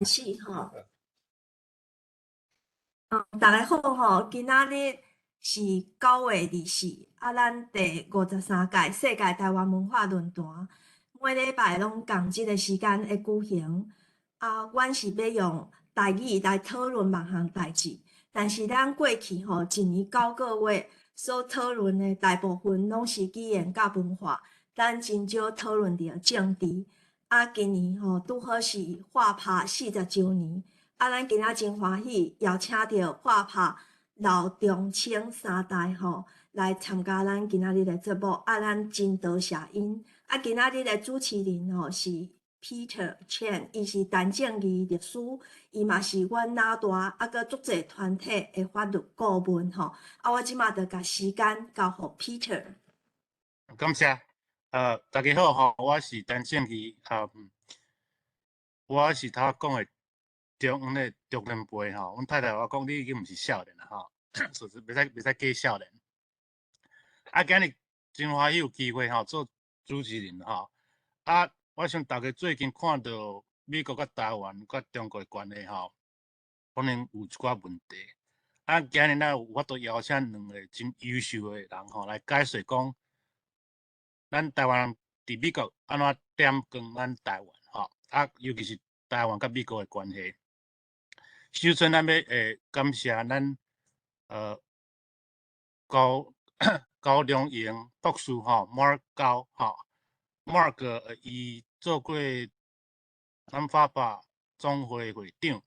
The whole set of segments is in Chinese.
是吼，大家好吼，今仔日是9月24，咱第53届世界台湾文化论坛，每礼拜拢共即个时间会举行。阮是要用台语来讨论某项代志，但是咱过去吼一年9个月所讨论的大部分拢是语言甲文化，咱真少讨论到政治。今年吼拄好是画拍40周年。咱今仔真欢喜，邀请到画拍老中青三代吼来参加咱今仔日的节目。咱真多谢因。今仔日的主持人吼是 Peter Chen， 伊是陈正义律师，伊嘛是阮哪大佮足济团体的法律顾问吼。我即马就甲时间交互 Peter。感谢。大家好吼，我是陈正义。我是头讲的中年辈吼。阮太太我讲，你已经毋是少年啦吼，就是袂使假少年。今日真欢喜有机会吼做主持人吼。我想大家最近看到美国甲台湾甲中国的关系吼，可能有一寡问题。今日咱有法度邀请2个真优秀的人吼来解说讲。咱台湾人伫美国安怎点光咱台湾吼？尤其是台湾甲美国的关系。首先，咱要感谢咱高良营博士吼 ，Mark 高吼 ，Mark 伊做过咱法拍总会会长，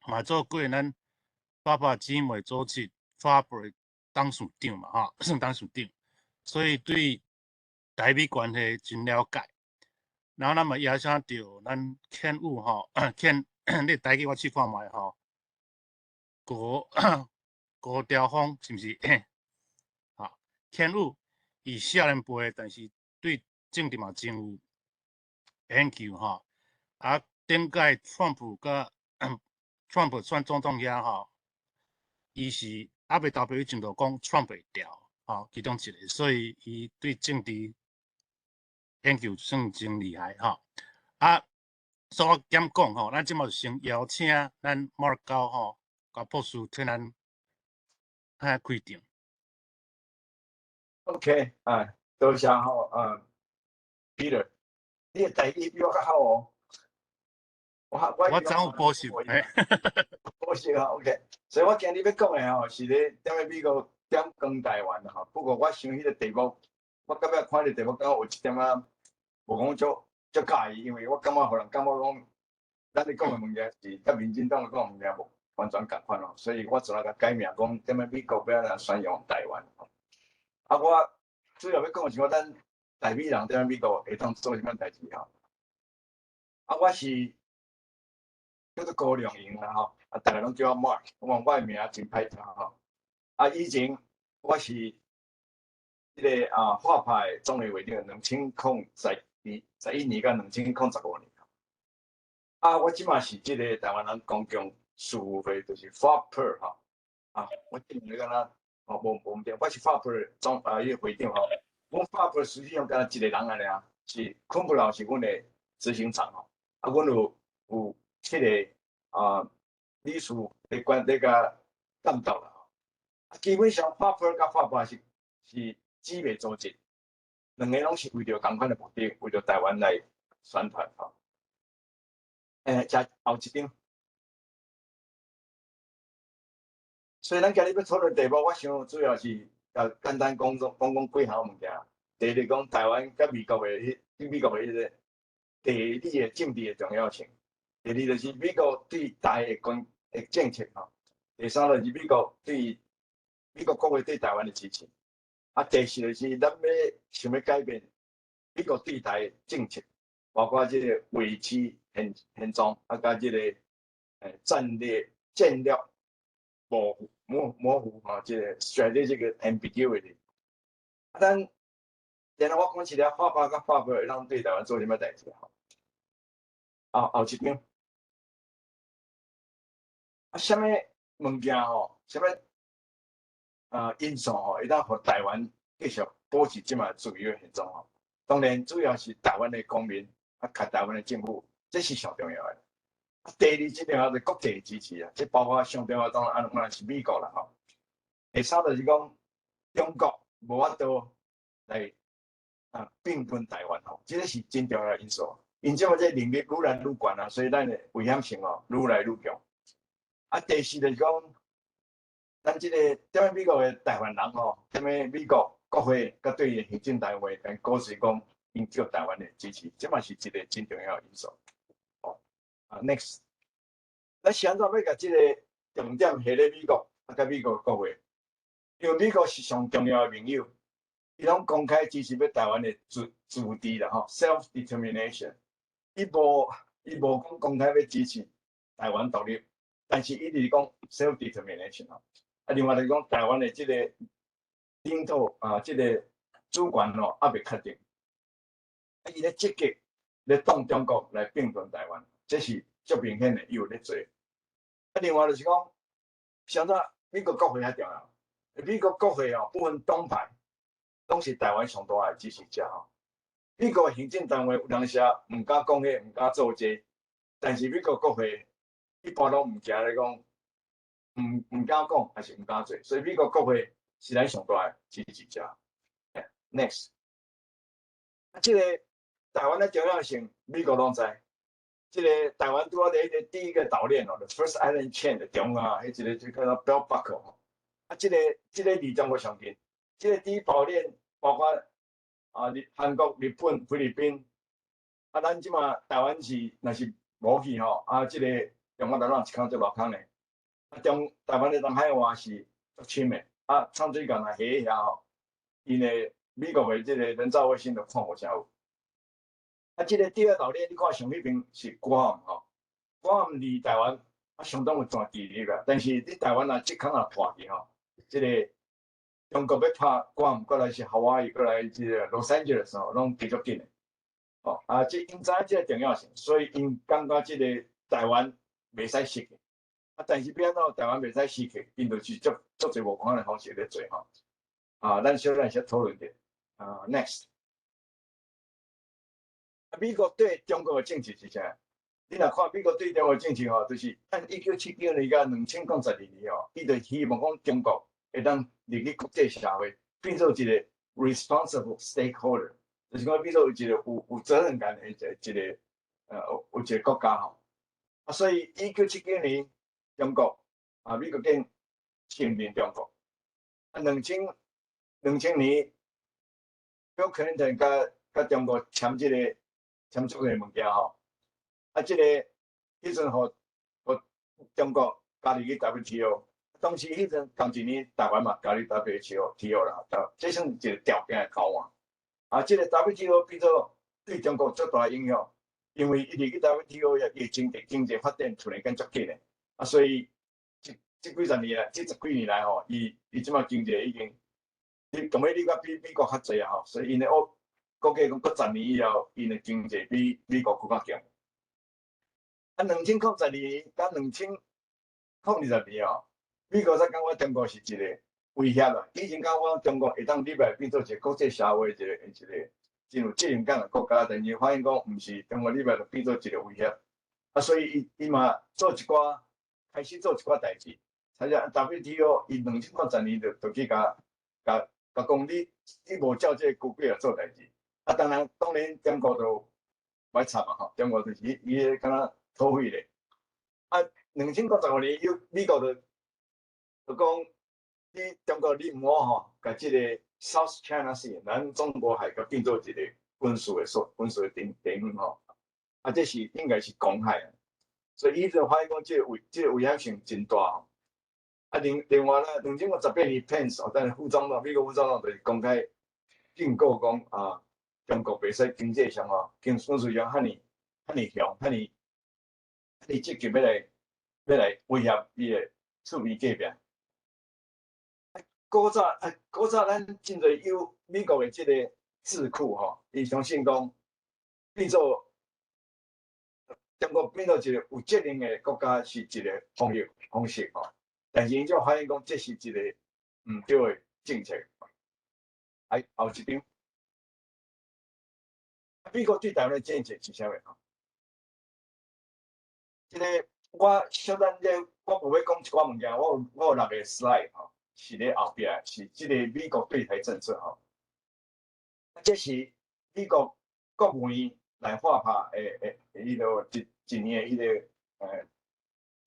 嘛做过咱法拍姊妹组织法拍董事长嘛吼，算董事长，所以对台美关系真了解，然后咱嘛邀请到咱建武吼，你台语我试看卖吼，郭雕峰是毋是？吼，建武伊少年辈，但是对政治嘛真有研究吼。顶届川普甲川普选总统遐吼，伊是未投票以前就讲川普会掉吼，其中一个，所以伊对政治。研究算真厉害吼，所以我减讲吼，咱即马先邀请咱马尔高吼，甲博士替咱开场。OK， 多谢吼，Peter， 你的台语比我较好哦。我怎有补习？补习啊 ，OK。所以我今日要讲的吼，是咧踮咧美国点光台湾吼。不过我想迄个题目，我感觉看迄个题目，感觉有一点仔。无讲足介意，因为我感觉互人感觉讲，咱咧讲的物件是甲民进党咧讲的物件无完全共款哦，所以我做来甲改名讲，踮咧美国要来宣扬台湾。我主要要讲的是，咱台美人踮咧美国会当做啥物代志吼？我是叫做高良营啦吼，大家拢叫我 Mark， 我的名真歹听吼。以前我是迄个画派总会会长，2011年到2015年。我即马是即个台湾人公共事务会，就是法拍吼。我今年敢若无对，我是法拍迄个会长吼。阮法拍实际上敢若一个人安尼啊，是昆布老是阮的执行长吼。阮有7个理事咧甲监督啦。基本上法拍甲法拍是姊妹组织，两个拢是为着同款的目的，为着台湾来宣传吼。再后一张，所以咱今日要讨论题目，我想主要是简单讲几项物件。第一讲台湾甲美国的迄个地理的政治的重要性。第二就是美国对台的政策吼。第三就是美国国会对台湾的支持。第四就是咱想要改变美国对台的政策，包括这个维持现状，甲这个战略模糊吼，这个 strategic ambiguity。咱然后我讲起来，法拍甲法拍会当对台湾做啥物代志吼？后一张，啥物物件吼？啥物因素吼，会当互台湾继续保持即马自由的现状吼？当然，主要是台湾的公民甲台湾的政府，这是上重要的。第二即个就是国际支持啊，即包括上重要当然是美国啦吼。第三就是讲中国无法度来并吞台湾吼，即个是真重要的因素。因即个这能力愈来愈悬啊，所以咱的危险性愈来愈强。第四就是讲，咱即个踮咧美国的台湾人踮咧美国国会甲对行政单位，但表示讲因叫台湾的支持，即嘛是一个真重要的因素。next， 咱是安怎要甲即个重点下咧美国甲美国国会？因为美国是上重要的盟友，伊拢公开支持要台湾的自治啦，self determination。伊无讲公开要支持台湾独立，但是伊直讲 self determination 另外来讲，台湾的即个领土即个主权还未确定。伊咧积极咧挡中国来并吞台湾，这是足明显的，伊有咧做。另外就是讲，现在美国国会较重要，美国国会不分党派，拢是台湾上大的支持者美国行政单位有当时唔敢讲迄，唔敢做这，但是美国国会一般拢唔惊咧讲，唔敢讲，还是唔敢做，所以美国国会是咱上大的支持者。Next， 这个台湾的重要性，美国拢知。这个台湾拄好伫迄个第一个岛链The First Island Chain 的中迄一个就叫做 Belt Buckle 这个离中国上近，这个第一岛链包括韩国、日本、菲律宾，咱即马台湾是若是无去这个中国大陆一坑做落坑的，台湾的东海岸是足深的，长水港下遐因为美国的这个人造卫星都看无啥有。这个第二岛链，你看上迄边是关岸关岸离台湾相当有段距离啦。但是你台湾即坑破去这个中国要拍关岸过来是夏威夷过来这个洛杉矶的时候，拢比较近的。这因知这个重要性，所以因感觉这个台湾袂使失去。但是变到台湾袂使失去，因就是足侪无同的方式咧做咱小咱先讨论点next。美国对中国的政治是啥？你若看美国对中国的政治就是按1979年到2022年伊就希望讲中国会当入去国际社会，变做一个 responsible stakeholder， 就是讲变做有一个有责任感的一个有一个国家所以1979年中国美国跟承认中国2000年Bill Clinton 甲中国签这个。签署的物件这个迄阵互中国加入去 WTO， 当时迄阵同一年台湾嘛加入 WTO 啦，这算一个条件的交换这个 WTO 变做对中国足大影响，因为伊入去 WTO 伊经济发展突然间足紧的所以这几十年来，这10几年来伊即马经济已经，当然你讲比美国较济所以因的估计讲过10年以后，因的经济比美国更加强。2002年到2020年美国才感觉中国是一个威胁啦。以前感觉中国会当入来变做一个国际社会一个真有责任感的国家，但是发现讲毋是，中国入来就变做一个威胁。所以伊嘛开始做一寡代志。参加 WTO， 伊2010年就去甲讲你无照这个规矩来做代志。当然中国就歹惨中国就是伊敢若土匪咧。2095年美国就讲中国你毋好甲这个 South China Sea 咱中国海甲变做一个军事的地方这是应该是公海所以伊就发现讲这个危险性真大另外啦，2018年 Pence 但是美国副总统就是公开警告讲中国袂使经济上军事上遐尼强，遐尼积极要来威胁伊的厝边隔壁。古早咱真侪有美国的这个智库伊相信讲变做中国变做一个有责任的国家是一个方式但是伊就发现讲这是一个唔对的政策。后一张。美国对台湾的政策是啥物这个我小等咧，我无要讲一寡物件，我有6个 slide 吼，是咧后壁是这个美国对台政策吼。这是美国国务院来发拍迄个一年迄个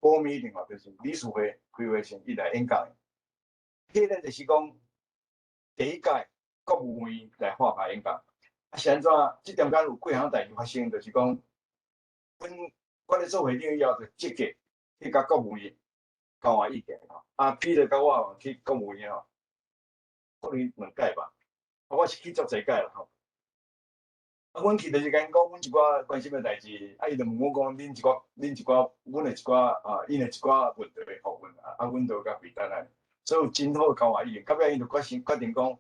board meeting 吼，就是理事会开会前伊来演讲。迄个就是讲第一届国务院来发拍演讲。啊，是安怎？即中间有几项代志发生，就是讲，我咧做会长以后，就积极去甲国务院交换意见吼。啊，比如甲我去国务院吼，可能2届吧。啊，我是去足侪届啦吼。啊，阮去就是甲因讲，阮一寡关心的代志，啊，伊就问我讲，恁一寡，阮的一寡因的一寡问题互阮啊，阮就甲回答啊。所以有真好交换意见，到尾因就决定讲，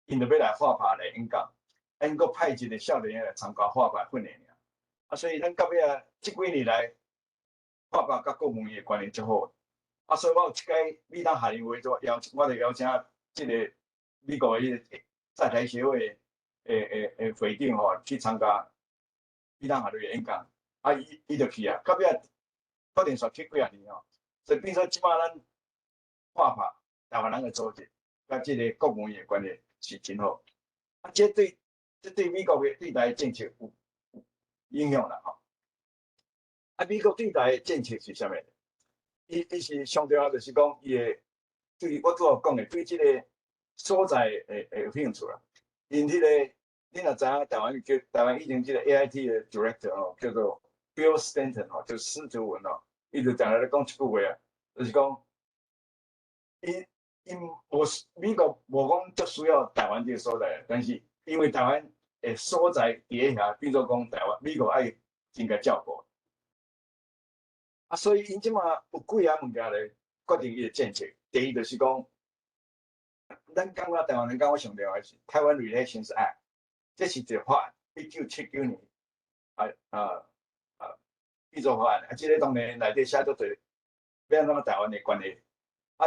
因就要来发拍来演讲。因阁派一个少年来参加发牌训练啊，所以咱到尾即几年来，发牌甲国务院的关系足好。啊，所以我有一届美当下年会做我就邀请即个美国的在台协会会长吼去参加美当下年的演讲，啊，伊就去啊，到尾确定煞去几啊年吼，所以变做即摆咱发牌台湾人的组织，甲即个国务院的关系是真好。啊，这对美国的对台政策有影响啦吼。啊，美国对台政策是啥物？伊是上重要，就是讲伊的对我拄仔讲的，对即个所在会有兴趣啦。因迄个你若知影台湾以前即个 AIT 的 director 吼，叫做 Bill Stanton 吼，就施哲文吼，伊就常来咧讲一句话啊，就是讲美国无讲足需要台湾这个所在，但是因为台湾的所在伫遐，变做讲台湾美国爱真该照顾。啊，所以因即马有几项物件咧决定伊的政策。第一就是讲，咱感觉台湾人讲我上重要的是台湾 Relations Act， 这是一个法案，1979年制作法案。啊，这个当然内底写足侪要安怎台湾的关系。啊，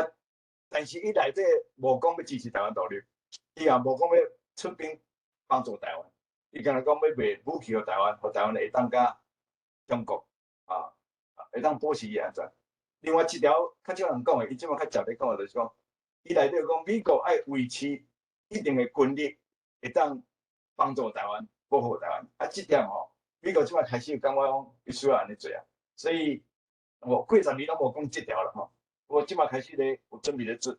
但是伊内底无讲要支持台湾独立，伊也无讲要出兵帮助台湾，伊干那讲要卖武器给台湾，互台湾会当甲中国会当保持伊安全。另外一条较少人讲的，伊即马较直咧讲的，就是讲，伊内底讲美国爱维持一定的军力，会当帮助台湾、保护台湾。啊，这点吼，美国即马开始感觉讲，伊需要安尼做啊。所以我几十年拢无讲这条了吼。我即马开始咧有准备咧做，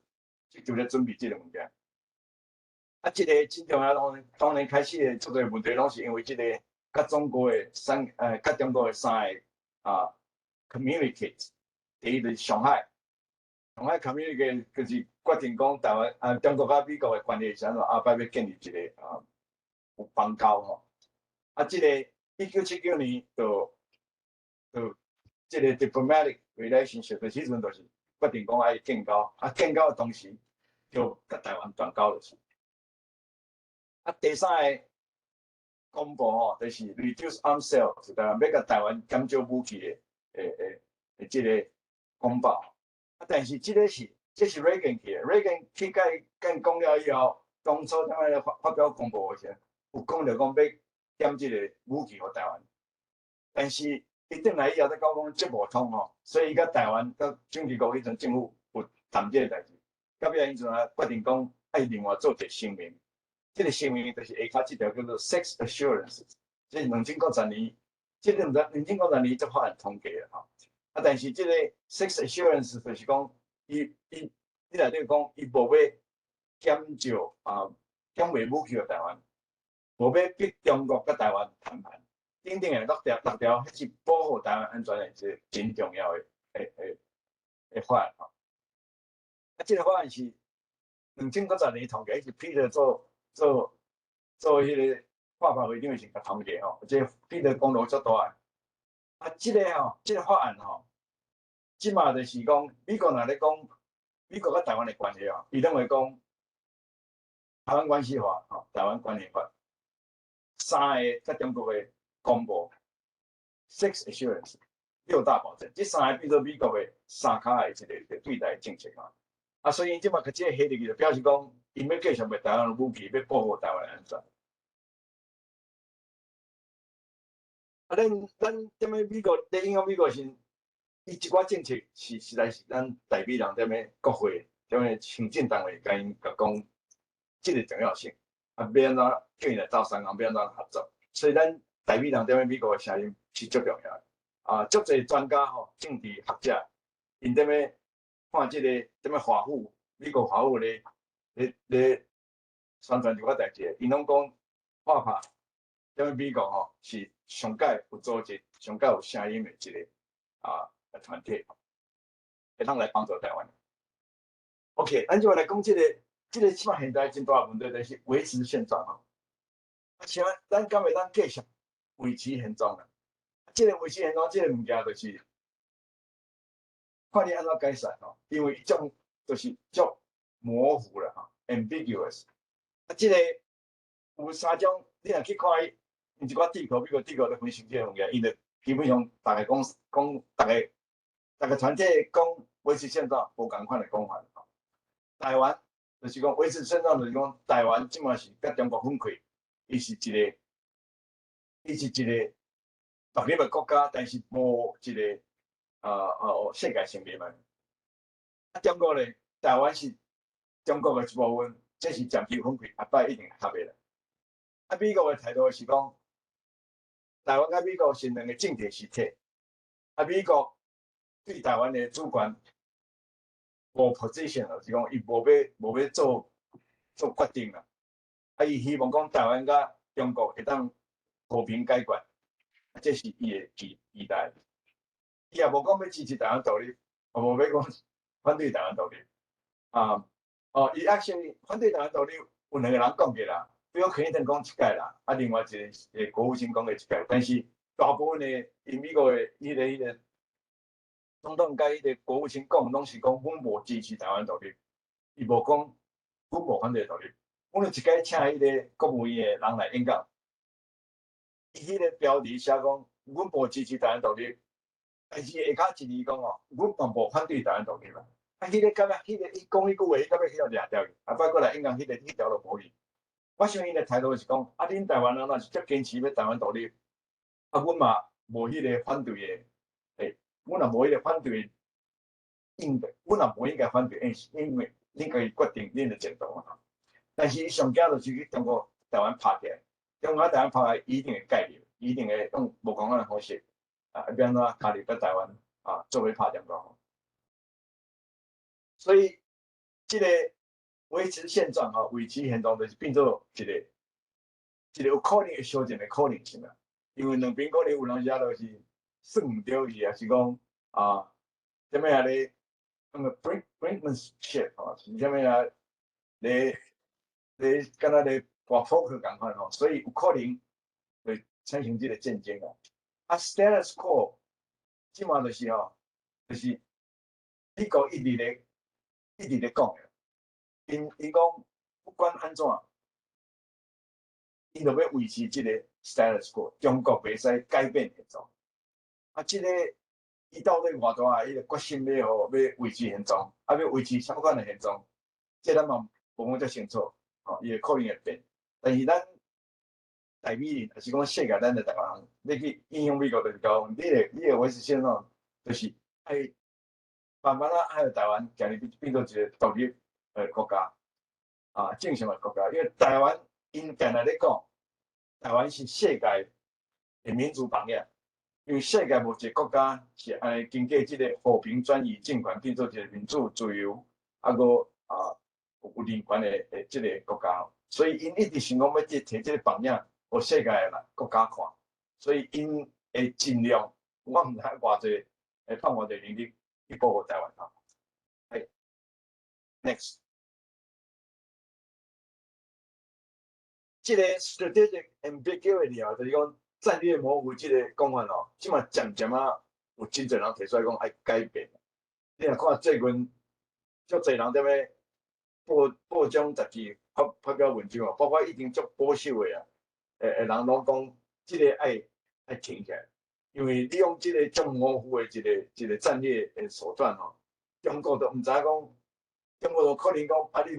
就咧准备这个物件。啊，这个真重要当然开始的做个问题，拢是因为这个甲中国的甲中国的3个communicate， 第一就是上海 communicate 就是决定讲台湾中国甲美国的关系是安怎，摆要建立一个有邦交吼。啊，这个1979年就这个 diplomatic relationship 的时阵，就是决定讲爱建交，啊建交的同时就甲台湾断交就是。啊，第3个公布吼，就是 reduce arms sales， 就台湾要甲台湾减少武器的这个公报。啊，但是这是 Reagan 去的 ，Reagan 去甲讲了以后，当初他们发表公布的时候，有讲着讲要减这个武器给台湾，但是伊转来以后，再讲接无通吼，所以伊甲台湾甲蒋经国迄阵政府有谈这个代志，到尾因阵决定讲爱另外做一个声明。这个声明就是下骹这条叫做 Sex Assurance， 这是2090年，这个2090年这法案通过了吼。啊，但是这个 Sex Assurance 就是讲，伊内底讲，伊无要减少减卖武器给台湾，无要逼中国甲台湾谈判，等等的6条，迄是保护台湾安全的一个真重要的法案吼。啊，这个法案是2090年通过，是 Peter 做迄个发牌会长时甲通过吼，这Peter功劳足大啊。啊，这个法案吼，即马就是讲美国若咧讲美国甲台湾的关系吼，伊认为讲台湾关系法吼，台湾关系法，3个甲中国的公布 ，Sex Assurance 6大保证，这3个变做美国的3脚的一个对台政策吼。啊，所以即马甲这个写入去，就表示讲，因要继续卖台湾的武器，要保护台湾的安全。咱踮咧美国，咧影响美国是，伊一寡政策实在是咱台美人踮咧国会踮咧行政单位甲因讲，即个重要性，要安怎叫因来走三工，要安怎合作，所以咱台美人踮咧美国的声音是足重要的。足侪专家政治学者，因踮咧看即个踮咧华府，美国华府咧宣传一寡代志，因拢讲看法，踮咧美国是上届有组织、上届有声音的一个团体，会当来帮助台湾。OK， 咱就来讲即个起码现在真大的问题就是维持现状像咱敢会当继续维持现状啊？即个维持现状，即个物件就是看你安怎改善因为一种就是足模糊了ambiguous。即个有三种，你若去看伊一寡美国咧分析即个物件，伊就基本上大概讲大家团体讲维持现状无共款的讲法。台湾就是讲维持现状，就是讲台湾即马是甲中国分开，伊是一个独立的国家，但是无一个世界性命脉。中国咧，台湾是中国的一部分，这是长期分开，下摆一定合的啦。美国的态度是讲，台湾甲美国是两个政治实体，美国对台湾的主权无 position， 就是讲伊无要做决定啦。伊希望讲台湾甲中国会当和平解决，这是伊的期待。伊也无讲要支持台湾独立，也无要讲反对台湾独立。伊actually反对台湾独立，有两个人讲过啦，比如肯尼顿讲一届啦，另外一个国务卿讲过一届，但是大部分的美国的迄个总统甲迄个国务卿讲，拢是讲阮无支持台湾独立，伊无讲阮无反对独立。阮有一届请迄个国务院的人来演讲，伊迄个标题写讲阮无支持台湾独立，但是下骹一字讲阮嘛无反对台湾独立啦。迄个感觉，伊讲迄句话，伊感觉迄条掠掉去，摆过来演讲迄条就无去。我想因的态度是讲，恁台湾人若是足坚持要台湾独立，阮嘛无迄个反对的，阮也无迄个反对应对，阮也无应该反对，因为恁家己决定恁的前途但是上惊就是去中国台湾拍起来，中国台湾拍起来，一定会介入，一定会用无共款的方式要安怎加入到台湾作为拍中国。所以，这个维持现状维持现状就是变做一个有可能会修正的可能性啦。因为两边可能有人写就是算唔对伊，也是讲什么咧brinkmanship 是什么咧敢若咧博扑克共款所以有可能会产生这个战争status quo 即马就是就是美国一直咧讲的，伊讲不管安怎，伊就要维持这个 status quo， 中国袂使改变现状。这个伊到底偌大伊个决心要维持现状，要维持什么款的现状？这咱嘛无讲遮清楚，伊可能会变。但是咱台美人，还是讲世界，咱的台湾人，你去影响美国就是讲，你的维持现状，就是爱慢慢爱台湾，今日变做一个独立国家正常的国家。因为台湾因今日咧讲，台湾是世界的民主榜样。因为世界无一个国家是安尼经过这个和平转移政权变做一个民主自由，有人权的这个国家，所以因一直想讲要摕这个榜样，互世界的国家看，所以因会尽量，我唔知偌济，放偌济能力去保护台湾Next， 这个 strategic ambiguity 就是讲。战略模糊这个讲法即嘛渐渐有真侪人提出来讲爱改变。你若看最近，足侪人踮咧报章杂志发表文章包括已经足保守的人拢讲，这个爱停起来，因为你用这个足模糊的一个战略的手段中国都唔知讲，中国都可能讲你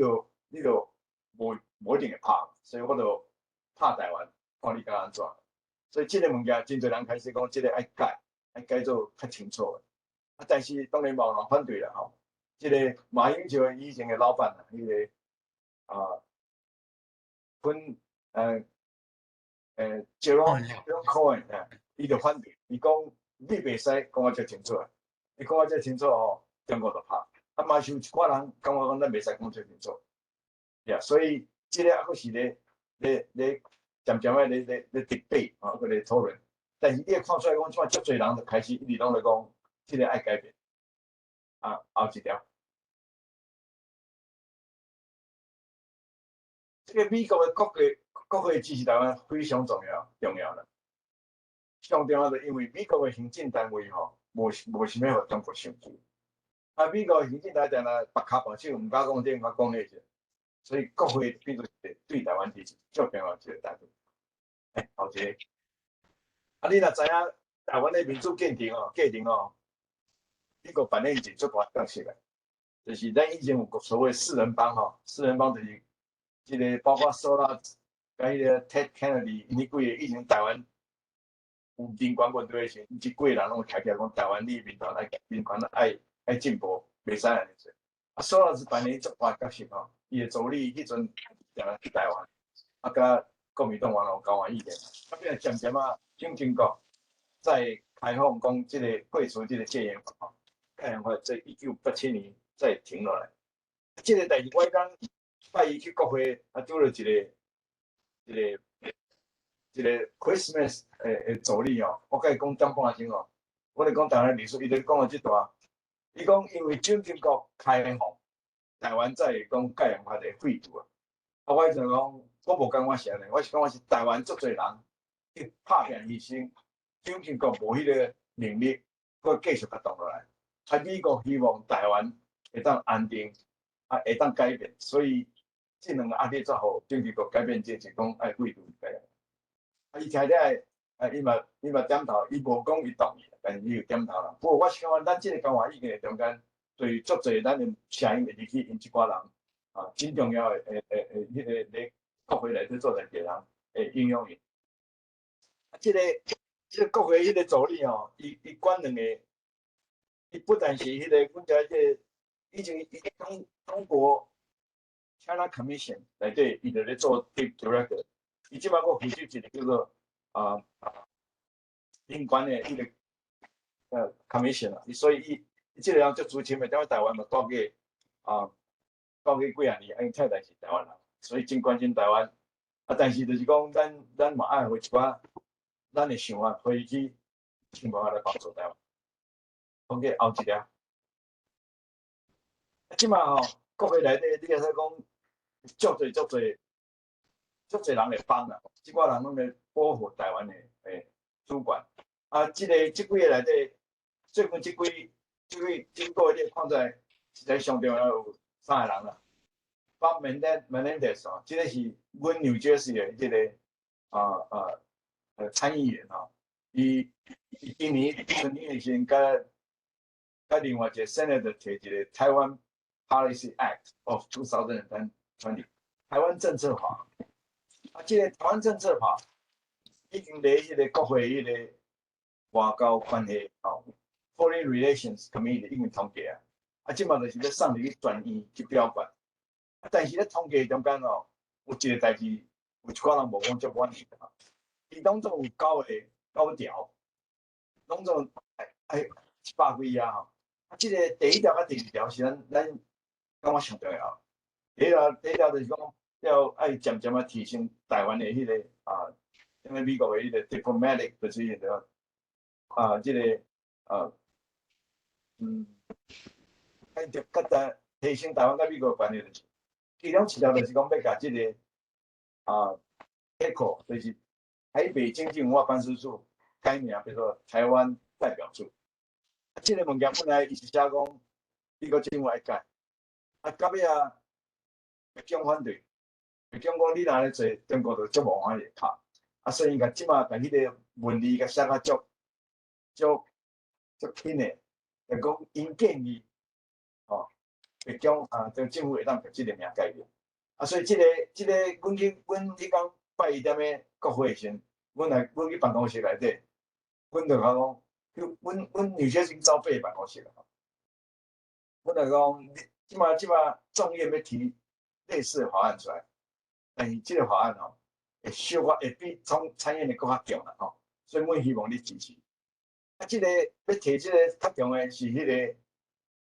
就无一定会拍，所以我就拍台湾，看你敢安怎。所以这个物件真侪人开始讲，这个爱改做较清楚的。啊，但是当然冇人反对啦吼。这个马英九以前的老板啊，迄个Jerome Cohen 啊，伊就反对，伊讲你袂使讲我遮清楚，你讲我遮清楚吼，中国就拍。啊，嘛是有一寡人感觉讲咱袂使讲遮清楚，呀，所以这个还佫是咧渐渐的咧 debate 啊，佫咧讨论。但是你会看出来讲，即马足侪人就开始一直拢咧讲，这个爱改变。啊，后一条，这个美国的国会支持台湾非常重要啦。上重要的，因为美国的行政单位吼，无想要互中国伤害。啊，美国的行政单位呢，绑脚绑手，唔敢讲这，唔敢讲那些，所以国会变做对台湾支持最重要一个单位。后一个，啊，你若知影台湾的民主建定哦，美国扮演一个足大角色的，就是咱以前有所谓四人帮吼，四人帮就是这个包括索拉甲迄个 Ted Kennedy， 因迄几个以前台湾有民权运动的时，即几个人拢开起来讲台湾你民权爱进步，袂使安尼做。啊，索拉是扮演足大角色吼，伊的助理迄阵定去台湾，啊，甲国民党有交换意见，啊，变渐渐啊，中国在开放讲即个废除即个戒严法吼。太阳花在1987年再停落来，这个代志我讲拜伊去国会，啊，拄了一个 Christmas 助理哦，我甲伊讲点半钟哦，我咧讲台湾历史，伊咧讲到即段，伊讲因为中国开放，台湾才会讲太阳花的废除啊，啊，我就讲我无讲我是安尼，我是讲我是台湾足侪人去拍拼牺牲，中国无迄个能力，佮继续甲动落来。啊，美国希望台湾会当安定，啊，会当改变，所以这两个压力才好，中国改变这是讲爱废除个。啊，伊听了，啊，伊嘛点头，伊无讲伊同意，但是伊有点头啦。不过我是感觉咱这个讲话意见中间，对足侪咱的声音会入去，因一寡人啊，真重要的迄个咧国会内底做代志人会影响伊。啊，这个国会迄个助理哦，伊管两个。伊不但是迄个，阮遮个以前中国 China Commission 内底，伊就咧做 director， 伊即摆个负责一个叫做宾馆的迄个commission 啊，所以伊即个人足资深的，踮台湾嘛住过几啊年，因太太是台湾人，所以真关心台湾。啊，但是就是讲，咱嘛爱互一寡咱的想法，可以去想办法来帮助台湾。OK， 后一条，即马吼，国会内底你会使讲，足侪人会帮啦，即寡人拢咧保护台湾的主权。啊，即几个内底，最近即个月你看在实在上重要有3个人啦。Bob Menendez 哦，即个是阮 New Jersey 的即个参议员哦，伊今年春天时甲另外一个 Senator 摕一个台湾 Policy Act of 2020台湾政策法。啊，这个台湾政策法已经在迄个国会迄个外交关系Foreign Relations Committee 已经通过啊。啊，即马就是要送入去专院去表决。啊，但是咧通过中间哦，有一个代志，有一寡人无讲足满意啊。伊拢总有9条，拢总100几啊吼。即个第1条甲第2条是咱感觉上重要。第一条就是讲要爱渐渐啊提升台湾的迄个因为美国的迄个 diplomatic 就是迄个即个爱甲提升台湾甲美国的关系，其中一条就是讲要甲即个ECHO 就是台北经济文化办事处改名叫做台湾代表处。这个物件本来伊是写讲美国政府爱改，啊，到尾啊，北京反对，北京讲你若咧做，中国就足无欢喜拍，啊，所以即马把迄个文字甲写甲足紧的，就讲因建议，北京这政府会当把即个名改掉，啊，所以即个阮迄讲拜伊踮咧国会时，阮去办公室内底，阮就讲，阮女学生走爬办公室啦。阮就讲，即马众院要提类似的法案出来，但是即个法案吼，会比参院的更较强啦吼，所以阮希望你支持。啊，即个要提即个较重的是迄个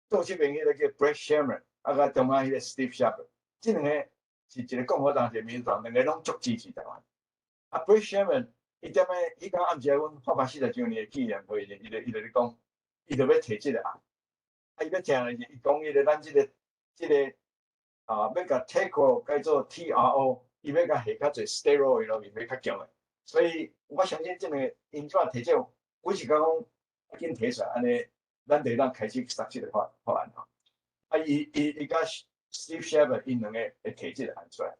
左这边迄个叫 Brett Sherman， 啊，甲中央迄个 Steve Chabot， 即两个是一个共和党，一个民主党，两个拢足支持台湾。啊 ，Brett Sherman， 伊踮咧，伊讲暗时阮840周年的纪念会，伊就咧讲，伊就要提即个案。啊，伊要听的是，伊讲迄个咱即个要甲 TACO 改做 TRO， 伊要甲下较侪 steroid 咯，伊要较强的。所以我相信即个因怎提这，我是讲要紧提出来，安尼咱就当开始实施的法案吼。啊，伊甲 Steve Chabot 因两个会提即个案出来，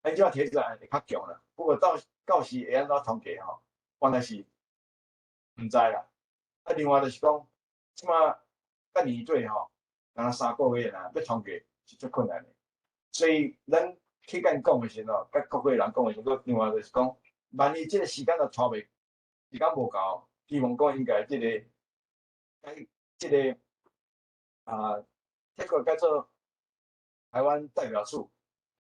啊，即提出来会较强啦。不过到时会安怎通过吼，原来是毋知啦。啊，另外就是讲，即马甲年底吼，敢若3个月啦，要通过是足困难的。所以咱去甲因讲的时候，甲各个人讲的时候，另外就是讲，万一即个时间都拖袂，时间无够，希望讲应该即个这个叫做台湾代表处，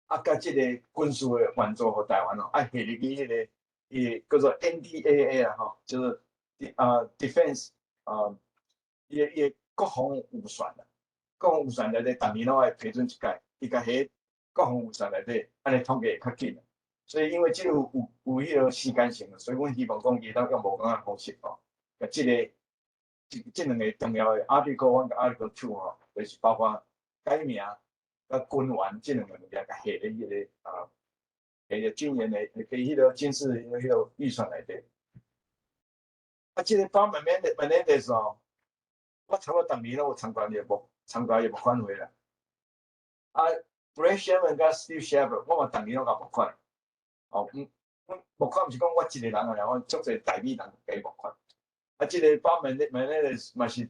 啊，甲即个军事的援助互台湾哦，啊，下入去迄个叫做 NDAA 啦吼，就是defense 伊个国防预算啦，国防预算内底逐年拢爱批准一届，伊甲迄国防预算内底安尼统计会较紧。所以因为即个有迄个时间性，所以阮希望讲伊当用无共的方式吼，甲即两个重要的 Article 1甲 Article 2吼，就是包括改名甲军员即两个物件，甲下咧迄个下咧军员的给迄个军事迄个预算内底。啊，即个Menendez 哦，我差不多逐年拢有参加伊募款会啦。啊 ，Brett Sherman 甲 Steve Chabot， 我嘛逐年拢甲募款。哦，募款毋是讲我一个人啊，我足侪台美人甲伊募款。啊，即个Menendez 嘛是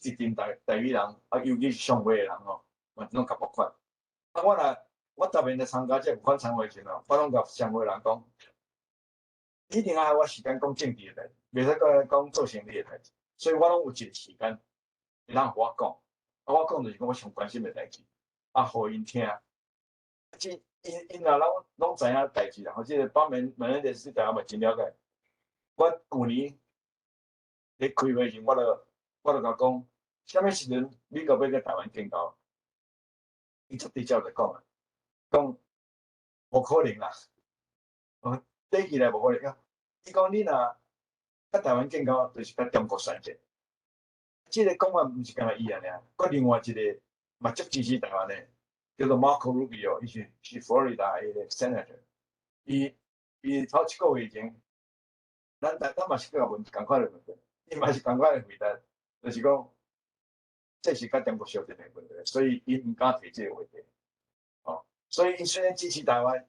一群台美人，啊，尤其是上会的人吼，嘛拢甲募款。啊，我逐年咧参加即个募款参会时吼，我拢甲上会人讲，一定要爱我时间讲政治的代志，袂使讲讲做生意的代志。所以我拢有一个时间会当互我讲，啊，我讲就是讲我上关心的代志，啊，互因听。因若拢知影代志啦，或者方面Menendez是大家嘛真了解。我旧年咧开会时，我就甲讲，啥物时阵美国要甲台湾建交？伊直直接就讲啊，讲无可能啦，短期内无可能啊。伊讲你若甲台湾建交，就是甲中国宣战。即个讲法毋是干那伊安尼啊，佮另外一个嘛足支持台湾的。叫做 Marco Rubio， 伊是Florida 迄个 Senator， 伊头1个月前，咱嘛是甲问共款的问题，伊嘛是共款的回答，就是讲这是甲中国相关的问题，所以伊毋敢提这个话题。哦，所以伊虽然支持台湾，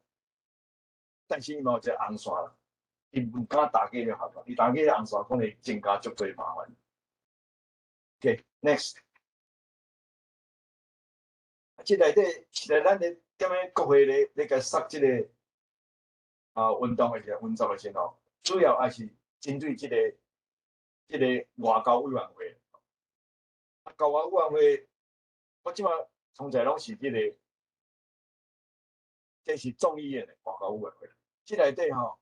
但是伊嘛有一个红线啦，伊毋敢打击了合作，伊打击了红线可能增加足多麻烦。OK，next。即内底是来咱咧踮咧国会咧甲杀即个运动的时候，运作的时候，主要还是针对即个外交委员会。交外委员会，我即马从在拢是即个，这是众议院的外交委员会。即内底吼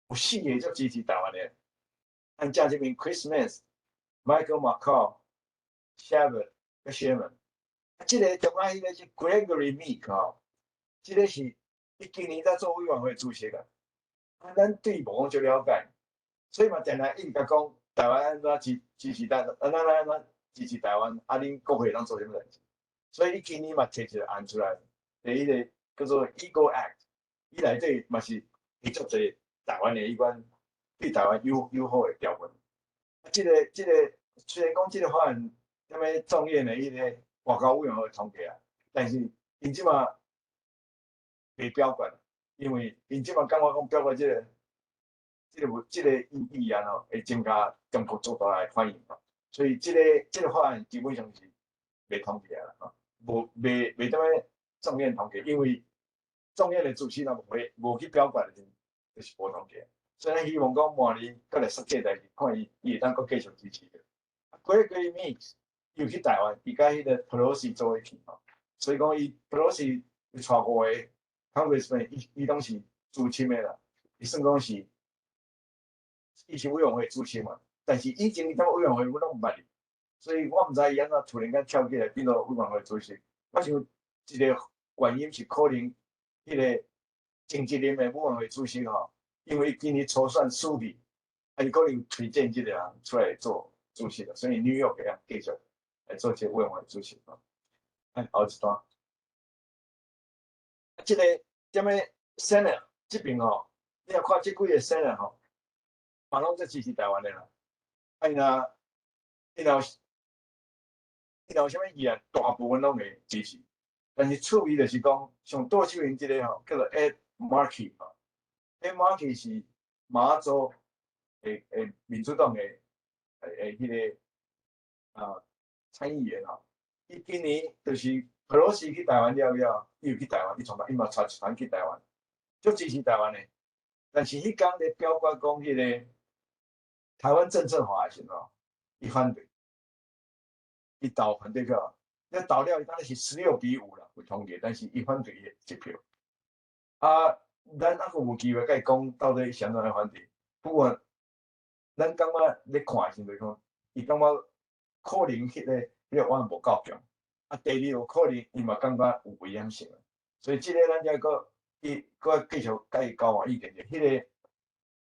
有4个足支持台湾的，按正这边 Chris Smith、Michael McCaul、Chabot 甲 Sherman。即个中央迄个是 Gregory Meek 吼，即个是伊今年在做委员会主席个，啊，咱对无讲足了解，所以嘛，定来一直甲讲台湾安怎支持咱，安怎支持台湾，啊，恁国会当做啥物代志？所以伊今年嘛提一个案出来，迄个叫做 Eagle Act， 伊内底嘛是有足侪台湾的迄款对台湾友好的条文。啊，即个虽然讲即个法案什么众院的迄个。外交委员会通过啊，但是因即马袂表决，因为因即马感觉讲表决即个议案吼，会增加中国做大的反应咯，所以即个法案基本上是袂通过啦，吼，袂踮咧众院通过，因为众院的主席若无去表决，就是无通过，所以咱希望讲明年搁来说这代志，看伊会当搁继续支持着。过几暝又去台湾，伊甲迄个 Pelosi 做伙去吼，所以讲伊 Pelosi 带5个 Congressman，伊拢是资深的啦，伊算讲是，伊是委员会主席嘛，但是以前伊当委员会我拢毋捌伊，所以我毋知伊安怎突然间跳起来变做委员会主席。我想一个原因是可能迄个政治任的委员会主席吼，因为今年初选输去，伊可能推荐这个人出来做主席了，所以纽约给他继续来做这个委员会主席吼。后一段，这个点么 Senate 这边吼，你若看这几个 Senate 吼，嘛拢在支持台湾的啦。伊若有啥物议案，大部分拢会支持。但是趣味就是讲，上多数人这个吼叫做 Ed Markey 吼 ，Ed Markey 是马州民主党的迄个参议员吼。伊今年就是佩洛西去台湾了，伊又去台湾，伊嘛带一团去台湾，就支持台湾的。但是迄天咧表决讲迄个台湾政策法的时候，伊反对，伊投反对票。那投了，当然是16-5啦，会通过，但是伊反对一票。咱还佫有机会甲伊讲到底啥物来反对。不过，咱感觉咧看的时阵讲，伊感觉可能迄个法案无够强。第二有可能伊嘛感觉有危险性，所以即个咱才佫继续甲伊交换意见者。迄个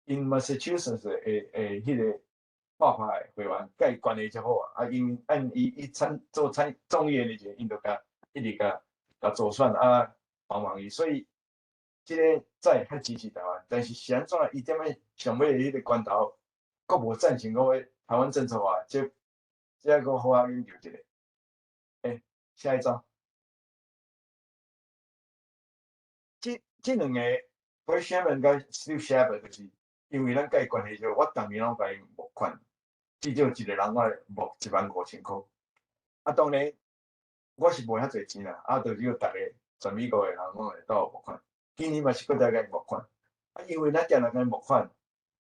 in Massachusetts 迄个画派会员甲伊关系较好因按伊做众议员的时候，因就甲一直甲助选帮伊，所以即个再较支持台湾，但是是安怎伊点样上尾迄个关头，佫无赞成讲台湾政策法，这佫好啊研究一下。下一张，这两个 Brett Sherman 跟 Steve Chabot 就是因为咱甲伊关系就，我逐年拢甲伊募款，至少一个人我募15000块。当然我是无遐侪钱啦，就是要逐个全美国的人拢会倒募款。今年嘛是搁再甲伊募款，因为咱定定甲伊募款，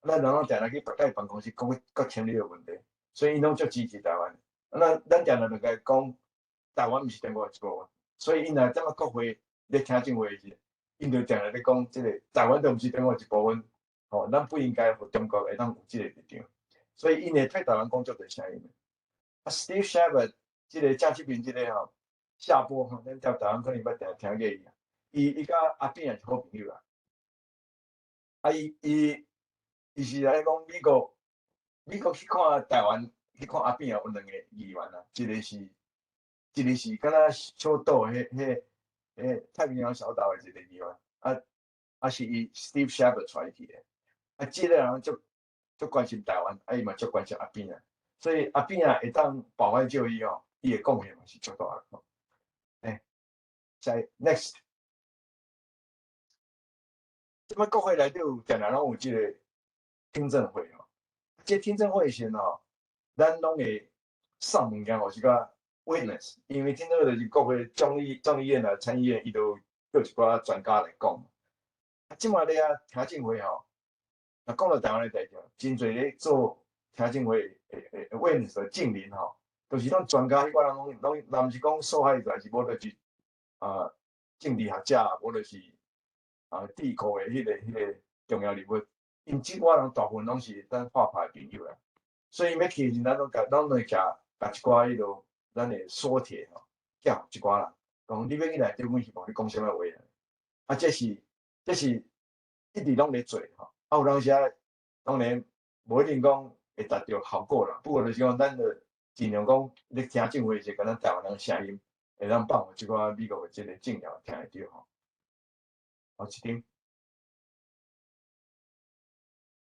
咱拢定定去甲伊办公室讲国签你的问题，所以伊拢足支持台湾。咱定定就甲伊讲。台湾毋是中国一部分，所以因若点啊国会咧听证会时，因就定定咧讲，即个台湾都毋是中国一部分，咱不应该互中国会当有即个立场，所以因会替台湾工作就声音。Steve Chabot 即个正这边即个下波咱在台湾可能捌定听过伊甲阿扁也是好朋友啦。伊是来讲美国去看台湾，去看阿扁有2个议员啦，一个是敢若小岛迄太平洋小岛的一个议员，是伊 Steve Chabot 带去的。这个人足关心台湾，伊嘛足关心阿扁啊，所以阿扁会当保外就医伊的贡献嘛是足大的。再 next， 即摆国会内底有定定拢有即个听证会这听证会时咱拢会送物件互即个。Witness， 因为听到就是国会众议院啊、参议院，伊都叫一寡专家来讲。即马咧听证会讲到台湾的代表，真侪咧做听证会Witness 的证人都是拢专家，迄寡人拢，若毋是讲受害者，是无就是政治学者，无就是智库的迄个重要人物。因即寡人大部分拢是咱画派朋友啦，所以要去时，咱拢会甲一寡迄落。咱的缩帖叫一寡人讲，你要去来对阮希望你讲啥物话这是一直拢咧做有当时当然无一定讲会达到效果啦，不过就是讲咱就尽量讲咧听证会时，甲咱台湾人声音会当放互即寡美国的即个政要听会到后一点，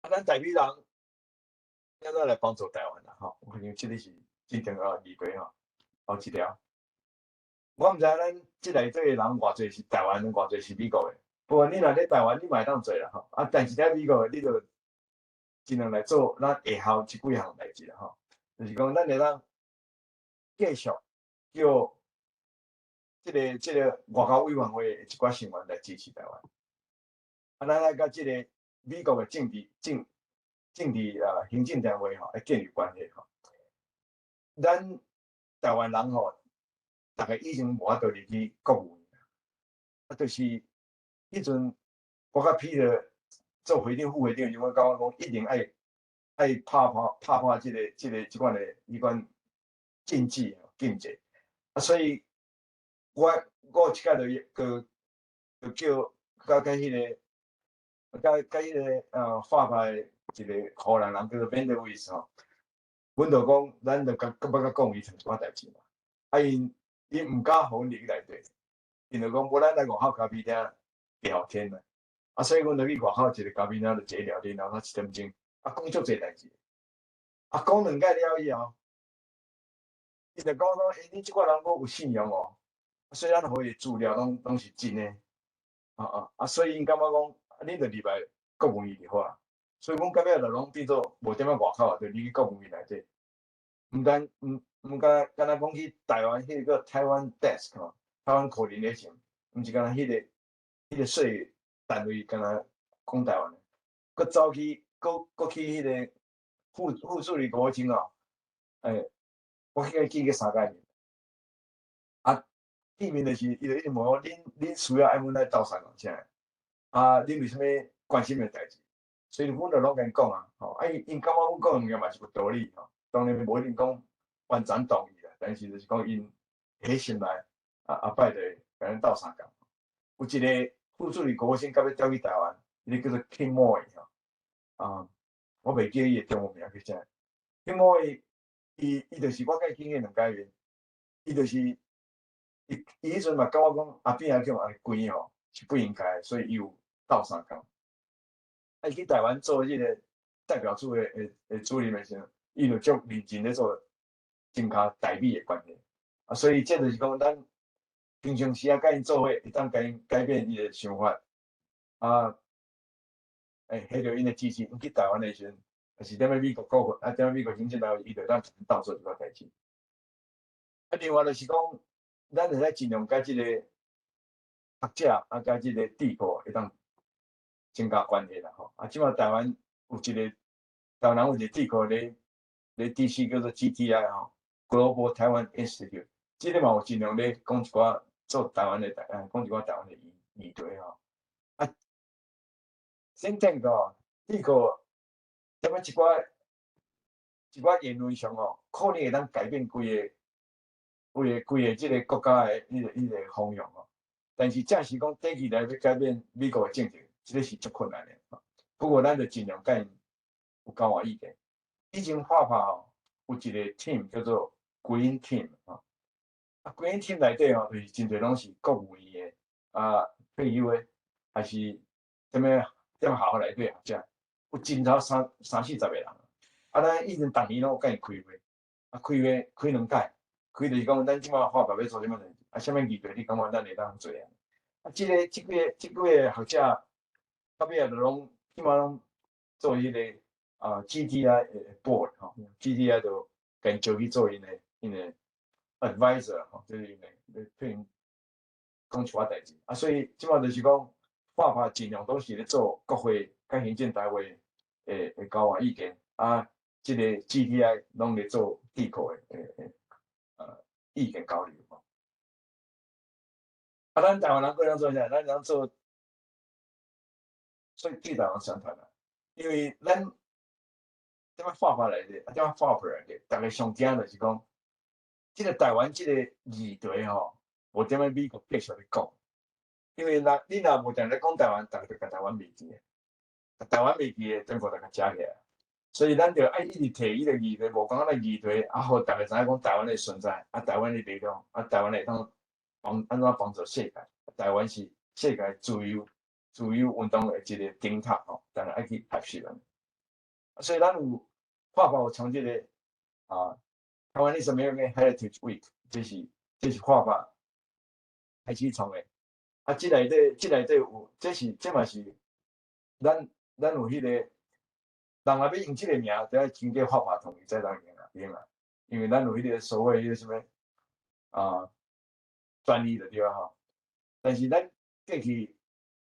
咱台北人要来帮助台湾啦我可能即个是真重要的议题后一条，我毋知咱即内底人偌济是台湾，偌济是美国的。不过你若咧台湾，你嘛会当做啦但是咧美国的，你就尽量来做咱下效即几项代志啦就是讲咱会当继续叫即个外交委员会一寡成员来支持台湾。咱来甲即个美国的政治行政单位吼，建立关系吼。咱台湾人吼，大概以前无法度入去国务院，就是迄阵我甲彼得做会长、副会长，就我甲我讲，一定爱拍破即款禁忌所以我有一届就叫甲迄个画派一个荷兰人叫做 Van der Waals 吼，阮就讲咱就要讲伊一寡代志嘛，因毋敢互阮入去内底，因就讲无咱来外口咖啡厅聊天嘛，所以阮就去外口一个咖啡厅就坐聊天，然后1点钟，讲足侪代志，讲2届了以后，伊就讲你即个人我有信用哦，所以咱互伊资料拢是真诶，所以因感觉讲，你就入来国务院就好啊，所以阮感觉就拢变做无踮咧外口，就入去国务院内底，毋敢若讲去台湾迄个台湾 desk 吼，台湾可能咧前，毋是敢若迄个税单位敢若讲台湾，佮走去佮去迄个副助理国经哦，我去记个3届年，见面就是伊就一直问我，恁需要爱阮来斗相共啥？恁为虾米关心的代志？所以阮就拢甲因讲啊，因感觉阮讲物件嘛是有道理吼，当然无一定讲完全同意啦，但是就是讲因迄心内后摆就会甲咱斗相共。有一个副助理国务卿甲要调去台湾，伊叫做 Kim Moy 吼，我袂记伊的中文名叫啥。Kim Moy 伊就是我甲伊见2届面，伊就是伊迄阵嘛甲我讲边叫安尼关吼是不应该，所以伊有斗相共。伊去台湾做迄个代表处的主任的时候，伊就足认真咧做增加台美的关系，所以这就是讲咱平常时甲因做伙，会当甲因改变伊的想法，迄着因的支持。因去台湾的时阵，是踮咧美国国会，踮咧美国行政单位，伊就当斗做即个代志。另外就是讲，咱会使尽量甲即个学者甲即个智库会当增加关系啦吼。即马台湾有一个台湾人有一个智库咧 DC 叫做 GTI 吼 ，Global Taiwan Institute， 即个嘛有尽量咧讲一寡做台湾的讲一寡台湾的议题吼。think tank 吼，智库踮咧一寡言论上吼，可能会当改变规个即个国家的迄个方向吼。但是正是讲短期内要改变美国的政治，即个是足困难的。不过咱就尽量甲因有交换意见。以前画吼有一个 team 叫做 Green Team 吼，Green Team 内底吼就是真侪拢是国务院的退休的，还是踮学校内底学者，有真头30-40个人。咱以前逐年拢有甲因开会，开2届，开就是讲咱即马画要做啥物代志，啥物议题你感觉咱会当做啊？即几个学者到尾就拢即马拢做迄个GTI 的 board 吼 ，GTI 就甲因招去做因的 advisor 吼，就是因的对因讲一寡代志。所以即马就是讲画尽量都是咧做国会甲行政单位的交换意见即个 GTI 拢咧做智库的意见交流吼。咱台湾人个人做啥？咱人做对台湾宣传啦，因为咱踮咧画内底，踮咧画内底，逐个上惊就是讲，即个台湾即个议题吼，无踮咧美国继续咧讲，因为你若无定咧讲台湾，逐个就甲台湾袂记诶，台湾袂记诶，中国就甲食起来。所以咱就爱一直提伊个议题，无讲咱议题，互大家知影讲台湾的存在，台湾的力量，台湾会当安怎帮助世界？台湾是世界自由运动的一个顶塔吼，当然爱去拍摄啦。所以咱有画有从即个台湾is American Heritage Week， 这是画开始创的。即内底有，这嘛是咱有迄个。人若要用即个名，就要经过画同意才当用啊，因为咱有迄个所谓迄个什么专利的对啊吼。但是咱过去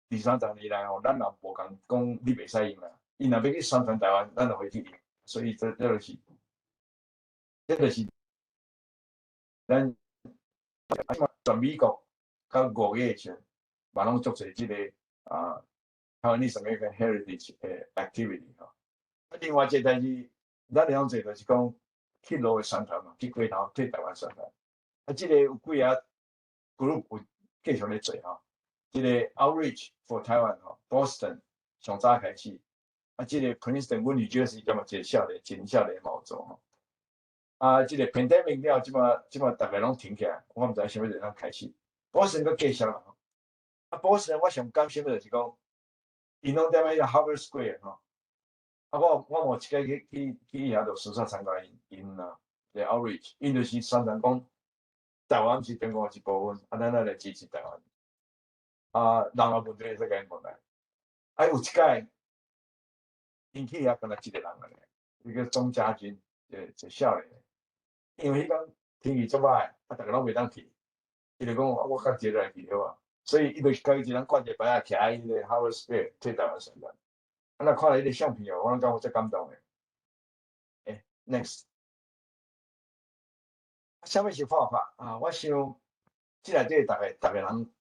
20-30年来咱也无讲你袂使用啦。伊若要去宣传台湾，咱就会去用。所以这就是咱全美国甲5月前，嘛拢做做即个Taiwanese American Heritage activity 吼。另外一个代志，咱两做就是讲去路的宣传嘛，去街头替台湾宣传。即个有几啊 group 有继续咧做吼。即个 Outreach for Taiwan 吼 ，Boston 上早开始。即个 Princeton 阮 New Jersey 咁嘛一个少年真少年嘛有做吼。即个 pandemic 了，即马大概拢停起来，我毋知啥物时阵开始。Boston 佮继续啦吼。Boston 我上感心的就是讲，因拢踮喺个 Harvard Square 吼。我无一个去遐就私下参加因个 outreach， 因就是宣传讲台湾是中国一部分，咱来支持台湾。人也问题世界问来，有一届因去遐敢若一个人尔，一个钟家军，一少年。因为迄工天气足歹，逐个拢袂当去，伊就讲我较节来去好啊，所以伊就是家己一人挂一个牌啊，徛喺迄个 Harvard Square 替台湾宣传。那看了迄个相片哦，我感觉足感动诶。Next， 啥物是画法我想即内底逐个人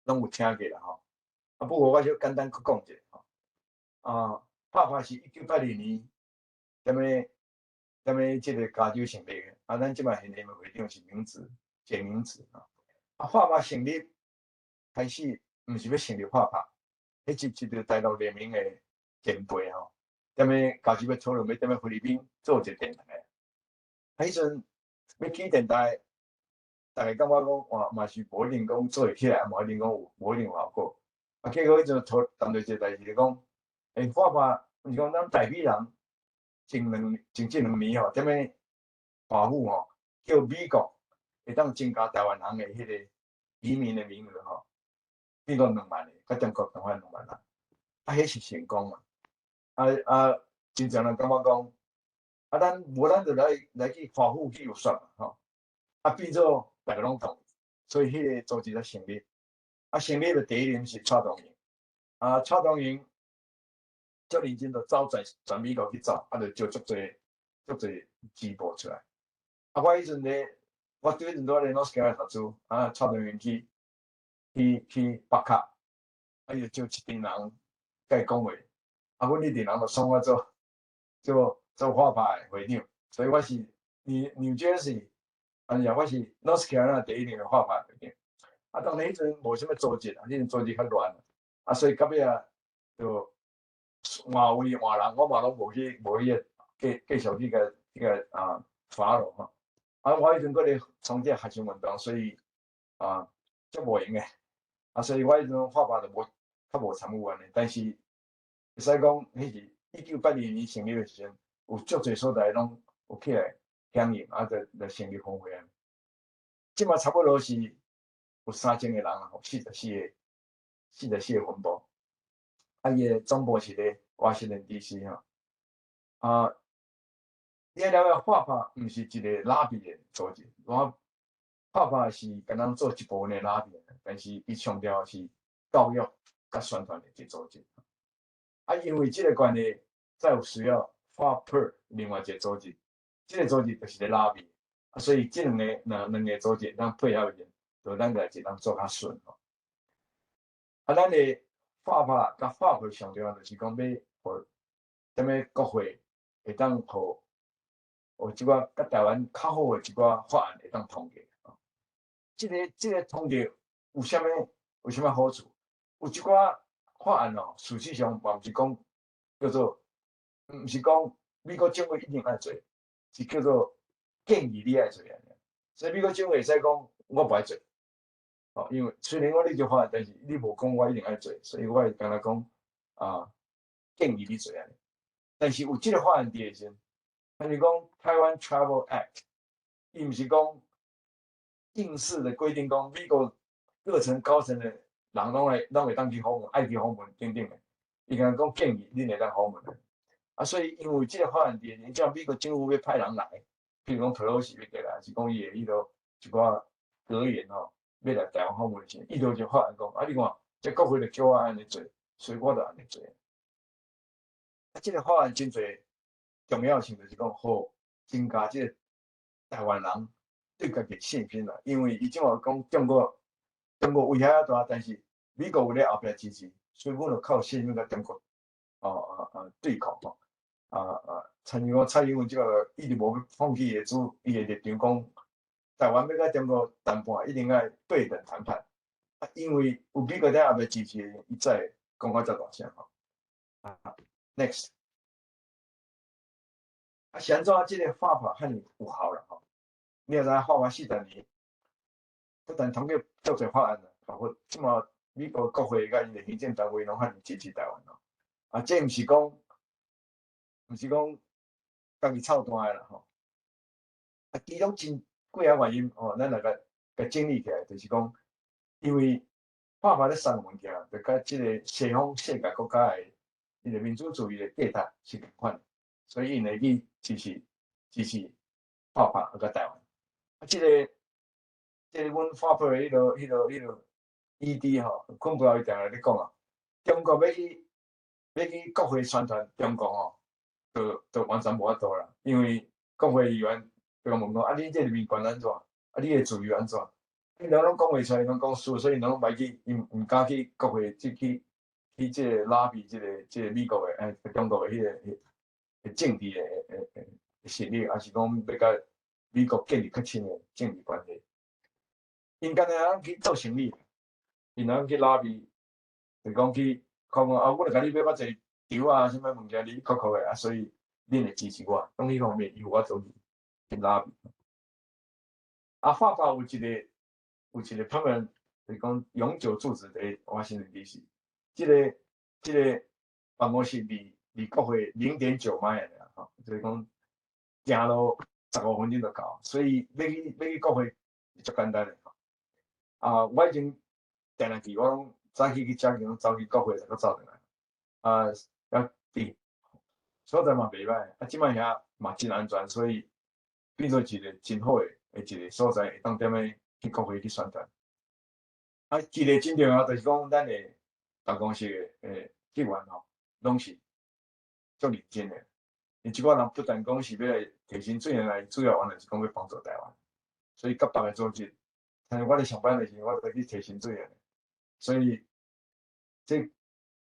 拢有听过啦吼。不过我就简单去讲一下吼。画法是1982年，即个加州成立嘅。咱即摆现任的会长是简明子画法成立开始，毋是要成立画法，迄是一个大陆联名的前辈吼。加州要讨论要菲律宾做一个电台。迄阵要起电台，大家感觉讲哇，嘛是无一定讲做会起来，无一定讲无一定有效果。结果迄阵谈到一个代志，就讲画法，是讲咱台北人前这2年吼，华府吼叫美国会当增加台湾人的迄个移民的名额吼，变到2万个，甲中国同款2万人，迄是成功嘛。真侪人感觉讲，咱就来去华府去有算嘛吼。变做大家拢同意，所以迄个组织才成立。成立的第一年是蔡东营，蔡东营足认真，就走全美国去走，就足侪支部出来。我迄阵咧，我对迄阵都咧 North Carolina 读书，蔡东营去北卡，就招一群人甲伊讲话，阮一群人就送我做画派的会长，所以我是 New Jersey。我是 North Carolina 第一年的画派会长。当然迄阵无啥物组织迄阵组织较乱所以到尾就换位换人，我嘛拢无去继续去个follow吼。我迄阵搁咧从事学生运动，所以足无用诶。所以我迄阵画法就较无参与安尼。但是会使讲，迄是1982年成立诶时阵，有足侪所在拢有起来响应，就成立分会啊。即马差不多是有3000个人吼，44个分部。伊个总部是咧华盛顿 DC 吼。你了解画法毋是一个拉比的组织，画法是敢若做一部分的拉比，但是伊强调是教育甲宣传的一个组织。因为即个关系，才有需要画 per 另外一个组织，即个组织就是咧拉比。所以即两个组织咱配合一下，就咱代志通做较顺吼。咱的画法甲画会上重要就是讲要互国会会当互即寡甲台湾较好的一寡法案会当通过。即个通过有啥物好处？有一寡法案事实上嘛毋是讲叫做，毋是讲美国政府一定爱做，是叫做建议你爱做安尼。所以美国政府会使讲我不爱做，因为虽然我咧做法案，但是你无讲我一定爱做，所以我会干那讲建议你做安尼。但是有即个法案伫诶时阵，像是讲台湾 Travel Act， 伊毋是讲硬式的规定讲美国各层高层的人拢会当去访问，爱去访问等等的，伊干讲建议恁会当访问的。所以因为即个法案伫诶时阵，叫美国政府要派人来，譬如讲佩洛西要过来，是讲伊的迄个一寡阁员要来台湾访问时，伊就法案讲，你看这国会就叫我安尼做，所以我就安尼做。啊，这个法案真侪重要性就是讲，好增加这个台湾人对家己信心啦。因为伊正话讲中国威胁遐大，但是美国有咧后壁支持，所以阮就靠信心甲中国对抗吼。参像讲蔡英文即个一直无放弃伊的立场，讲台湾要甲中国谈判，一定要对等谈判。因为有美国在后壁支持，伊才讲话遮大声吼。Next， 是安怎即个法遐尼有效啦吼？你也知法40年，不但通过足侪法案啦，包括即马美国国会甲因的行政单位拢遐尼支持台湾咯。这毋是讲家己操蛋的啦吼。其中真几啊原因吼，咱来甲整理起来，就是讲，因为法咧送物件，就甲即个西方世界国家的伊个民主主义的价值是共款，所以因会去支持法甲台湾。即个阮法的迄个 ED 吼，昆布老伊定来咧讲啊，中国要去国会宣传中国吼，就完全无法度啦，因为国会议员就讲问讲，你这人民权安怎？你的自由安怎？因拢讲袂出来，拢讲输，所以拢袂去，因毋敢去国会去即个拉比即个美国的中国的迄个政治的实力，还是讲要甲美国建立较深的政治关系。因干那去做生意，因通去拉比，就讲去讲我著甲你买较济油啊，什物物件你扣的所以恁会支持我，从迄方面由我做去拉比。法有一个他们就是讲永久住址在华盛顿 DC， 这个办公室离国会0.9 迈尔吼，就是讲行路15分钟就到，所以要去国会足简单的吼。我已经定来去，我拢早起去车行走去国会，再个走回来。要对，所在嘛袂歹，即摆遐嘛真安全，所以变做一个真好的一个所在，会当踮咧去国会去宣传。一个真重要就是讲，咱的办公室的职员吼，拢是足认真的。因即个人不但讲是要来提薪水来，主要原来是讲要帮助台湾，所以甲别个组织，像我咧上班的时候，我就去提薪水的，所以这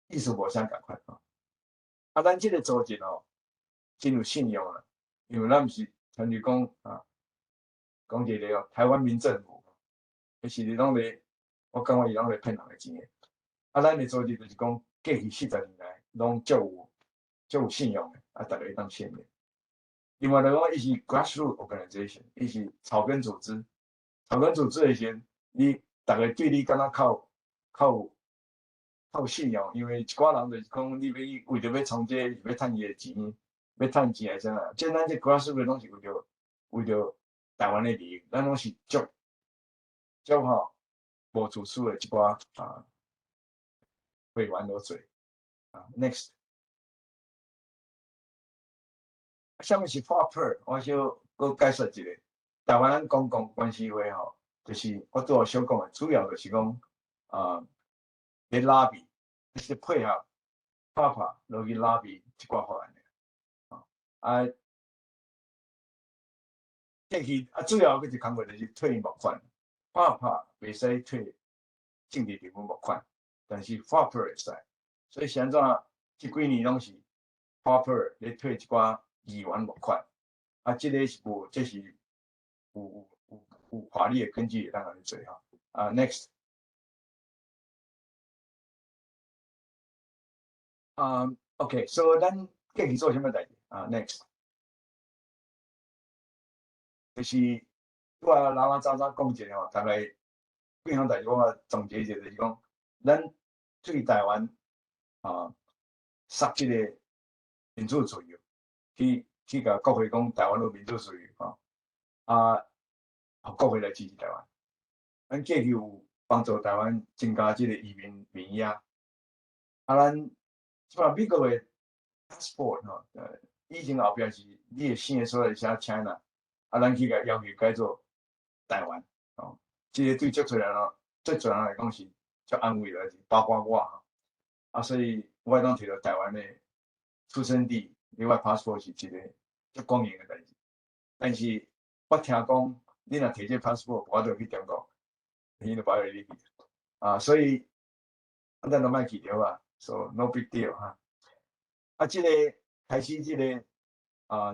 意思无啥共款吼。咱即个组织吼，真有信用啦，因为咱毋是像如讲一个台湾民政府，是拢咧。我感觉伊拢咧骗人的钱的。咱的组织就是讲，过去40年来，拢足有信用的，大家会当信任。另外来讲，伊是 grassroots organization， 伊是草根组织。草根组织的时阵，大家对你敢若靠信用，因为一寡人就是讲，你为着要创这个，要趁伊的钱，要趁钱来啥啊？即咱这 grassroots 拢是为着台湾的利益，咱拢是足吼。无自私的一寡会员落做next， 什么是 FAPER？ 我小搁解释一个。台湾咱公共关系会吼，就是我拄小讲的，主要就是讲咧拉比，是配合FAPER落去拉比一寡法案的。过去主要个一工作就是退募款。FAPER袂使退政治人物募款，但是 FAPER 会使，所以是安怎？这几年拢是 FAPER 咧退一寡议员募款，这个是有法律的根据会当安尼做哈。Next， OK， 所以咱过去做啥物代志？Next， 就是。我老早讲一下吼，大概几项代志我总结一下，就是讲，咱对台湾杀这个民主自由，去甲国会讲台湾有民主自由国会来支持台湾。咱过去有帮助台湾增加这个移民名额，咱即摆美国的 passport 吼，以前后壁是你的姓所在写 China， 咱去甲要求改做。台湾这个对最多人来讲是一足安慰的，包括我所以我拢摕到台湾的出生地，另外 passport 是一个足公平的代志。但是我听讲，你若摕这 passport， 我就去中国，伊就包你去所以咱都莫记着啊 ，so no big deal 这个开始这个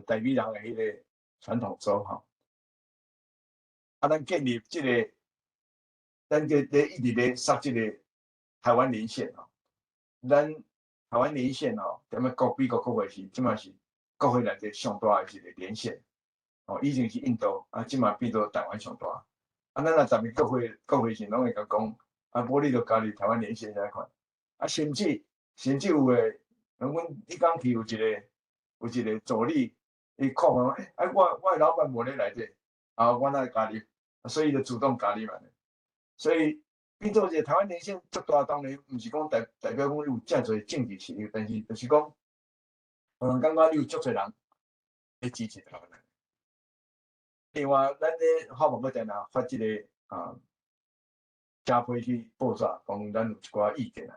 台美人的迄个传统州咱建立这个，咱一直咧杀这个台湾连线咱台湾连线踮咧美国国会是，即嘛是国会内底上大的一个连线以前是印度即嘛变做台湾上大咱若十个国会是拢会甲讲无你就加入台湾连线来看甚至有诶，阮迄工去有一个助理，伊看讲我的老板无咧内底我哪会加入所以就主动加入嘛。所以变做一个台湾连线足大，当然毋是讲代表讲你有正侪政治实力，但是就是讲，感觉你有足侪人咧支持台湾人。另外，咱咧法务部电发即个加批去报纸，讲咱有一寡意见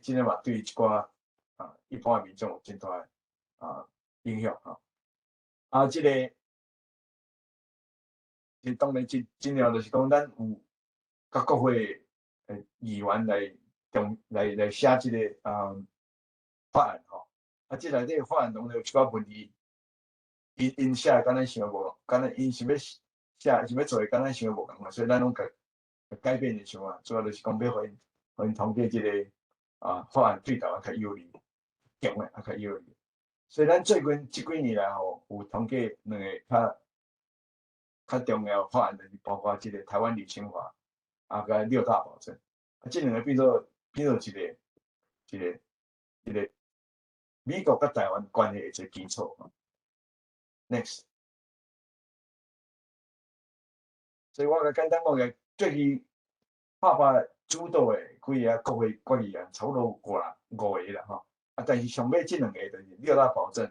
即个嘛对一寡一般民众有真大影响即个当然真重要就是讲咱有甲国会议员来写即个法案即内底法案拢有一寡问题，因写敢咱想无，敢咱因想要写想要做敢咱想无共款，所以咱拢改变的想主要就是讲要互因通过即个法案对台湾较有利，强的较有利。所以咱最近即几年来有通过两个较重要的法案，就是包括即个台湾旅行法甲六大保证即两个变做一个美国甲台湾关系的一个基础Next， 所以我甲简单讲个，对于爸爸主导的几个国会决议案，差不多有5个啦但是上尾即两个就是六大保证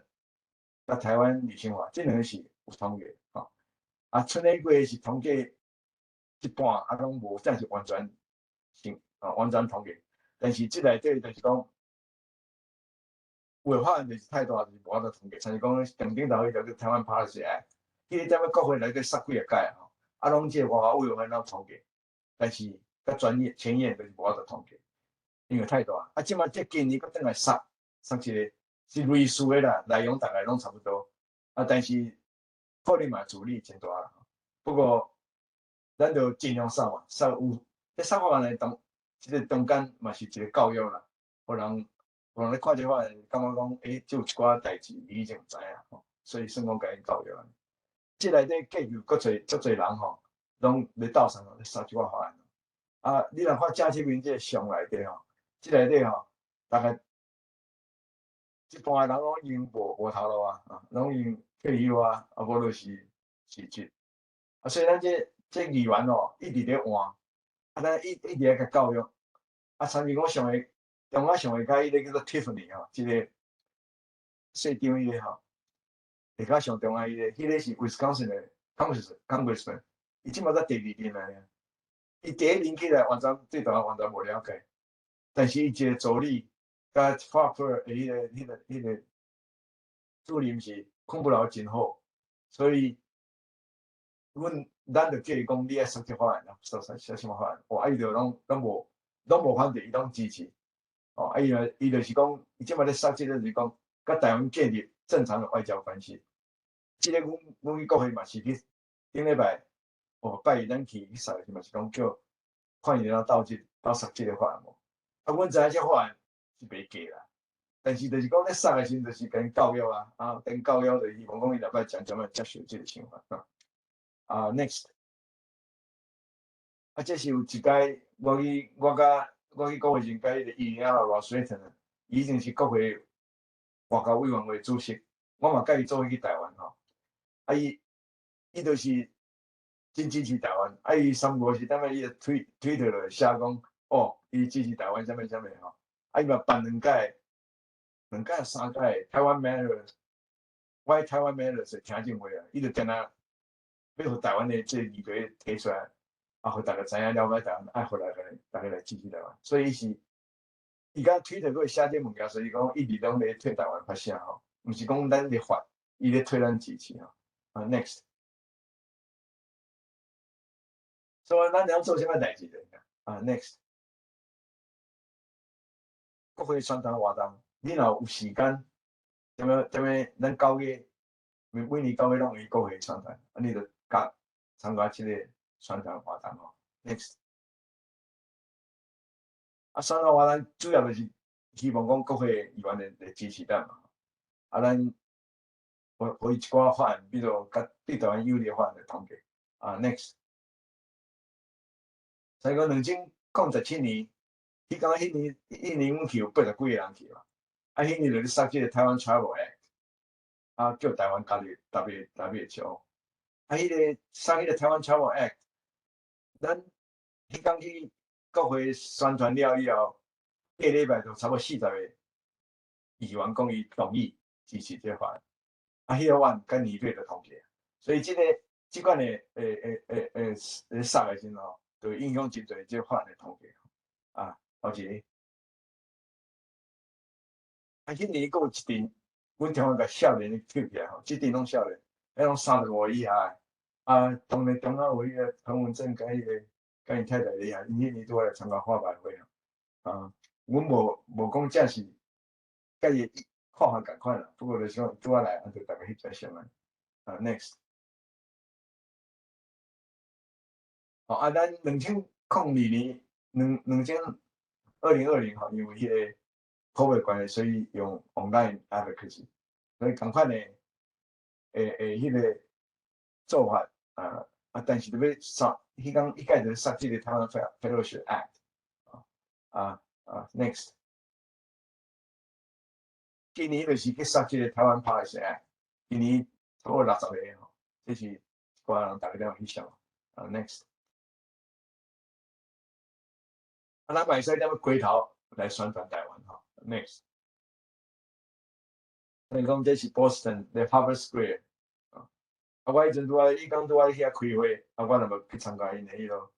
甲台湾旅行法，即两个是有通过剩下几个是通过一半拢无，真是完全完全通过。但是即内底就是讲，有的法案就是太大，就是无法度通过。像是讲上顶头迄条叫台湾 Policy Act， 迄个踮咧国会内底杀几个届拢即个外交委员会拢通过，但是甲前院就是无法度通过，因为太大。即马即今年佫转来杀一个是类似的啦，内容大概拢差不多但是可能嘛阻力真大啦。不过咱就尽量杀嘛，杀有杀法案的即个中间嘛是一个教育啦，互人咧看这法案，感觉讲即有一寡代志你已经知影所以算讲甲因教育。即内底计有足侪人拢咧斗相咧杀即寡法案你若看正式面即个相内底即内底大概一半的人拢已经无头路拢已经退休无就是辞职所以咱这议员一直咧换咱一直咧甲教育参像我中华上会甲迄个叫做 Tiffany 即个市长迄个下骹上重要迄个是 Wisconsin 的 Congressman， 伊即马才第2任来伊第1任起来完全对台湾完全无了解，但是伊一个助理甲法普的迄个主任是控不了真好，所以咱就叫伊讲你爱杀这法案杀什么法案伊就拢无反对，伊拢支持伊就是讲伊即马咧杀即个就是讲甲台湾建立正常的外交关系。即个阮去国会嘛是去顶礼拜拜咱去杀的嘛是讲叫看伊要斗杀即个法案阮知影即法案是袂假啦，但是就是讲咧杀的时阵就是跟教育跟教育就希望讲伊后摆渐渐接受即个想法Next， 这是有一届我去国会前甲迄个议员Ross Slayton， 伊已经是国会外交委员会主席，我嘛甲伊做去台湾伊就是真支持台湾伊3月是踮咧伊个Twitter 就写讲伊支持台湾啥物伊嘛办2届3届台湾 Matters，Why 台湾 Matters 的听证会伊就定要互台湾的即个议题提出来互大家知影了解台湾，爱回来大家来支持台湾。所以伊讲推特个写这物件，所以讲一直拢咧推台湾发声吼，毋是讲咱咧发，伊咧推咱支持吼。next， 所以咱要做啥物代志咧？next， 国会宣传活动，你若有时间，踮咧咱9月，每年9月拢有国会宣传，你就参加即个宣传活动吼。next， 宣传活动主要就是希望讲国会议员来支持咱嘛。咱可以一寡法案，比如甲对台湾有利的法案来通过。next， 所以讲2017年，迄年阮去有80几个人去嘛，迄年就咧杀即个台湾 Travel Act， 叫台湾加入 WHO。迄个杀迄个台湾 Travel Act， 咱迄天去国会宣传了以后，隔礼拜就差不多40个议员讲伊同意支持这法案。迄个法案跟年底就通过，所以即款的杀的时候，就影响真侪这法案的通过。好一个，迄年佫有一阵，阮台湾个少年抽起来吼，即阵拢少年，迄拢35以下的。当然中华有迄个彭文正甲伊太太厉害，伊迄年拄来参加发牌会阮无讲正是甲伊看法共款啦，不过就想拄来，就大家翕在上来。next， 咱2002年2020吼，因为迄个 COVID 关系，所以用 online advocacy， 所以共款的迄个做法但是要杀，迄讲一概就杀即个台湾 Fellowship Act。next， 今年就是去杀即个台湾 Policy Act， 今年超过60个吼，这是一寡人大家都有翕相。next， 咱嘛会使踮回头来宣传台湾吼。next， 所以讲这是 Boston 的 Harvard Square。我迄阵伊讲拄仔遐开会，我若要去参加因的迄落，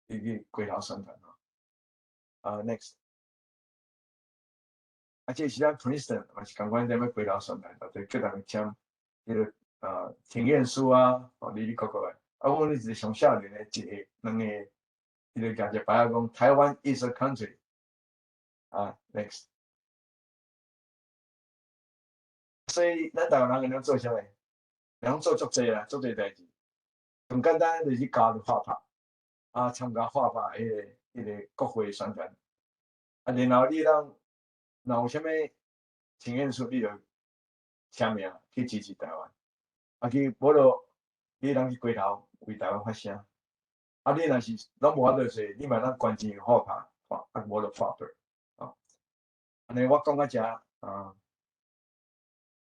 去回头宣传吼。next， 这是咱 Princeton 嘛是共款踮要回头宣传，就叫人签迄个请愿书里口的。阮是上少年的一个2个，伊就举一牌讲台湾 is a country。next， 所以咱台湾人能做啥物？能做足侪啦，足侪代志。上简单就是加入画牌，参加画牌迄个国会宣传。然后你若有啥物请愿书，你就签名去支持台湾。无就你通去回头为台湾发声。你若是拢无法度做，你嘛当关钱画牌，无就发牌。安尼我讲到遮，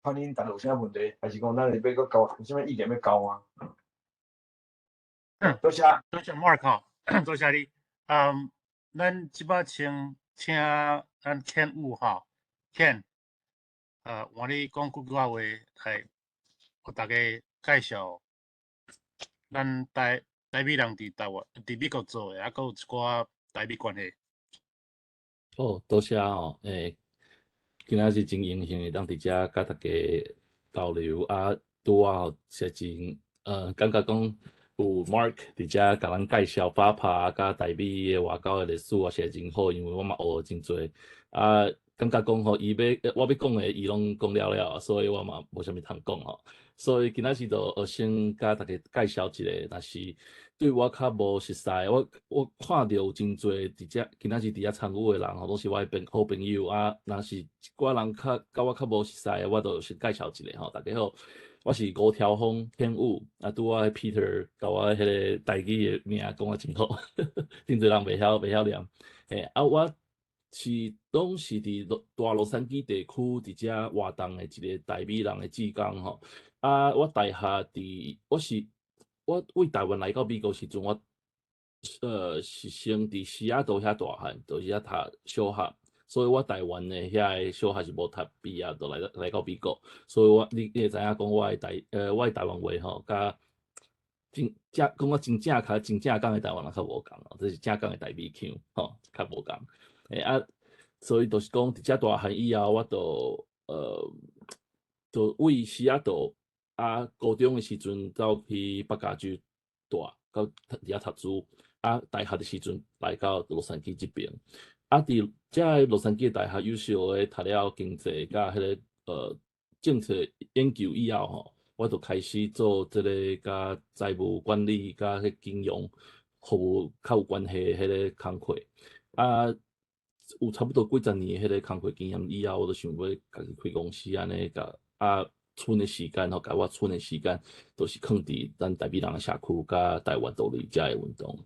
看恁大家有啥问题，还是讲咱要搁交有啥物意见要交啊？多谢 Mark 吼，多谢你。咱即摆请咱 Ken Wu 吼 ，Ken，换你讲几句话，互大家介绍咱台美人伫美国做诶，搁有一寡台美关系。多谢吼，今仔日真荣幸会当伫遮甲大家交流拄吼是真感觉讲有 Mark 伫遮甲咱介绍法拍甲台美诶外交诶历史是真好，因为我嘛学真侪感觉讲吼，我要讲诶，伊拢讲了，所以我嘛无啥物通讲吼。所以今仔日就先甲大家介绍一个，但是对我较无熟悉，我看到有真侪伫遮今仔日伫遮参与诶人吼，拢是我诶好朋友若是一寡人甲我较无熟悉，我就先介绍一下吼。大家好，我是吴条峰天武，拄仔 Peter 甲我迄个台语诶名讲啊真好，真侪人袂晓念。我是拢是伫大洛杉矶地区伫遮活动诶一个台美人诶志工吼。我大学我为台湾来到美国时阵，我是先伫西雅图遐大汉，就是遐读小学，所以我台湾诶遐小学是无读毕业，就来到美国，所以你会知影讲我诶台湾话吼，甲讲我真正港的台湾人较无共哦，这是正港的台美腔吼，较无共。所以就是讲，伫遮大汉以后，我就为西雅图高中的时阵走去北加州住，到伫遐读书。大学的时阵来到洛杉矶这边。伫遮洛杉矶大学优秀的读了经济甲迄个政策研究以后吼。我就开始做即个甲财务管理、甲迄金融服务较有关系的迄个工课。有差不多几十年的迄个工课经验以后，我就想要家己开公司安尼甲剩的时间吼，甲我剩的时间都是放伫咱台北人的社区甲台湾独立遮的运动。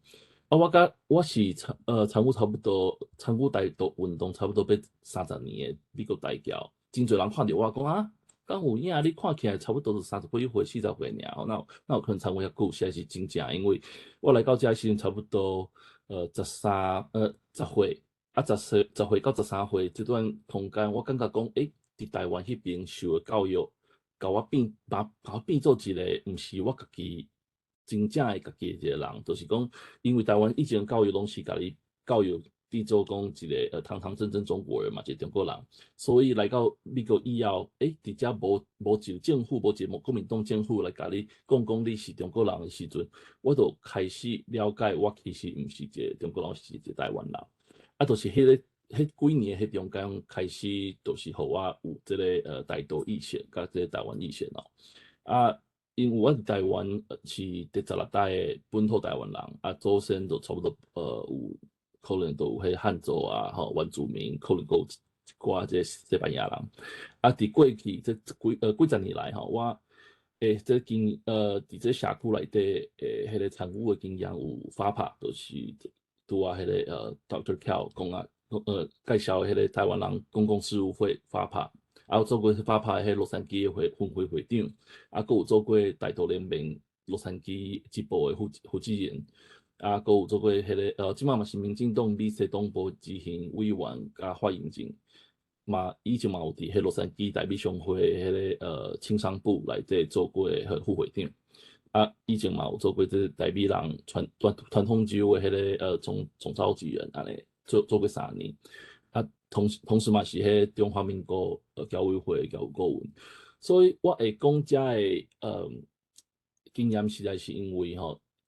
我是参与差不多参与台独运动差不多要30年的美国大桥，真侪人看着我讲敢有影？你看起来差不多是30几岁、40岁尔，那有可能参与遐久，实在是真正。因为我来到遮时阵差不多10岁10岁到13岁这段空间，我感觉讲伫台湾迄边受的教育，把我变做一个，毋是我家己真正的家己一个人，就是讲，因为台湾以前教育拢是家己教育。比做讲一个堂正中国人嘛，一个中国人，所以来到美国以后，伫遮无一个政府，无一个国民党政府来甲你讲你是中国人的时阵，我就开始了解，我其实毋是一个中国人，是一个台湾人。就是迄几年迄中间开始，就是互我有即个台独意识，甲即个台湾意识咯。因为我伫台湾是第16代的本土台湾人，祖先就差不多有。可能都有迄汉族原住民，可能有一寡即西班牙人。伫过去这几十年来我这伫这社区内底迄个参与的经验有发拍，就是拄迄个Dr. Cal 讲介绍迄个台湾人公共事务会发拍，有做过发拍迄洛杉矶的分会会长，佫有做过大道联盟洛杉矶支部的负责人。佫有做过迄个即摆嘛是民进党美西东部执行委员甲发言人，以前嘛有伫迄洛杉矶台美商会迄个青商部内底做过副会长。以前嘛有做过即台美人传统州的迄个总召集人安尼做过3年。同时嘛是迄中华民国侨委会侨务顾问。所以我会讲遮的经验实在是因为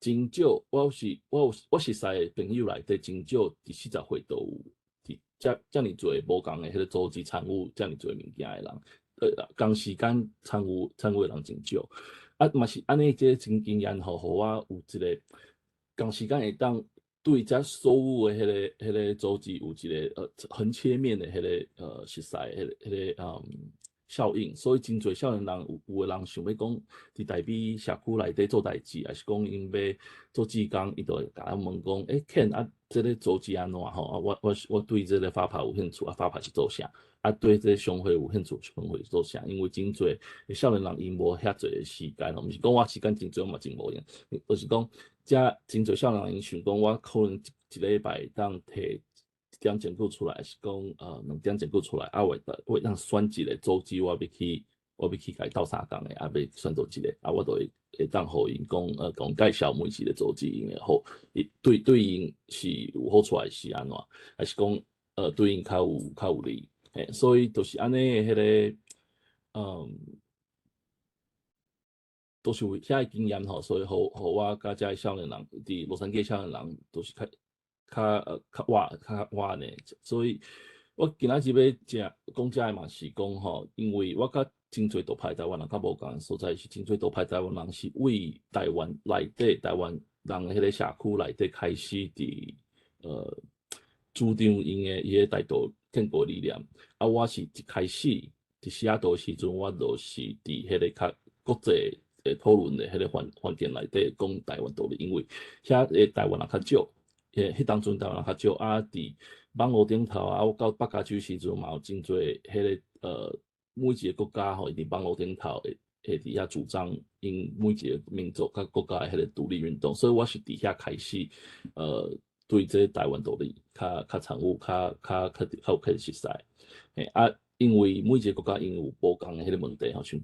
真少，我熟悉的朋友内底真少，伫40岁都有伫遮尔侪无共的迄个组织参与遮尔侪物件的人，同时间参与的人真少。嘛是安尼，这真经验互我有一个同时间会当对遮所有的迄个组织有一个横切面的迄个熟悉迄个效应，所以真侪少年人有的人想要讲伫台北社区内底做代志，还是讲因要做志工，伊就会甲咱问讲，Ken 这个组织安怎我对这个发牌有兴趣，发牌是做啥？对这个商会有兴趣，商会是做啥？因为真侪少年人因无遐侪时间，毋是讲我时间真少嘛真无用，就是讲遮真侪少年人因想讲我可能一礼拜当摕1点钟出来，是讲2点钟出来，为当选一个组织，我要去甲伊斗相共的，要选做一个，我就会当互因讲介绍每一个组织因会好，对因是有好处还是安怎，还是讲对因较有利，所以就是安尼迄个都是有遐经验所以互我甲遮少年人伫洛杉矶少年人都是较活呢，所以我今仔日要讲遮的嘛是讲因为我甲真侪独派台湾人较无共所在是真侪独派台湾人是为台湾内底台湾人迄个社区内底开始伫主张伊个台独建国理念。我是一开始伫西雅图时阵，我就是伫迄个较国际讨论的迄个环境内底讲台湾独立，因为遐台湾人较少。迄当阵台湾人较少伫网络顶头我到北加州时阵嘛有真侪迄个每一个国家伊伫网络顶头会伫遐主张因每一个民族甲国家的迄个独立运动，所以我是伫遐开始对这台湾独立较参与，较有开始熟悉。因为每一个国家因有无共的迄个问题像讲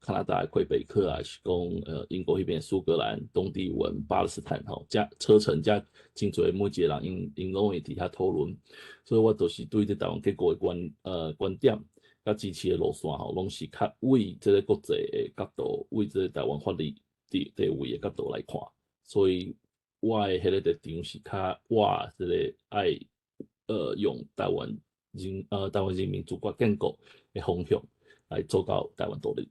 加拿大的魁北克啊，还是讲英国迄边苏格兰、东帝汶、巴勒斯坦吼，加车程加真侪每一个人因拢会伫遐讨论，所以我就是对这台湾结果的观点甲支持的路线吼，拢是较为这个国际的角度，为这个台湾法律地位的角度来看，所以我的迄个立场是较我这个爱用台湾人民自觉建国的方向来做到台湾独立。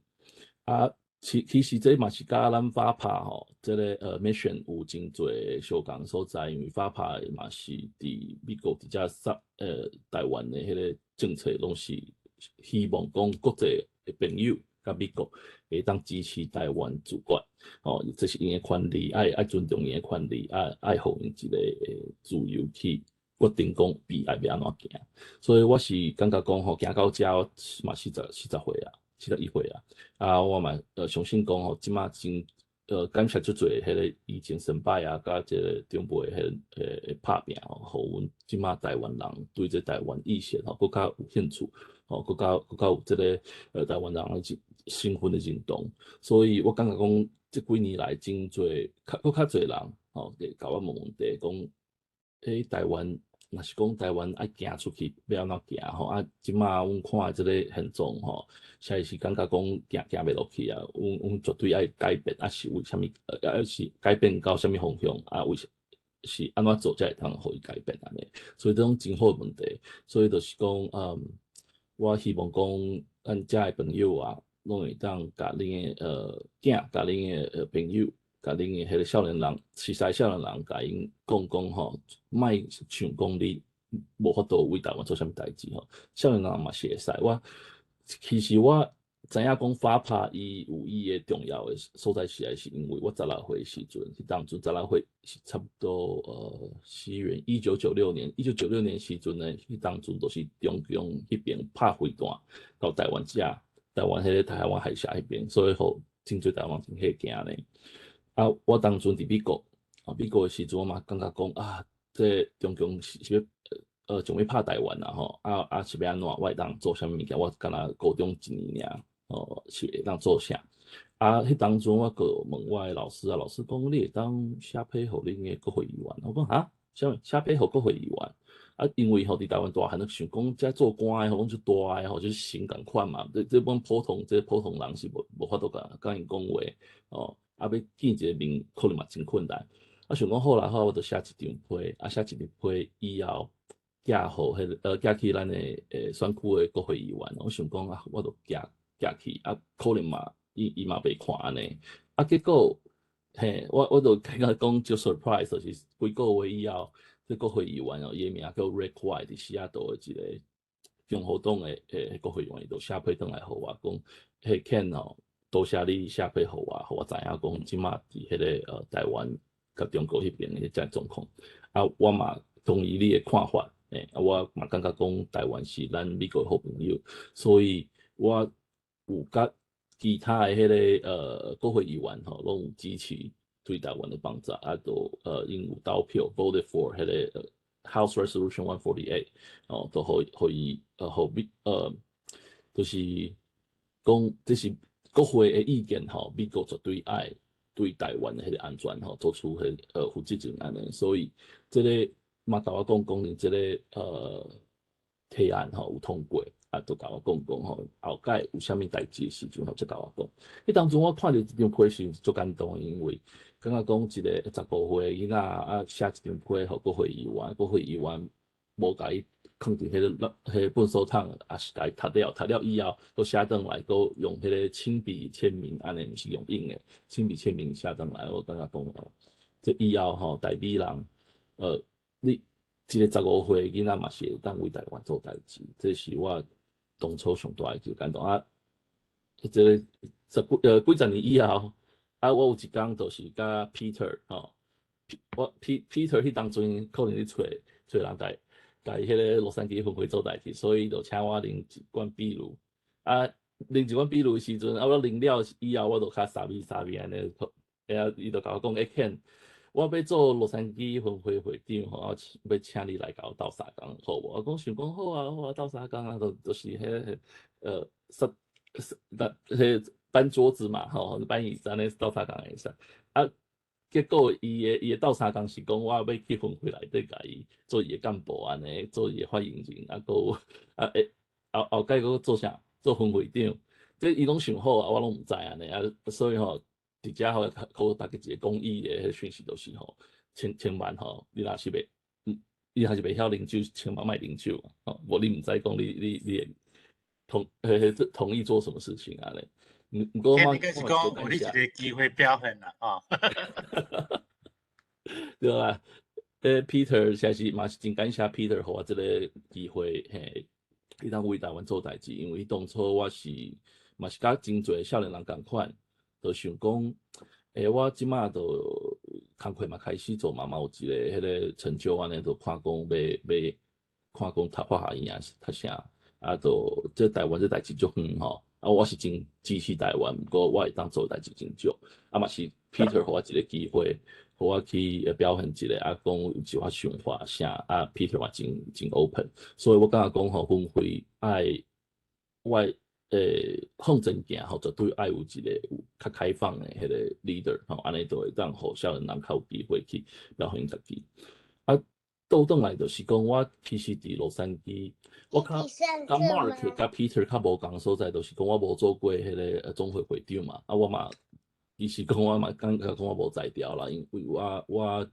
啊，其实这嘛是甲咱法拍吼，这个mission 有真侪相共所在，因为法拍嘛是伫美国伫遮台湾的迄个政策，拢是希望讲国际的朋友甲美国会当支持台湾主权，哦，这是因的权利，爱尊重因的权利，爱互因一个自由去决定讲必要安怎行，所以我是感觉讲吼，行到遮嘛40岁啊。41岁啊，我嘛相信讲吼，即马真感谢足侪迄个疫情失败啊，甲即个中部的迄拍拼吼，互阮即马台湾人对这台湾意识吼，更较有兴趣，吼，更较有即个台湾人的身份的认同，所以我感觉讲，即几年来真侪更较侪人吼，会甲我问问题，讲台湾。若是讲台湾爱行出去，要安怎行吼？啊，即马阮看即个现状吼，实在是感觉讲行袂落去啊。阮绝对爱改变，啊是为虾米？是改变到虾米方向？啊，是安怎做才会通互伊改变安尼？所以这种真好问题，所以就是讲，我希望讲咱遮的朋友啊，拢会当甲恁的囝，甲恁的朋友。甲恁的迄个少年人，40少年人，甲因讲吼，莫想讲你无法度为台湾做啥物代志吼。少年人嘛是会使。其实我知影讲法拍伊有伊的重要的所在是，是因为我16岁时阵，是当阵16岁是差不多西元1996年时阵呢，迄当阵都是中共迄边拍飞弹到台湾遮，台湾迄个台湾海峡迄边，所以吼真侪台湾人去惊呢。啊，我当阵伫美国，美国的时阵我嘛感觉讲啊，这中共是要准备拍台湾啦吼，是要安怎？我会当做啥物物件？我敢若高中1年尔，是会当做啥？啊，迄当阵我个问我的老师啊，老师讲你会当写批互恁的国会议员，我讲哈，写批互国会议员。啊，因为吼伫台湾大汉都想讲，遮做官的吼，拢就大的吼，就是神共款嘛。这本普通人是无法度甲因讲话哦。啊，要见一个面可能嘛真困难。啊，想讲好啦，我就写一张批，啊，写一张批以后寄互寄去咱的选区的国会议员。我想讲啊，我就寄去，啊，可能嘛，伊嘛袂看安尼。啊，结果嘿，我就感觉讲就 surprise，就是几个月以后，这国会议员哦，伊名叫 Rick White，伫西雅图的一个共和党的国会议员，伊就写批转来互我讲，迄 Ken 哦。多谢你写批互我知影讲即马伫迄个台湾甲中国迄边的遮状况，啊，我嘛同意你的看法，我嘛感觉讲台湾是咱美国的好朋友，所以我有甲其他的迄个国会议员吼，拢有支持对台湾的帮助，啊，都因有投票 voted for 迄个House Resolution 148，哦，都互伊就是讲这是。国会的意见吼，美国绝对爱对台湾的迄个安全吼做出负责任安尼，所以这个嘛甲我讲这个提案吼有通过，啊，都甲我讲吼，后盖有啥物代志的时阵吼，才甲我讲。迄当中我看到这张批是足感动，因为感觉讲一个15岁囡仔啊写一张批互国会议员无甲伊。放伫迄个粪扫桶，也是甲伊读了以后，都写转来，都用迄个亲笔签名，安尼毋是用印诶，亲笔签名写转来，我感觉讲哦，这以后吼，台美人，你一个15岁囡仔嘛是会当为台湾做代志，这是我当初上大诶感动啊。这个几十年以后，啊，我有一工就是甲 Peter 吼，我 Peter 迄当阵可能咧找人甲伊迄个洛杉矶分会做代志，所以就请我啉一罐啤酒。啊，啉一罐啤酒时阵，啊，我啉了以后，我就较傻逼安尼。伊就甲我讲，Ken，我要做洛杉矶分会会长吼，要请你来甲我斗相共，好无？我讲想讲好啊，斗相共啊，就是迄搬桌子嘛，吼，搬椅子安尼斗相共会使。啊，结果伊的斗相共是讲，我要去分会内底甲伊做伊的干部安尼，做伊的发言人，啊，搁有后摆搁做啥？做分会长，这伊拢想好啊，我拢毋知安尼啊，所以吼，伫遮吼，互大家一个公益的讯息，就是吼，千万吼，你若是袂，你若是袂晓啉酒，千万莫啉酒啊，吼，无你毋知讲你同意做什么事情啊嘞？毋过我应该是讲有你一个机会表现啦，吼。对啊，Peter 实是嘛是真感谢 Peter 互我即个机会，嘿，伊当为台湾做代志，因为当初我是嘛是甲真侪少年人共款，就想讲，我即马就工课嘛开始做嘛，有一个迄个成就安尼，就看讲要看讲读法学院啊是读啥，啊，就这台湾这代志足远吼，啊，我是真支持台湾，毋过我会当做代志真少，啊嘛是 Peter 互我一个机会。互我去表现一下，啊，讲有一寡想法啥，啊，Peter 嘛真 open，所以我感觉讲吼，分会爱我向前行吼，绝对爱有一个有较开放的迄个 leader 吼，安尼就会当互少年人较有机会去表现家己。啊，倒转来就是讲，我其实伫洛杉矶，我甲 Mark 甲 Peter 较无共所在，就是讲我无做过迄个总会会长嘛，啊，我嘛。其实讲我嘛感觉讲我无才调啦，因为我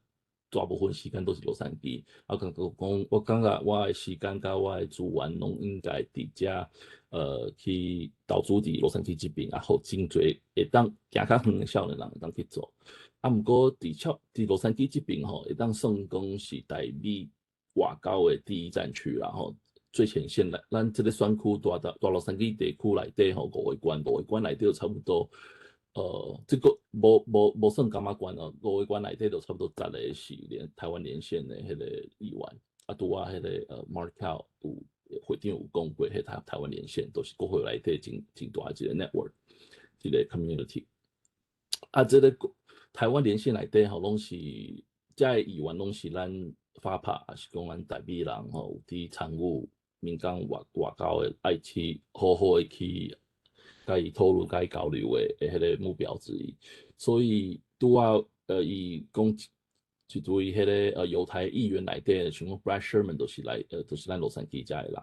大部分时间都是洛杉矶，啊，感觉讲我感觉我的时间甲我的资源拢应该伫遮去投资伫洛杉矶这边，啊，互真侪会当行较远的少年人会当去做。啊，毋过伫洛杉矶这边吼，会当算讲是台美外交的第一战区啦吼。最前线来，咱这个选区大洛杉矶地区内底吼5个关内底差不多。这个无算感觉关哦，5个关内底就差不多10个是台湾连线的迄个议员，啊，拄啊迄个Markel 有会长有讲过，迄台湾连线都是国会内底真大一个 network， 一个 community。啊，这个台湾连线内底吼，拢是遮议员拢是咱法拍，还是讲咱台美人吼，有伫参与民间外交的，爱去好好的去。甲伊讨论、甲伊交流的迄个目标之一，所以拄啊伊讲一对迄个犹太议员内底，像讲 Brad Sherman 都是就是咱洛杉矶遮的人。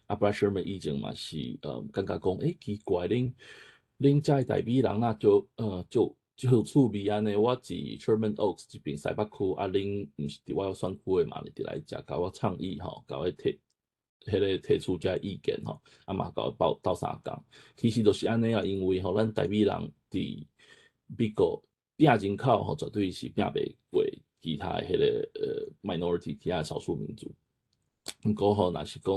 啊 ，Brad Sherman 以前嘛是感觉讲，奇怪，恁遮的台美人啊，就趣味安尼。我伫 Sherman Oaks 这边西北区，啊，恁毋是伫我选区的嘛，你来遮甲我倡议吼，甲我提出遮意见吼，啊嘛甲我斗相共，其实就是安尼啊，因为吼咱台美人伫美国拼人口吼，绝对是拼袂过其他迄个minority 其他少数民族。毋过吼，若是讲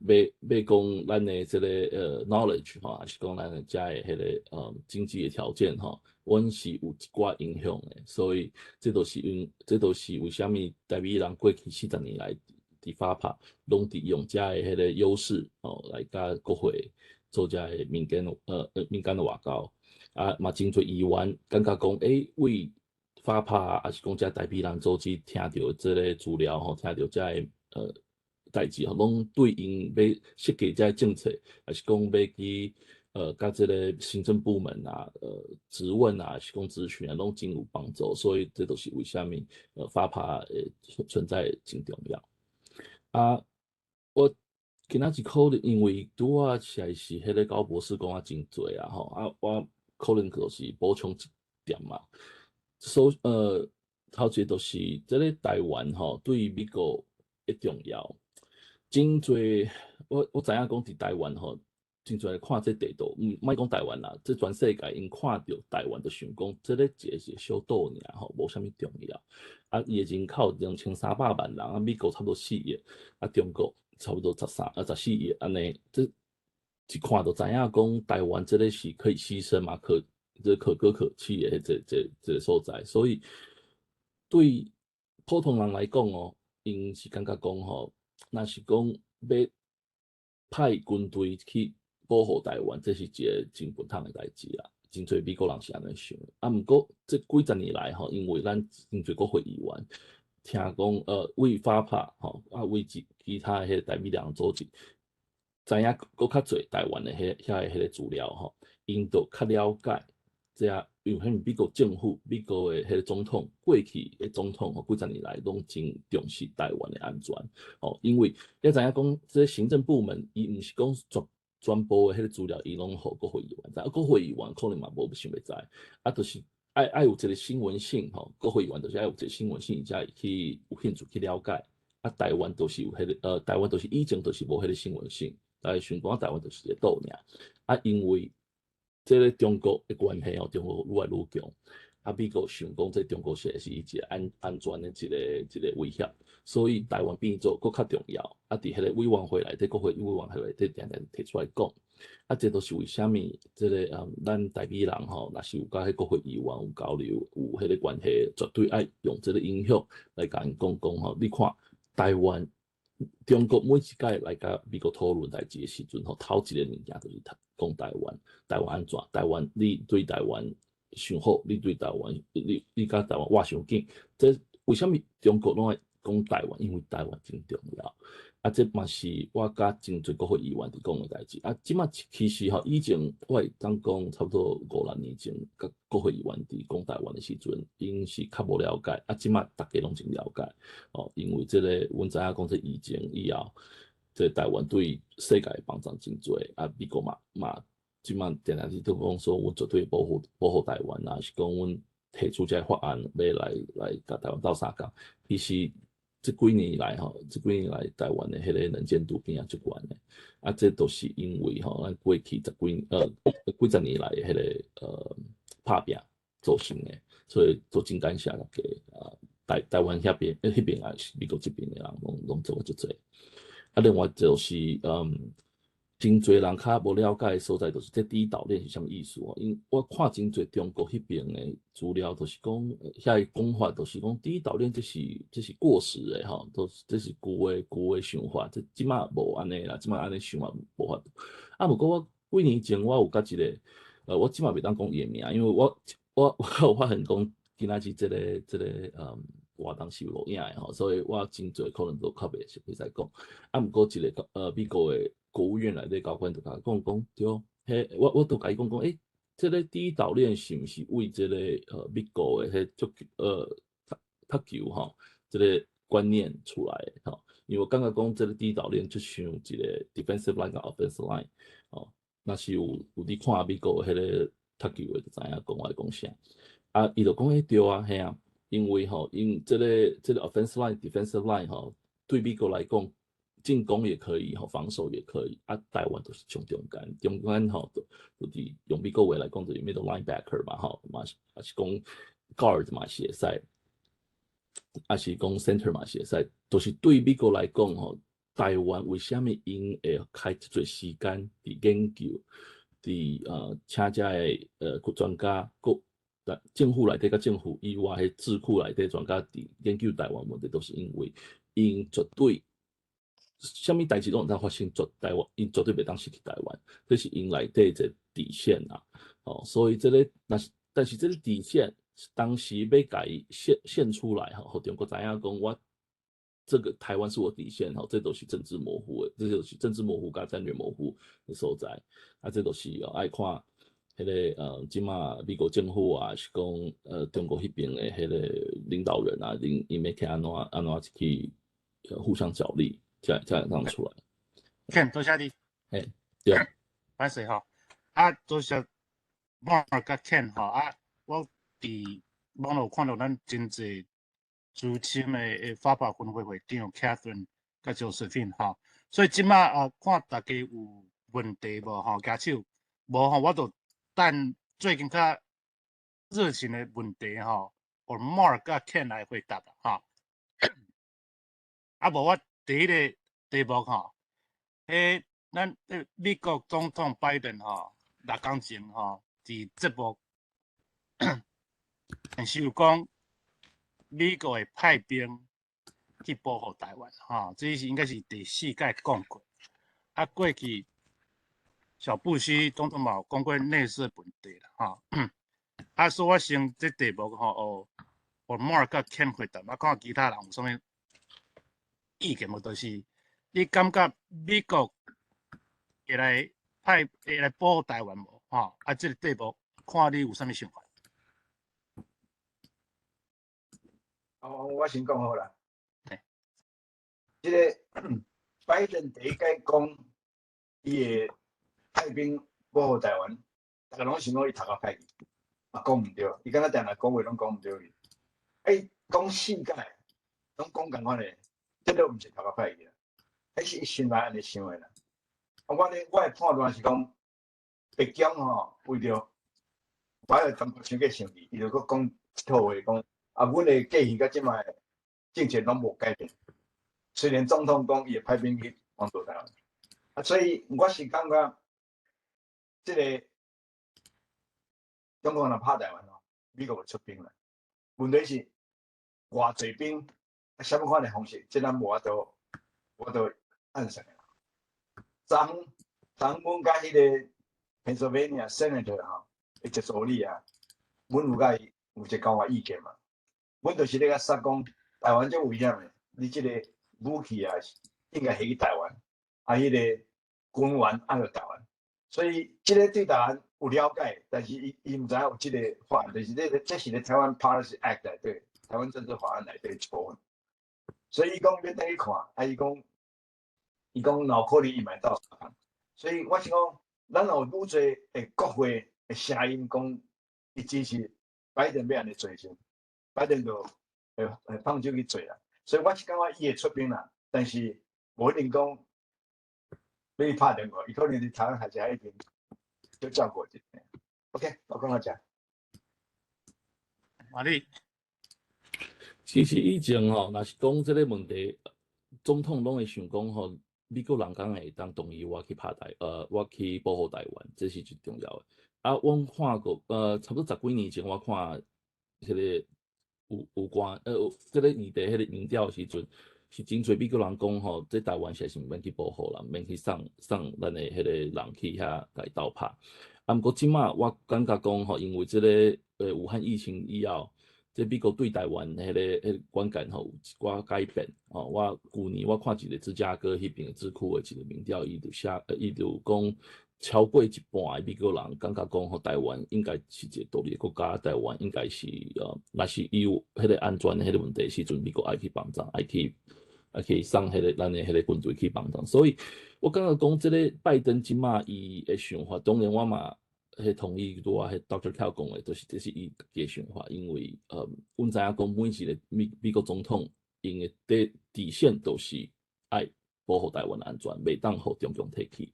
要讲咱的即个knowledge 吼，还是讲咱的遮的迄个经济的条件吼，阮是有一寡影响的，所以这都是为虾米台美人过去40年来。伫法拍拢伫用遮的迄个优势哦，来甲国会做遮的民间的外交啊，嘛真侪议员感觉讲，为法拍还是讲遮台美人组织听到即个资料吼，听到遮的代志吼，拢对因要设计遮政策，还是讲要去甲即个行政部门啊，质问啊，是讲咨询啊，拢真有帮助，所以这都是为虾米法拍存在真重要。啊，我今仔日可能因为拄啊实在是迄个高博士讲啊真侪啊吼，啊我可能就是补充一点嘛。头一个就是即个台湾吼，对美国的重要，真侪我知影讲伫台湾吼，真侪看这地图，莫讲台湾啦，这全世界因看到台湾就想讲，这个一个是小岛尔吼，无啥物重要。啊，伊的人口2300万人，啊，美国差不多4亿，啊，中国差不多14亿，安尼，这一看就知影讲台湾这个是可以牺牲嘛，可歌可泣的这个所在，所以对普通人来讲哦，因是感觉讲吼，若是讲要派军队去保护台湾，这是一个真本汤的代志啦。真侪美国人是安尼想，啊，毋过这几十年来吼，因为咱真侪国会议员听讲，为法拍吼，啊，为其他迄台美人组织，知影搁较侪台湾的遐个资料吼，因就较了解这因为美国政府、美国的迄个总统，过去的总统吼，几十年来拢真重视台湾的安全哦，因为要知影讲，这行政部门伊毋是讲全部的迄个资料，伊拢互国会议员知，国会议员可能嘛无想要知，就是爱有一个新闻性吼，国会议员就是爱有一个新闻性，伊才会去有兴趣去了解。台湾都是有迄个台湾都是以前都是无迄个新闻性，但是想讲台湾就是一个岛尔，因为这个中国的关系哦，中国愈来愈强，美国想讲这中国是一个安全的一个威胁，所以台湾变做更较重要。伫迄个委员会内底，国会委员会内底定定提出来讲，这都是为虾米？这个咱台美人吼，若是有甲迄国会议员有交流，有迄个关系，绝对爱用这个影响来甲因讲吼，你看。台湾、中国每一届来甲美国讨论代志的时阵，吼头一个物件就是讲台湾安怎？台湾你对台湾想好，你对台湾你甲台湾活上紧，这为什么中国拢爱讲台湾？因为台湾真重要。这嘛是我甲真侪国会议员伫讲的代志。即马其实吼，以前我会当讲差不多5、6年前，甲国会议员伫讲台湾的时阵，因是较无了解。即马大家拢真了解哦，因为这个阮知影讲这疫情以后，这台湾对世界帮助真多。美国嘛，即马定定是都讲说，阮绝对保护台湾啊，是讲阮提出这法案要来甲台湾斗相共，其实。这几年来台湾的迄个能见度变啊足悬的，这都是因为咱过去几十年来的迄个打拼造成的，所以都真感谢大家台湾迄边也是美国这边的人拢做足多。另外就是真侪人较无了解的所在，就是这第一岛链是啥物意思哦？因我看真侪中国迄边的资料，就是讲遐个讲法，就是讲第一岛链这是过时的吼，这是旧的想法，这即马无安尼啦，即马安尼想法无法度。不过我几年前我有甲一个我即马袂当讲伊的名，因为我有发现讲今仔日这个活动是有录影的吼，所以我真侪可能都较袂使讲。不过一个美国的。国务院内底高官就甲讲对，迄我都甲伊讲，这个第一岛链是毋是为这个美国的迄踢球吼，这个观念出来的吼？因为我感觉讲这个第一岛链就像一个 defensive line 甲 offensive line 哦，若是有你看美国迄个踢球的，就知影讲我讲啥。伊就讲对啊，嘿啊，因为因这个 offensive line、defensive line 对美国来讲。进攻也可以，防守也可以。台湾都是上中间，就是用美国话来讲，就是 middle linebacker 嘛，还是讲 guard 嘛是会使，还是讲 center 嘛是会使。就是对美国来讲，台湾为什么因会开这侪时间伫研究，伫请遮的专家，政府内底甲政府以外的智库内底专家伫研究台湾问题，都是因为因绝对。什么代志拢有当发生，台湾因绝对袂当失去台湾，这是因内底一个底线啦。所以这个但是这个底线当时要甲伊现出来互中国知影讲我这个台湾是我底线这都是政治模糊的，这就是政治模糊甲战略模糊的所在。这都是爱看迄个即马美国政府啊，是讲中国迄边的迄个领导人啊，因要去安怎去互相角力。才会当出来。Ken，多谢你。对。歹势吼，多谢 Mark 甲 Ken 吼，我伫网络看到咱真侪资深的发表分会会长 Catherine 甲 Josephine 吼，所以即马看大家有问题无吼，举手，无吼，我就等最近较热情的问题吼，由 Mark 甲 Ken 来回答啦吼。无我。第一个题目吼，咱美国总统拜登吼6天前吼，伫节目但是有讲美国会派兵去保护台湾吼，这是应该是第4届讲过。过去小布希总统嘛有讲过类似的问题啦吼。所以我先这题目吼，我 Mark 甲 Ken 回答，看其他人有啥物意见无？就是你感觉美国会来保护台湾无？吼，啊，这个地步，看你有啥物想法？我先讲好啦。嘿这个拜登第一届讲，伊会派兵保护台湾，大家拢想讲伊头壳歹去，讲唔对，伊敢若定来讲话拢讲唔对去。讲4届，拢讲共款的，这都唔是头壳歹去啦，迄是伊心内安尼想的啦。我的判断是讲，北京吼为着把个中国先给胜利，伊就搁讲一套话讲，阮的计划甲即卖政策拢无改变。虽然总统讲伊会派兵去帮助台湾，所以我是感觉，这个中国若拍台湾吼，美国会出兵啦。问题是偌济兵，什么款的方式，这咱无法度按算的。昨阮甲迄个 Pennsylvania Senator 吼，一助理啊，阮有甲伊有一交换意见嘛。阮就是咧甲说讲，台湾足危险的，你这个武器啊，应该下去台湾，迄个军援按着台湾，所以这个对台湾有了解，但是伊毋知影有这个法案，就是这是咧台湾 Policy Act 内底，台湾政治法案内底处分，所以伊讲要等去看，伊讲脑壳里伊买到，所以我想讲，咱有愈侪诶国会诶声音讲，伊支持拜登要安尼做先，拜登就放手去做啦。所以我是感觉伊会出兵啦，但是无一定讲要去拍电话，伊可能伫台湾还是一边就照顾一下。OK， 我讲到这。你其实以前吼，若是讲这个问题，总统拢会想讲吼，美国人敢会当同意我去我去保护台湾，这是最重要的。啊，我看过差不多10几年前，我看迄个有关这个议题迄个民调的时阵，是真侪美国人讲吼，这台湾实在是毋免去保护啦，免去送咱的迄个人去遐甲伊斗拍。啊，毋过即马我感觉讲吼，因为这个武汉疫情以后。这美国对台湾迄个观感吼有一寡改变吼，我去年我看一个芝加哥迄边的智库的一个民调，伊就讲超过一半的美国人感觉讲吼，台湾应该是一个独立的国家，台湾应该是若是伊有迄个安全的迄个问题时阵，美国爱去帮助，爱去送迄个咱的迄个军队去帮助，所以我感觉讲这个拜登即马伊的想法，当然我嘛。同意拄啊，迄 Dr. Cal 讲的，就是这是伊家己想法，因为阮知影讲每一个美国总统因的底线都是爱保护台湾安全，袂当互中共摕去。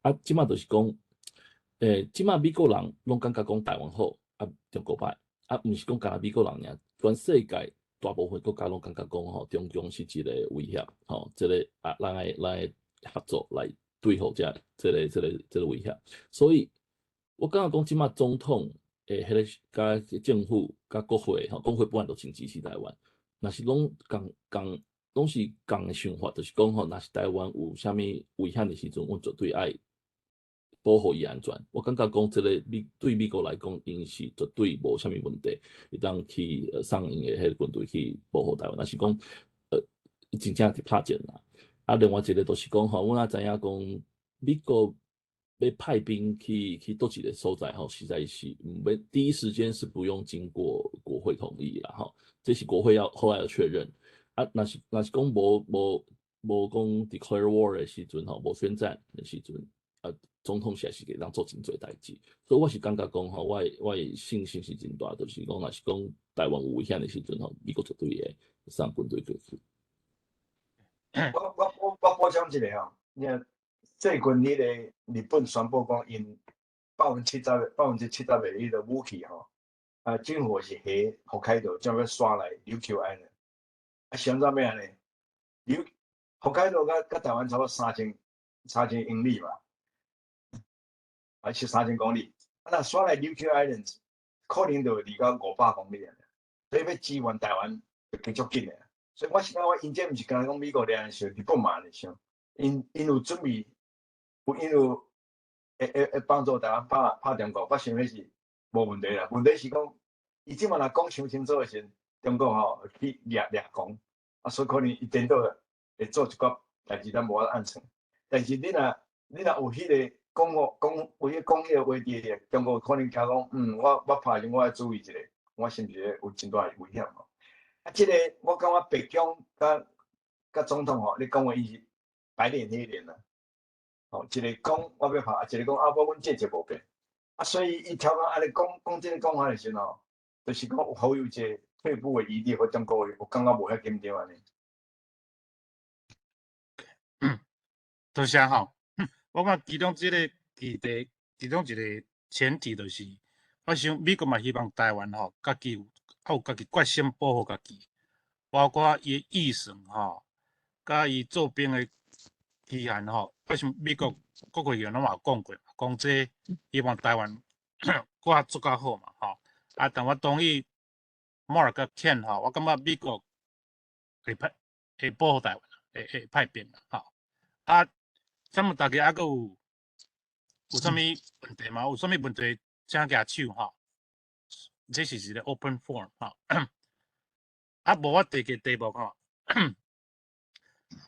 啊，即马就是讲，即马美国人拢感觉讲台湾好，啊中国歹，啊毋是讲干美国人尔，全世界大部分国家拢感觉讲吼，中共是一个威胁，吼，这个咱来合作来对付这个威胁，所以。我感觉讲，即马总统迄个甲政府、甲国会吼，国会本来就真支持台湾。若是拢拢是共的想法，就是讲吼，若是台湾有啥物危险的时阵，阮绝对爱保护伊安全。我感觉讲，这个对美国来讲，因是绝对无啥物问题，会当去送因的迄个军队去保护台湾。若是讲真正是拍战啦。啊，另外一个就是讲吼，阮也知影讲美国。要派兵去倒一个所在吼，实在是第一时间是不用经过国会同意啦吼，这是国会后来要确认。啊，若是讲无讲 declare war 的时阵吼，无宣战的时阵，总统实在是给当做真侪代志，所以我是感觉讲吼，我的信心是真大，就是讲若是讲台湾有危险的时阵吼，美国绝对会送军队过去。我补充一下吼，最近迄个日本宣布讲，因70%的迄个武器吼，政府是下北海道，将要刷来琉球湾的。想怎咩呢？北海道甲台湾差不多3000英里嘛，是3000公里。那刷来琉球 Island 可能就离到500公里啊，所以要支援台湾就继续紧的。所以我是讲，因这毋是讲美国俩想，日本嘛咧想，因有准备。因有会帮助台湾拍中国，我想迄是无问题啦。问题是讲，伊即马若讲伤清楚的时，中国吼去掠讲，所以可能伊颠倒会做一寡代志，咱无法按算。但是你若你若有迄个有迄讲迄个话题，中国可能听讲，我拍种我要注意一下，我是毋是有真大危险吼？啊，即个我感觉北京甲总统吼，你讲话伊是白脸黑脸啦。哦，一个讲我要拍，一个讲我阮这无变。啊，所以伊超讲安尼讲即个讲法的时候，就是讲有好有一个退步的余地，或中国我感觉无遐紧张安尼。多谢吼。我感其中即个议题，其中一个前提就是，我想美国嘛希望台湾吼，家己有家己决心保护家己，包括伊的预算吼，甲伊做兵的期限吼。为什么美国国会议员拢嘛有讲过嘛？讲这希望台湾搁做较好嘛吼。啊，但我同意 Mark 甲 Ken 吼，我感觉美国会保护台湾，会派兵啦吼。啊，什么大家还佫有啥物问题嘛？有啥物问题请举手吼。这是一个 open forum 吼。啊，无我第一个题目吼。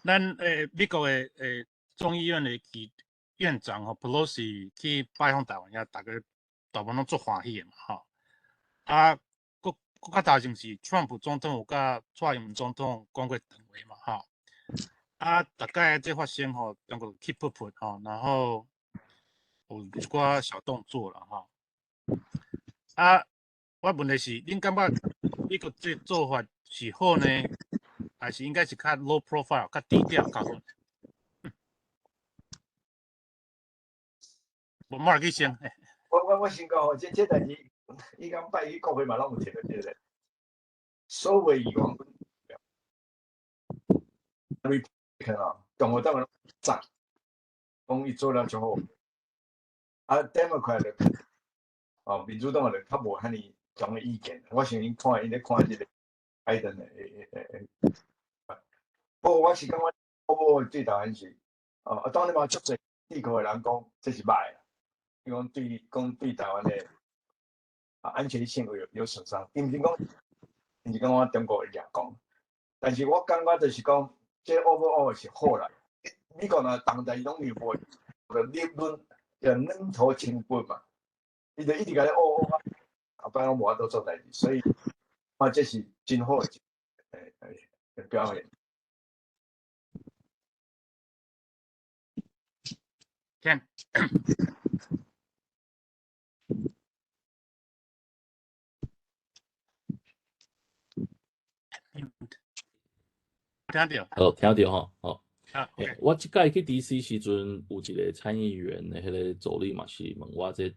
咱美国的众议院的院长吼 Pelosi 去拜访台湾遐，大部分拢足欢喜的嘛吼。啊，搁较头前是 Trump 总统有甲蔡英文总统讲过电话嘛吼。啊，大概这发生吼，中国 keep up 吼，然后有一寡小动作啦吼。啊，我问题是，恁感觉美国这做法是好呢，还是应该是较 low profile、较低调较好？我马尔去先。我先讲吼，这代志，伊讲拜去国会嘛，拢有摕到这个，所谓议员，看啊，中国党人赞，讲伊做了就好，啊，Democrat 民主党就较无遐尼强的意见。我想因咧看这个拜登的不过我是感觉，我对台湾是，当然嘛，足侪地区的人讲这是歹啦，伊讲对台湾的安全性有损伤，毋是讲我中国会掠讲，但是我感觉就是讲，这 overall 是好啦。美国呢，当代拢有无个利润叫两头清本嘛，伊就一直甲你啊，不然无法度做代志，所以这是真好的表现。Ken。听到？听到吼，哦。啊，OK。我即届去 DC 时阵，有一个参议员的迄个助理嘛是问我这，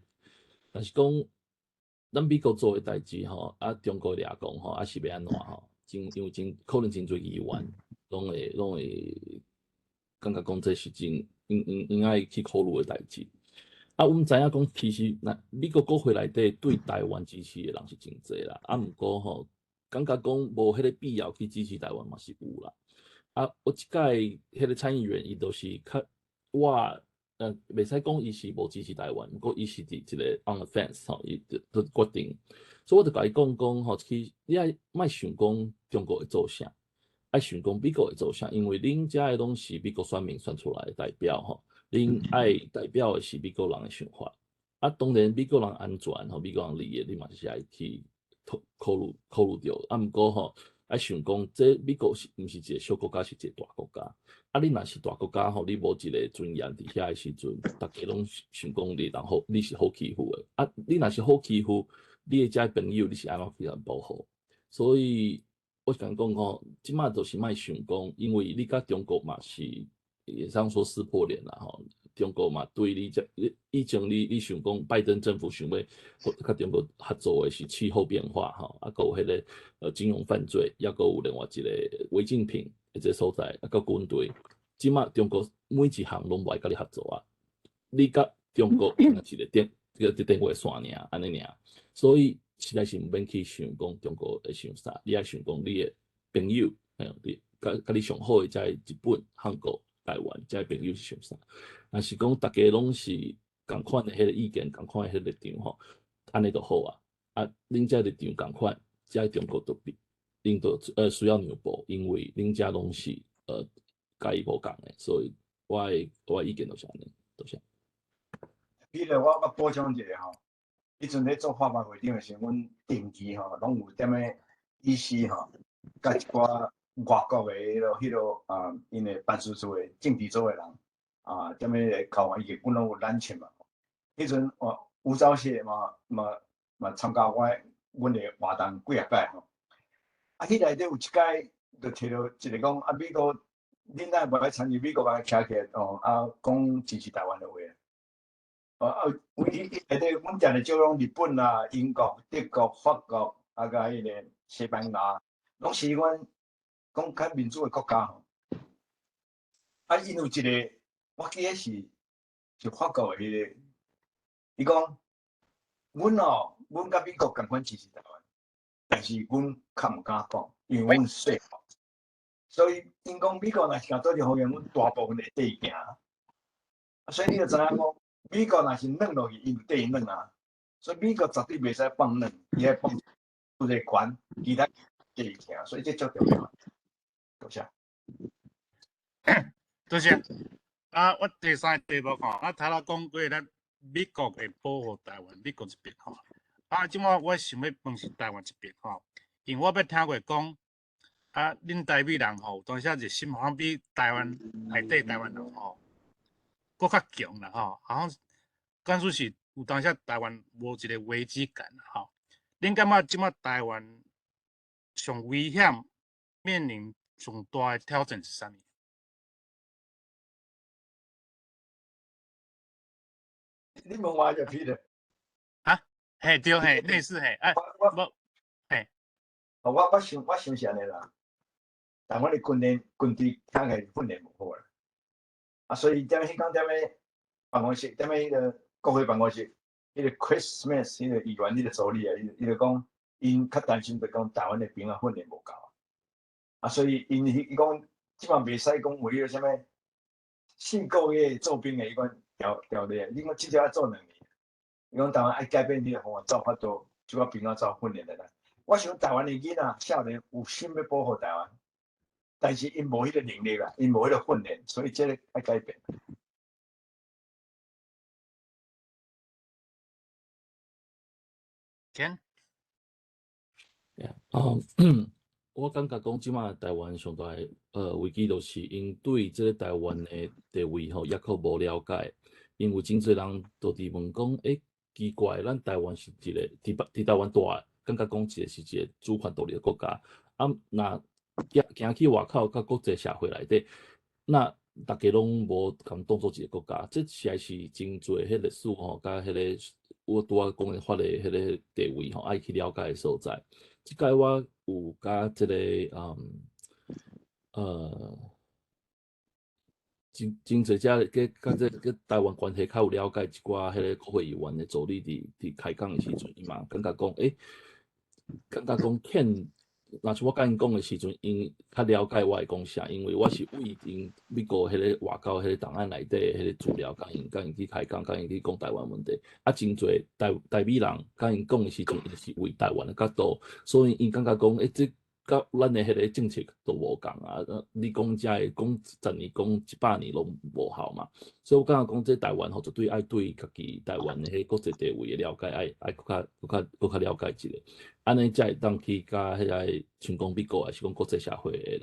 但是讲咱美国做的代志吼，啊中国掠讲吼，啊是要安怎吼？因为可能真侪议员拢会感觉讲这是应该去考虑的代志。啊，我们知影讲，其实那美国国会内底对台湾支持的人是真侪啦，啊，毋过吼，感觉讲无迄个必要去支持台湾嘛是有啦。啊，我即届迄个参议员伊都是较我袂使讲伊是无支持台湾，毋过伊是伫一个 on the fence 吼，伊就决定，所以我就甲伊讲吼，其实你爱莫想讲中国会做啥，爱想讲美国会做啥，因为恁遮的拢是美国选民选出来的代表吼，恁爱代表的是美国人的想法。啊，当然美国人安全吼，美国人利益，你嘛是爱去考虑着。啊，毋过吼。爱想讲，这美国是毋是一个小国家，是一个大国家？啊，你若是大国家吼，你无一个尊严伫遐的时阵，大家拢想讲你，然后你是好欺负的。啊，你若是好欺负，你的遮朋友你是安怎去人保护？所以我想讲吼，即马就是莫想讲，因为你甲中国嘛是也上说撕破脸啦吼。中国嘛对你以前你想讲拜登政府想要甲中国合作的是气候变化吼，啊，有迄个金融犯罪，抑个有另外一个违禁品一个所在，啊，个军队，即马中国每一项拢无爱甲你合作啊，你甲中国一个电话线尔，安尼尔，所以实在是毋免去想讲中国会想啥，你爱想讲你的朋友，你甲你上好的在日本、韩国、台湾，遮朋友是想啥？若是讲大家拢是共款的迄个意见，共款的迄个立场吼，安尼就好啊。啊，恁遮立场共款，遮中国都比恁都需要让步，因为恁遮拢是介意无共的，所以我的意见就是安尼，多彼个我补充一下吼，迄阵咧做发牌会长的时候，阮定期吼，拢有踮咧医师吼，甲一寡外国的迄落因的办事处的政治组的人踮咧校园伊阮拢有揽请嘛。迄阵吴钊燮嘛参加阮的活动几啊摆吼。迄内底有一届就摕到一个讲美国，恁哪无爱参与美国啊，徛起来讲支持台湾的话。伊内底阮定咧招拢日本啦、英国、德国、法国甲迄个西班牙，拢是阮讲较民主的国家吼。因有一个，我记得是法国的迄个，伊讲阮甲美国共款支持台湾，但是阮较毋敢讲，因为阮细，所以因讲美国若是甲做阵方言，阮大部分会缀伊行。所以你就知影讲，美国若是软落去，伊就缀伊软啊。所以美国绝对袂使放软，伊爱放有一个权，其他缀伊行。所以这足重要。多谢。多谢。我第三个题目吼，头仔讲过咱美国会保护台湾，美国一边吼。即摆我想要问是台湾一边吼，因为我捌听过讲，恁台美人吼，当时热心好像比台湾内底台湾人吼，搁较强啦吼，好像感觉是有当时台湾无一个危机感吼。恁感觉即摆台湾上危险、面临上大的挑战是啥物？你问我就批的。嘿对嘿，类似嘿，无嘿。我想是安尼啦，台湾的军队听起来训练无好啦，所以踮迄讲踮咧办公室，踮咧迄个国会办公室，迄个 Chris Smith 迄个议员，迄个助理伊就讲，因较担心就讲台湾的兵训练无够所以伊讲即摆袂使讲为了啥物4个月做兵的，伊讲调咧，你讲至少要做2年。伊讲台湾爱改变你的方法，做法度就要兵走训练的啦。我想台湾的囡仔少年有心要保护台湾，但是因无迄个能力啦，因无迄个训练，所以这个爱改变。我感觉讲即马台湾上大危机，就是因对即个台湾的地位抑可无了解，因为真侪人都伫问讲，奇怪，咱台湾是一个伫台湾大，感觉讲一个是一个主权独立的国家，那行去外口甲国际社会内底，那大家拢无共当做一个国家，这实在是真侪迄历史甲迄个我拄仔讲的法的迄个地位爱去了解的所在。即届我有甲即个真侪遮甲这台湾关系较有了解一寡迄个国会议员的助理伫开讲的时阵，伊嘛感觉讲感觉讲欠。若是我甲因讲的时阵，因较了解我会讲啥，因为我是为因美国迄个外交迄个档案内底迄个资料，甲因去开讲，甲因去讲台湾问题。真侪台美人甲因讲的时阵，因是为台湾的角度，所以因感觉讲，这甲咱的迄个政策都无共你讲遮个讲10年、讲100年拢无效嘛。所以我感觉讲，这台湾绝对爱对家己台湾的迄国际地位的了解，爱搁较了解一个。安尼才会当去甲迄个像讲美国还是讲国际社会的人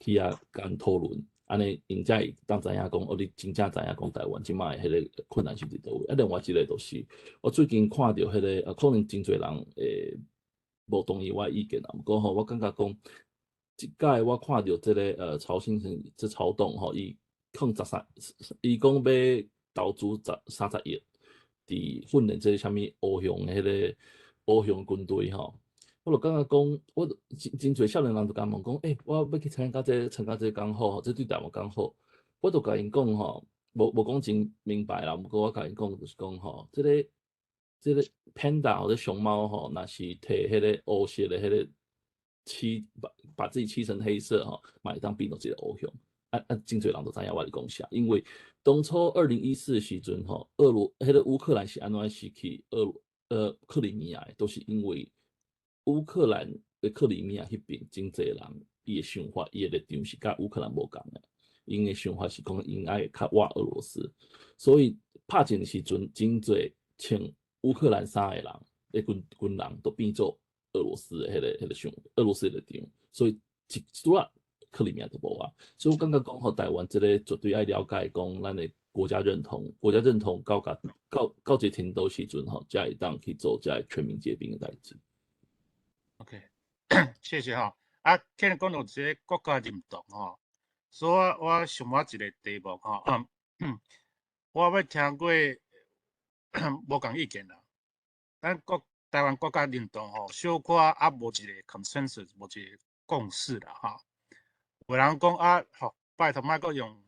去甲因讨论，安尼因才会当知影讲，你真正知影讲台湾即摆迄个困难是伫倒位。另外一个就是我最近看到迄个可能真侪人无同意我意见啦，毋过我感觉讲，即届我看到即个曹先生即曹董伊控伊讲要投资30亿伫训练即个啥物乌熊的迄个乌熊军队我就感觉讲，我真侪少年人就甲问讲，我要去参加这个讲好，这对台湾讲好。我就甲因讲无讲真明白啦。毋过我甲因讲就是讲这个 panda 或者熊猫若是摕迄个乌色的迄个把自己漆成黑色嘛会当变做一个乌熊。真侪人都知影我咧讲啥，因为当初2014时阵迄个乌克兰是安怎失去克里米亚，都是因为乌克兰的克里米亚迄边真侪人伊的想法，伊的立场是甲乌克兰无共的。因的想法是讲因爱较挖俄罗斯，所以拍战时阵，真侪穿乌克兰衫的人，军人都变做俄罗斯的俄罗斯的立场，所以一拄啊克里米亚都无啊。所以我感觉讲，吼台湾这个绝对爱了解讲咱的国家认同到这程度时阵吼，才会当去做这全民皆兵的代志。OK， 谢谢哈。啊，听你讲到这个国家认同吼，所以我想我一个题目吼，我要听过无共意见啦。咱台湾国家认同吼，小可啊无一个 consensus， 无一个共识啦哈。有人讲啊，吼，拜托莫阁用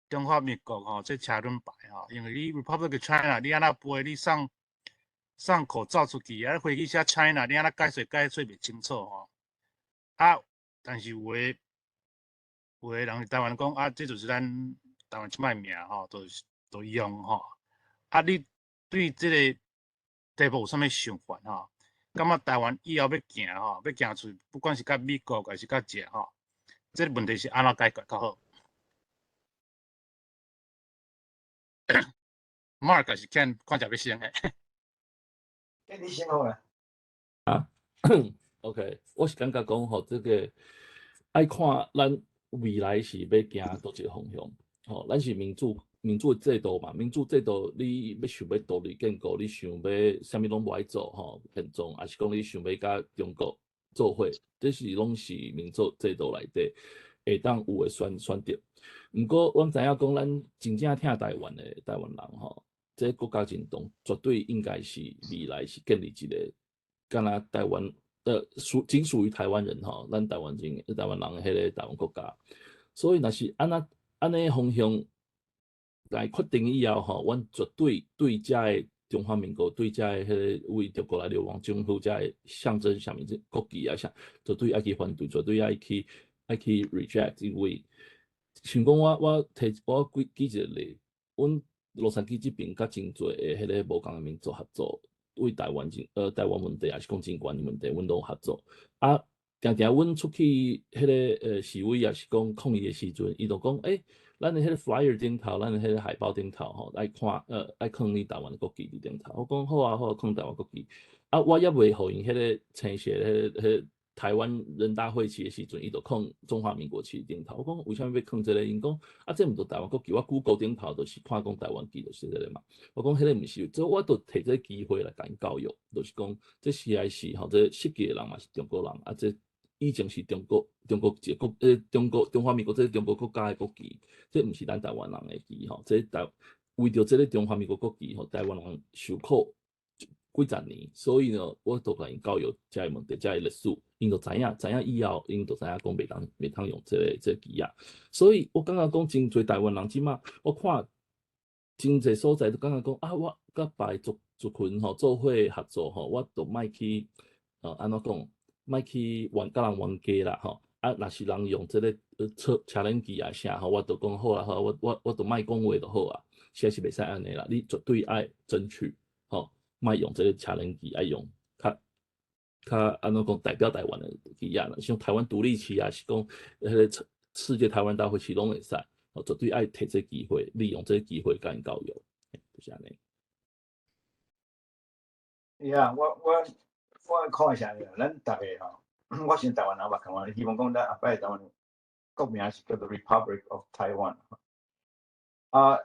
中华民国吼，这车轮牌吼，因为你 Republic of China， 你安那飞，你送口罩出去，啊，飞机写 China， 你安那解说袂清楚吼。啊，但是有的人台湾讲啊，这就是咱台湾即摆名吼，都用吼。啊，你对这个题目有啥物想法吼？感觉台湾以后要行吼，要行出，不管是甲美国还是甲这吼，这个问题是安怎解决较好？Mark 还是看一下要先诶。你先好啦。OK， 我是感觉讲吼，这个爱看咱未来是要行倒一个方向。吼，咱是民主制度嘛，民主制度你要想要独立建国，你想要啥物拢无爱做吼，现状，还是讲你想要甲中国做伙，这是拢是民主制度内底会当有诶选择。毋过，阮知影讲，咱真正听台湾人吼，这国家认同绝对应该是未来是建立一个，敢若台湾仅属于台湾人吼，咱台湾人的迄个台湾国家。所以，若是安尼方向来确定以后吼，阮绝对对遮的中华民国，对遮的迄个为中国来流亡政府遮的象征啥物事国旗啊啥，绝对爱去反对，绝对爱去 reject， 因为像讲我举一个例，阮洛杉矶这边甲真侪的迄个无共的民族合作，为台湾问题也是讲真悬的问题，阮都合作。啊，常常阮出去迄个示威也是讲抗议的时阵，伊就讲咱的迄个 flyer 顶头，咱的迄个海报顶头吼，爱放你台湾的国旗伫顶头。我讲好啊，放台湾国旗。啊，我也未互因迄个青色迄个台湾人大会旗的时阵，伊就放中华民国旗顶头。我讲为啥物要放这个？因讲啊，这毋着台湾国旗，我 Google 顶头就是看讲台湾旗就是这个嘛。我讲迄个毋是，这我都摕这个机会来甲因教育，就是讲这实在是吼，这设计的人嘛是中国人啊，这以前是中华民国这中国国家的国旗，这毋是咱台湾人的旗吼，这为着这个中华民国国旗吼，台湾人受苦几十年，所以呢，我都甲因教育遮个问题，遮个历史，因就知影以后，因就知影讲袂当用这个旗啊。所以我感觉讲真侪台湾人即马，我看真侪所在都感觉讲啊，我甲别族群吼做伙合作吼，我都莫去安怎讲？莫去甲人冤家啦吼，啊，若是人用这个车轮机啊啥吼，我就讲好啦吼，我就莫讲话就好啊，实在是袂使安尼啦，你绝对爱争取吼，莫用这个车轮机，爱用较安怎讲代表台湾的旗啊，像台湾独立旗啊，是讲迄个世界台湾大会旗拢会使，吼，绝对爱摕这机会，利用这机会甲因教育，就是安尼。我看一下咱大家吼，我是台湾人嘛，台湾希望讲咱后摆台湾国名是叫做 Republic of Taiwan 啊，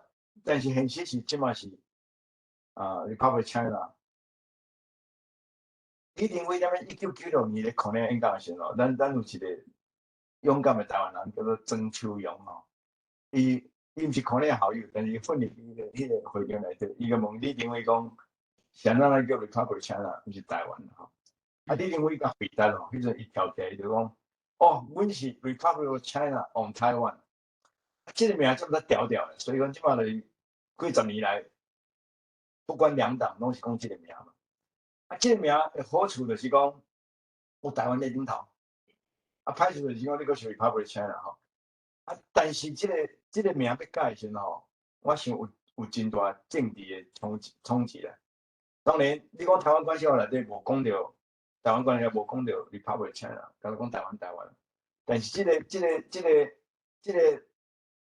但是现实是即马是Republic of China。你认为咱们1996年咧可能演讲的时候，咱有一个勇敢的台湾人叫做曾秋勇吼，伊毋是可能好友，但是混入迄个会场内底，伊个问你认为讲。像咱来叫 Republic China， 毋是台湾吼。啊，你认为甲回答咯？迄阵伊跳起来就讲，阮是 Republic China on Taiwan。这个名这么调调的，所以讲即马来几十年来，不管两党拢是讲这个名嘛。啊，这个名的好处就是讲，有台湾在顶头。啊，歹处就是讲你个是 Republic China 吼。啊，但是这个名要改时吼，我想有真大政治的冲击啦。当然，你讲台湾关系法内底无讲到台湾关系法，无讲到 Republic China， 讲台湾。但是这个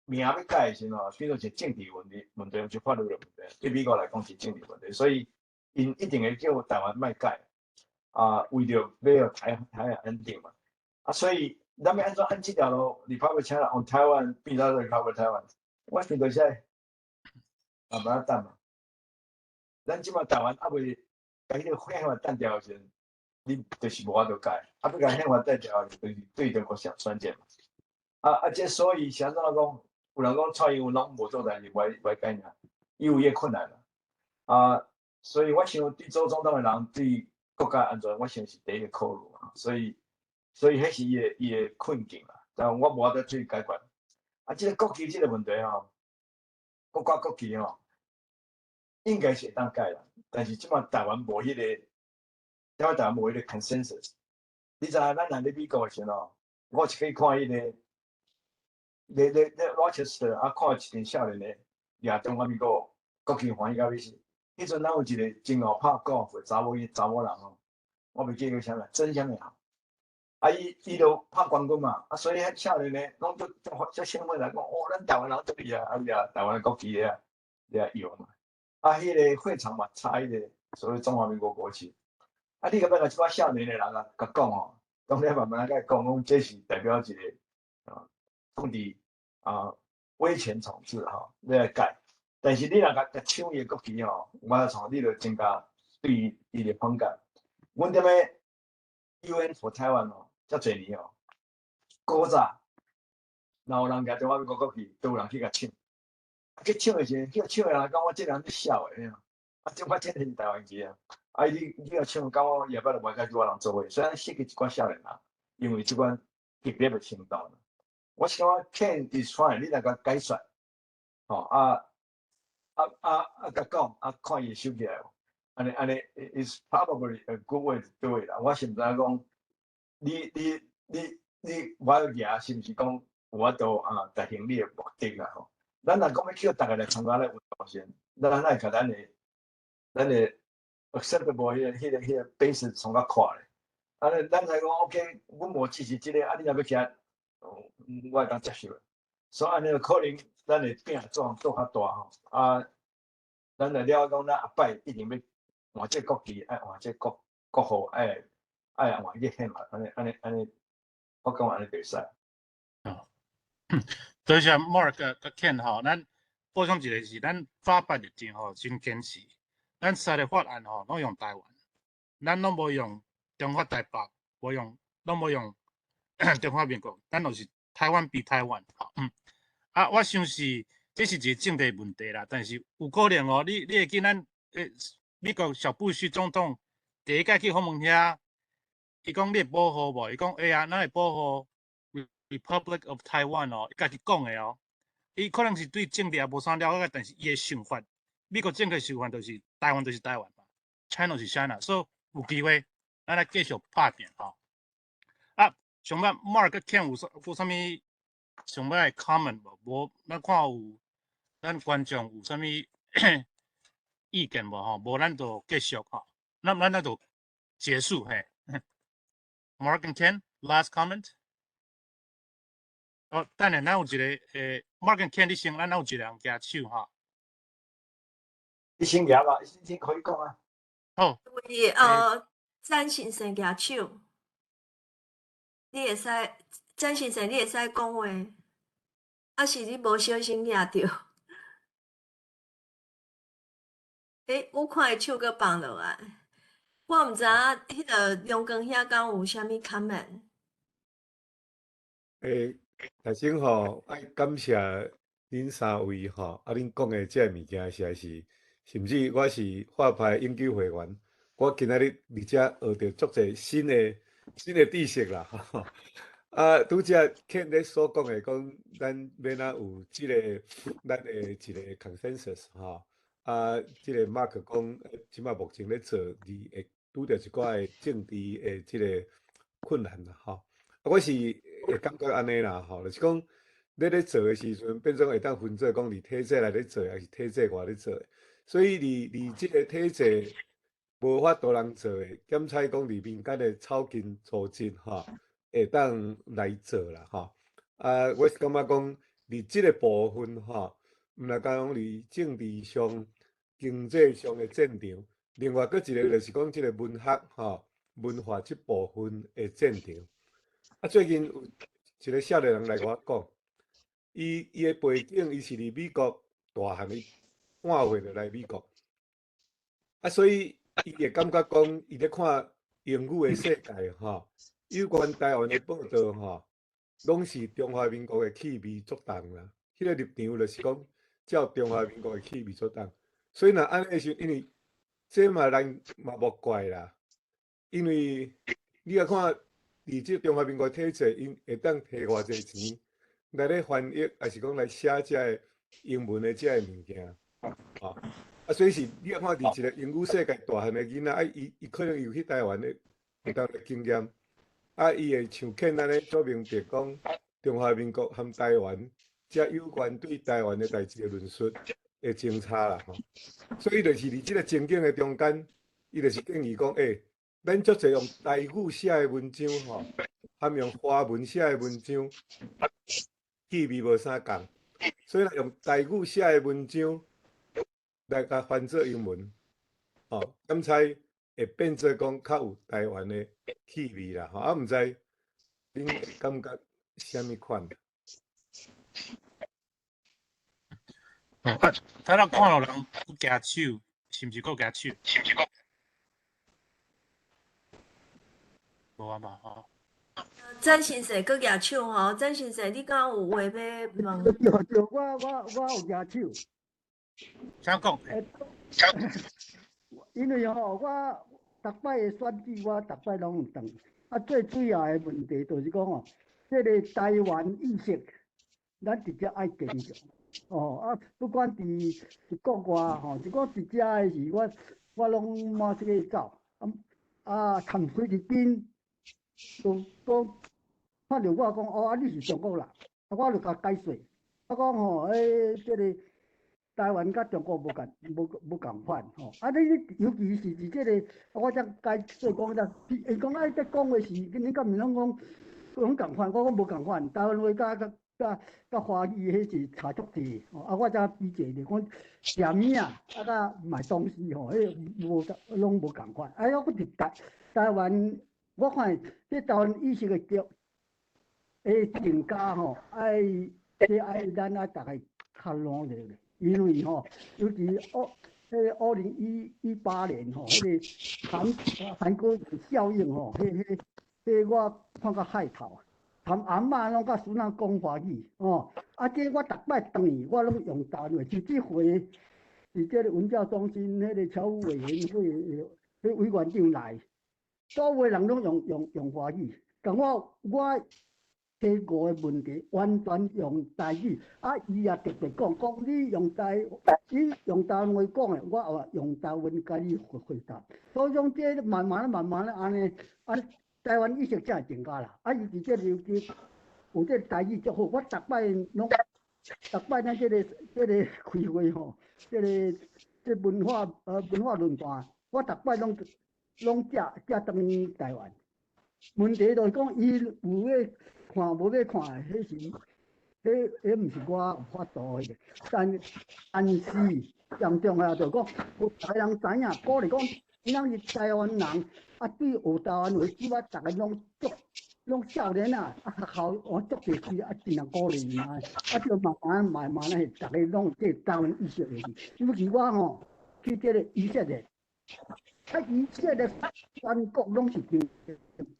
名要改的时候，比如是政治问题，是法律的问题。对美国来讲是政治问题，所以因一定会叫台湾卖改啊，为着要台海安定嘛。啊，所以咱们按这条路，Republic China on Taiwan 比到 Republic Taiwan，我觉得现在慢等嘛。咱即马台湾还未甲迄个宪法单调时，你就是无法度改，啊，不甲宪法单调，就是对中国选择嘛。这所以像怎讲，有人讲蔡英文拢无做代志，歪改呢，伊有伊个困难啦。所以我想对做总统的人对国家安全，我想是第一个考虑嘛。所以迄是伊个困境啦。但我无法度去解决。这个国旗这个问题国家国旗应该是会当改啦，但是即马台湾无迄个，台湾无迄个 consensus。你知影咱若咧美国的时候，我是去看迄个，咧 Rochester 看一群少年咧，掠中华民国国旗欢喜到要死。迄阵咱有一个真好拍高尔夫查某人我袂记得啥啦，真啥物伊就拍冠军嘛，所以迄少年咧，拢就兴奋来讲，咱台湾人足厉害，台湾的国旗咧用嘛。迄个会场嘛，插迄个所谓中华民国国旗。你甲即寡少年的人甲讲当然慢慢甲讲，这是代表一个政治威权统治你来改。但是你若甲抢伊个国旗我从你就增加对伊的反感。阮踮咧 UN for Taiwan 遮侪年古早，若有人掠中华民国国旗，都有人去甲抢。去抢的时，抢的人讲我这人咧笑的，即我真是台湾旗你若抢，讲我下摆就袂甲即我人做伙。虽然失去一寡少年啦，因为即款激烈的行动，我是感觉 can is fine， 你若甲改选，甲讲看伊收起来，安尼 is probably a good way to do it 啦。我是毋知影讲，你我掠是毋是讲有法度达成你的目的啦咱若讲要叫大家来参加咧运动先，咱会甲咱的 acceptable 迄个 basis 从较快咧。咱才讲 OK， 阮无支持即个，你若要起来，我会当接受。所以安尼就可能咱会变做较大咱就了讲，咱下摆一定要换这国旗，爱换这国号，爱换这宪法，安尼，我讲安尼袂使。多谢 Mark 甲 Ken 咱补充一个是，咱法白日真真坚持，咱三个法案拢用台湾，咱拢无用中华台北，拢无用中华民国，咱就是台湾比台湾我想是这是一个政治问题啦，但是有可能你会记咱美国小布什总统第一届去访问遐，伊讲你会保护无？伊讲咱会保护 Republic of Taiwan 伊家己讲的伊可能是对政治也无啥了解，但是伊的想法，美国政客想法就是台湾就是台湾嘛 ，China 是 China， 所以有机会咱来继续拍拼想要 Mark Ken 有啥物想要来 comment 无？咱看有咱观众有啥物意见无无咱就继续咱就结束Mark and Ken last comment。等下，咱有一个Mark and Ken 你先，咱有一个人举手你先夹吧，你先可以讲好，因为詹先生举手，你会使，詹先生你会使讲话，是你无小心举着？我看伊手搁放落来，我毋知影迄个龙光遐敢有啥物 comment。首先爱感谢恁三位恁讲的这物件实在是，甚至我是法派永久会员，我今仔日伫遮学着足侪新的知识啦拄则Ken咧所讲的讲，咱要哪有咱的一个 consensus 即个 Mark 讲，即马目前咧做，会拄着一寡的政治的即个困难啦我是会感觉安尼啦就是讲你咧做的时阵，变成会当分做讲，伫体制内咧做，还是体制外咧做。所以伫即个体制无法度人做的，检采讲伫民间的草根组织会当来做啦我是感觉讲，伫即个部分吼，毋来讲讲伫政治上、经济上的战场，另外佫一个就是讲即个文学吼、文化即部分的战场。啊，最近有一个少年人来甲我讲，伊的背景，伊是伫美国大汉，伊半岁就来美国，啊，所以伊会感觉讲，伊咧看英语的世界吼，有关台湾的报道吼，拢是中华民国的气味作重啦。迄个立场就是讲，照中华民国的气味作重。所以若安尼的时候，因为这嘛咱嘛无怪啦，因为你啊看，伫即中华民国体制，因会当摕偌济钱来咧翻译，还是讲来写遮个英文的遮个物件，吼。啊，所以是你啊看，伫一个英语世界大汉的囡仔，啊，伊可能有去台湾的有当的经验，啊，伊会像肯安尼做明白讲，中华民国和台湾遮有关对台湾的代志的论述的争差啦，吼。所以就是伫即个情景的中间，伊就是建议讲，咱足侪用台语写的文章吼，含用华文写的文章，气味无啥共，所以用台语写的文章来甲翻做英文，吼，敢猜会变做讲较有台湾的气味啦，吼，啊，毋知恁会感觉啥物款？啊，睇到看到人举手，是毋是佫举手？无啊嘛吼。曾先生佫举手吼，曾先生，你敢有话要问？对，我有举手。啥讲？因为我逐摆的选举，我逐摆拢有当。啊，最主要的问题就是讲这个台湾意识，咱直接爱坚强。啊，不管伫国外是讲伫遮的时，我拢满世界走。看菲律宾，就讲看着我讲，你是中国人，我就甲解释。我讲这个台湾甲中国无共款你尤其是伫这个，我才解释讲伊讲这讲的是，你甲闽南讲拢共款，我讲无共款，台湾话甲华语迄是差足济我才理解咧，讲食物甲买东西迄拢无共款。我伫台湾，我看这台湾意识的增加爱咱大概较努力咧，因为尤其2018年迄个韩国效应迄我看到害头。谈阿嬷拢甲孙仔讲华语这我逐摆转去，我拢用台湾话。就这回是这个文教中心迄个侨务委员会迄委员长来，所有人拢用华语，但我提5个问题完全用台语，伊也特别讲你用台湾话讲的，我也用台湾甲你回答。所以讲这慢慢安尼台湾意识才会增加啦。伊伫这尤其有这台语足好，我逐摆咱这个开会这文化论坛，我逐摆拢才当去台湾。问题就是讲，伊有要看无要看，迄毋是我有法度的。但是上重要就是讲，有台人知影，鼓励讲，咱是台湾人，对学台湾话，即摆逐个拢少年学校足济开，尽量鼓励伊就慢慢逐个拢有这台湾意识的。尤其我去这个以色列。以色列全国拢是这，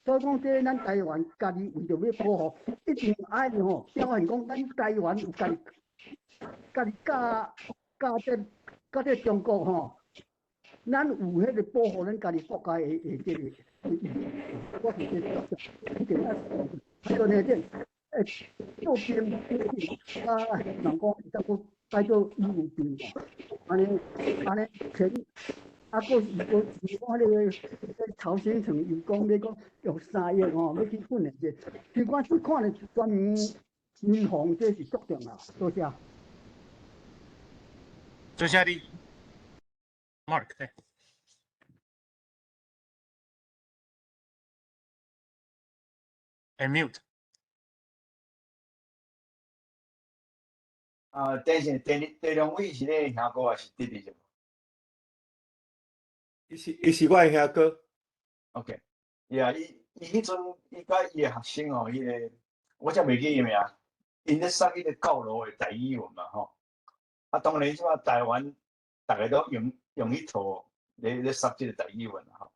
所以讲这咱台湾家己为着要保护，一定爱表现讲咱台湾有家己教这中国咱有迄个保护咱家己国家的这个，我是这一定还有呢这做兵人讲再个改做义务兵，安尼全。佫是我咧曹先生又讲要讲用3亿要去训练这，其实我只看咧专门民防，这是足重要。多谢。多谢你 ，Mark 对。mute。但是第两位是咧兄哥还是弟弟？伊是我的兄哥。OK，呀，伊迄阵伊甲伊的学生哦，迄个我才袂记伊名，因咧上迄个教路的台语文嘛吼。啊，当然即马台湾大家都用迄套咧上即个台语文吼。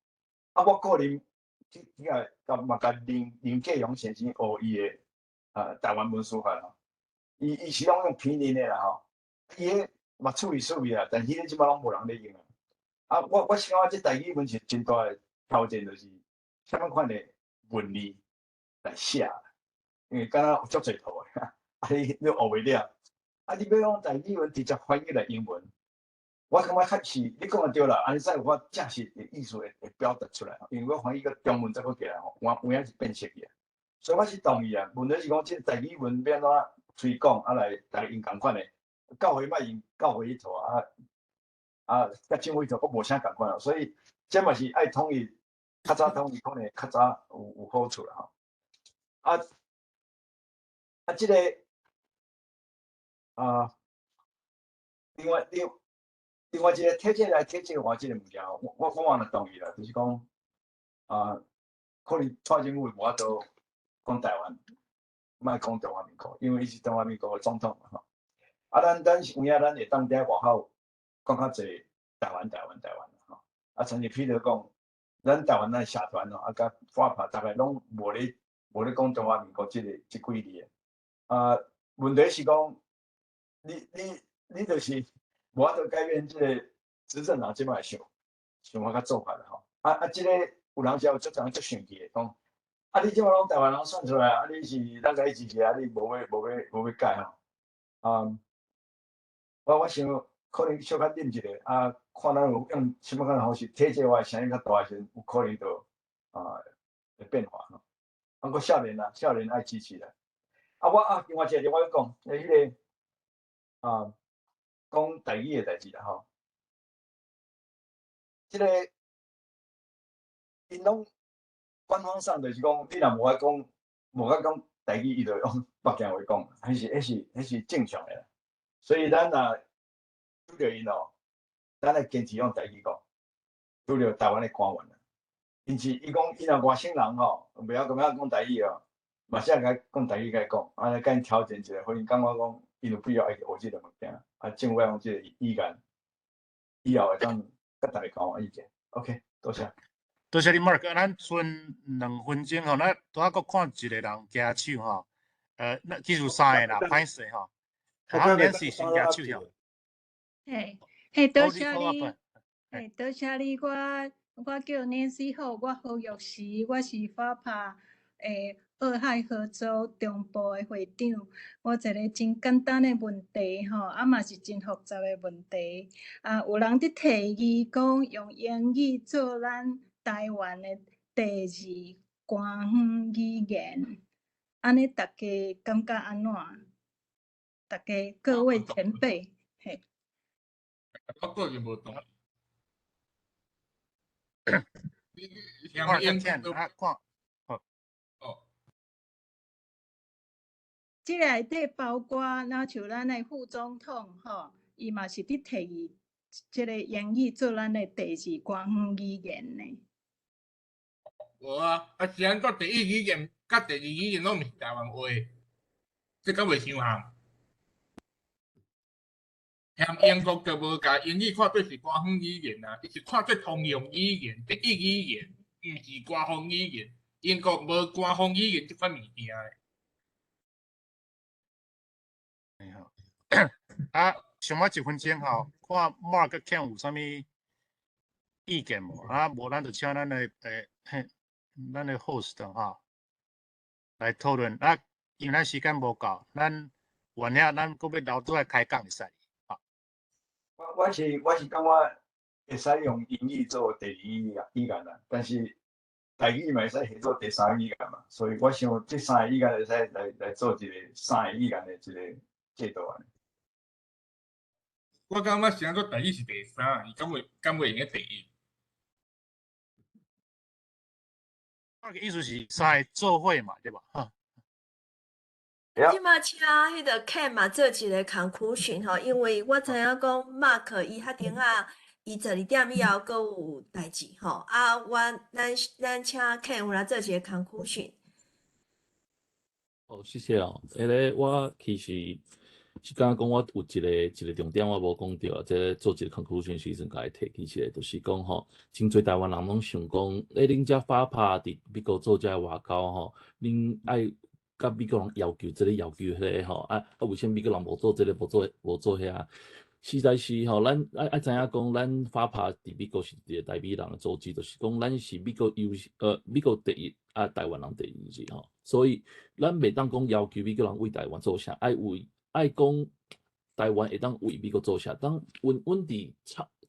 啊，我个人嘛甲林继荣先生学伊的台湾文书法吼。伊是拢用拼音的啦吼。伊迄嘛趣味啦，但是迄个即马拢无人咧用啊。啊，我想我即台语文是真大的条件，就是什么款的文字来写，因为敢若有足侪套的，啊你学袂了，啊你要用台语文直接翻译来英文，我感觉较是你讲的对啦，安尼才有法正式的意思会表达出来，因为我翻译个中文再过起来吼，有影是变色去啊，所以我是同意啊。问题是讲即台语文要安怎推广，啊来大家用共款的，教会歹用教会迄套甲政府迄套我无啥共款啊，所以这嘛是爱统一。较早统一可能较早有好处啦吼。即个另外一个体制来体制外即个物件，我完全同意啦，就是讲可能蔡政府无法度讲台湾，莫讲中华民国，因为伊是中华民国的总统嘛吼。咱有影咱会当伫外口讲较济台湾吼。像是譬如讲。咱台湾咱社团哦，甲法拍大概拢无咧讲中华民国即几字的。问题是讲，你就是无法度改变即个执政党即摆想法甲做法啦吼。即个有人是有足常足生气的讲，你即摆拢台湾人选出来，你是咱甲伊支持你无要改吼。我想。可能小可啉一个看咱有用什么款方式，体制外声音较大时，有可能就会变化吼。不过少年爱支持啦。我另外一个我要讲，迄个讲台语的代志啦吼。即个因拢官方上就是讲，你若无爱讲台语，伊就用北京话讲，迄是正常的啦。所以咱若拄着因哦，咱来坚持用台语讲，拄着台湾的官员啦。因此，伊讲伊若外省人吼，袂晓讲台语哦，嘛是甲讲台语甲伊讲，来甲因调整一下，互因感觉讲伊有必要爱学即个物件，政府用即个语言，以后会当甲大家交换意见。OK， 多谢。多谢你 Mark， 咱剩2分钟吼，咱拄仔佫看一个人举手吼，那其实3个啦，歹势吼，Nancy 先举手吼。多谢你，多谢你，我叫 Nancy 好，我好玉石，我是法拍俄亥俄州中部的会长。我一个真简单的问题吼，嘛是真复杂的问题。有人伫提议讲用英语做咱台湾的第2官方语言，安尼大家感觉安怎？大家各位前辈，嘿。我个人无懂。即内底包括，若像咱的副总统吼，伊嘛是伫提议即个英语做咱的第2官方语言呢。无是安怎第1语言甲第2语言拢毋是台湾话，这敢袂相像？像英国就无甲英语看做是官方语言啊，伊是看做通用语言、第1语言，毋是官方语言。英国无官方语言即款物件诶。剩我1分钟吼，看 Mark 甲 Ken 有啥物意见无？无咱就请咱的host 吼来讨论。因为咱时间无够，咱原了咱搁要留倒来开讲会使。我是感觉会使用英语做第2语言啦，但是台语嘛会使写做第3语言嘛，所以我想这3个语言会使来做一个3个语言的一个制度啊。我感觉是安怎台语是第3，伊敢袂用个第1。我个意思是3个做伙嘛，对吧？即马请迄个 Ken 嘛做一个 conclusion 吼，因为我知影讲 Mark 伊迄顶啊，伊12点以后阁有代志吼，咱请 Ken 有来做一个 conclusion。谢谢哦。我其实是刚讲我有一个重点我无讲到啊，这做一个 conclusion 时阵，甲伊提起来，就是讲吼，真侪台湾人拢想讲，恁遮法拍伫美国做遮外交吼，恁爱甲美国人要求这个要求迄个吼，为什么美国人无做这个无做遐？实在是吼，咱爱知影讲，咱法拍伫美国是一个台美人的组织，就是讲咱是美国美国第一，台湾人第二是吼，所以咱袂当讲要求美国人为台湾做啥，爱讲台湾会当为美国做啥，当阮伫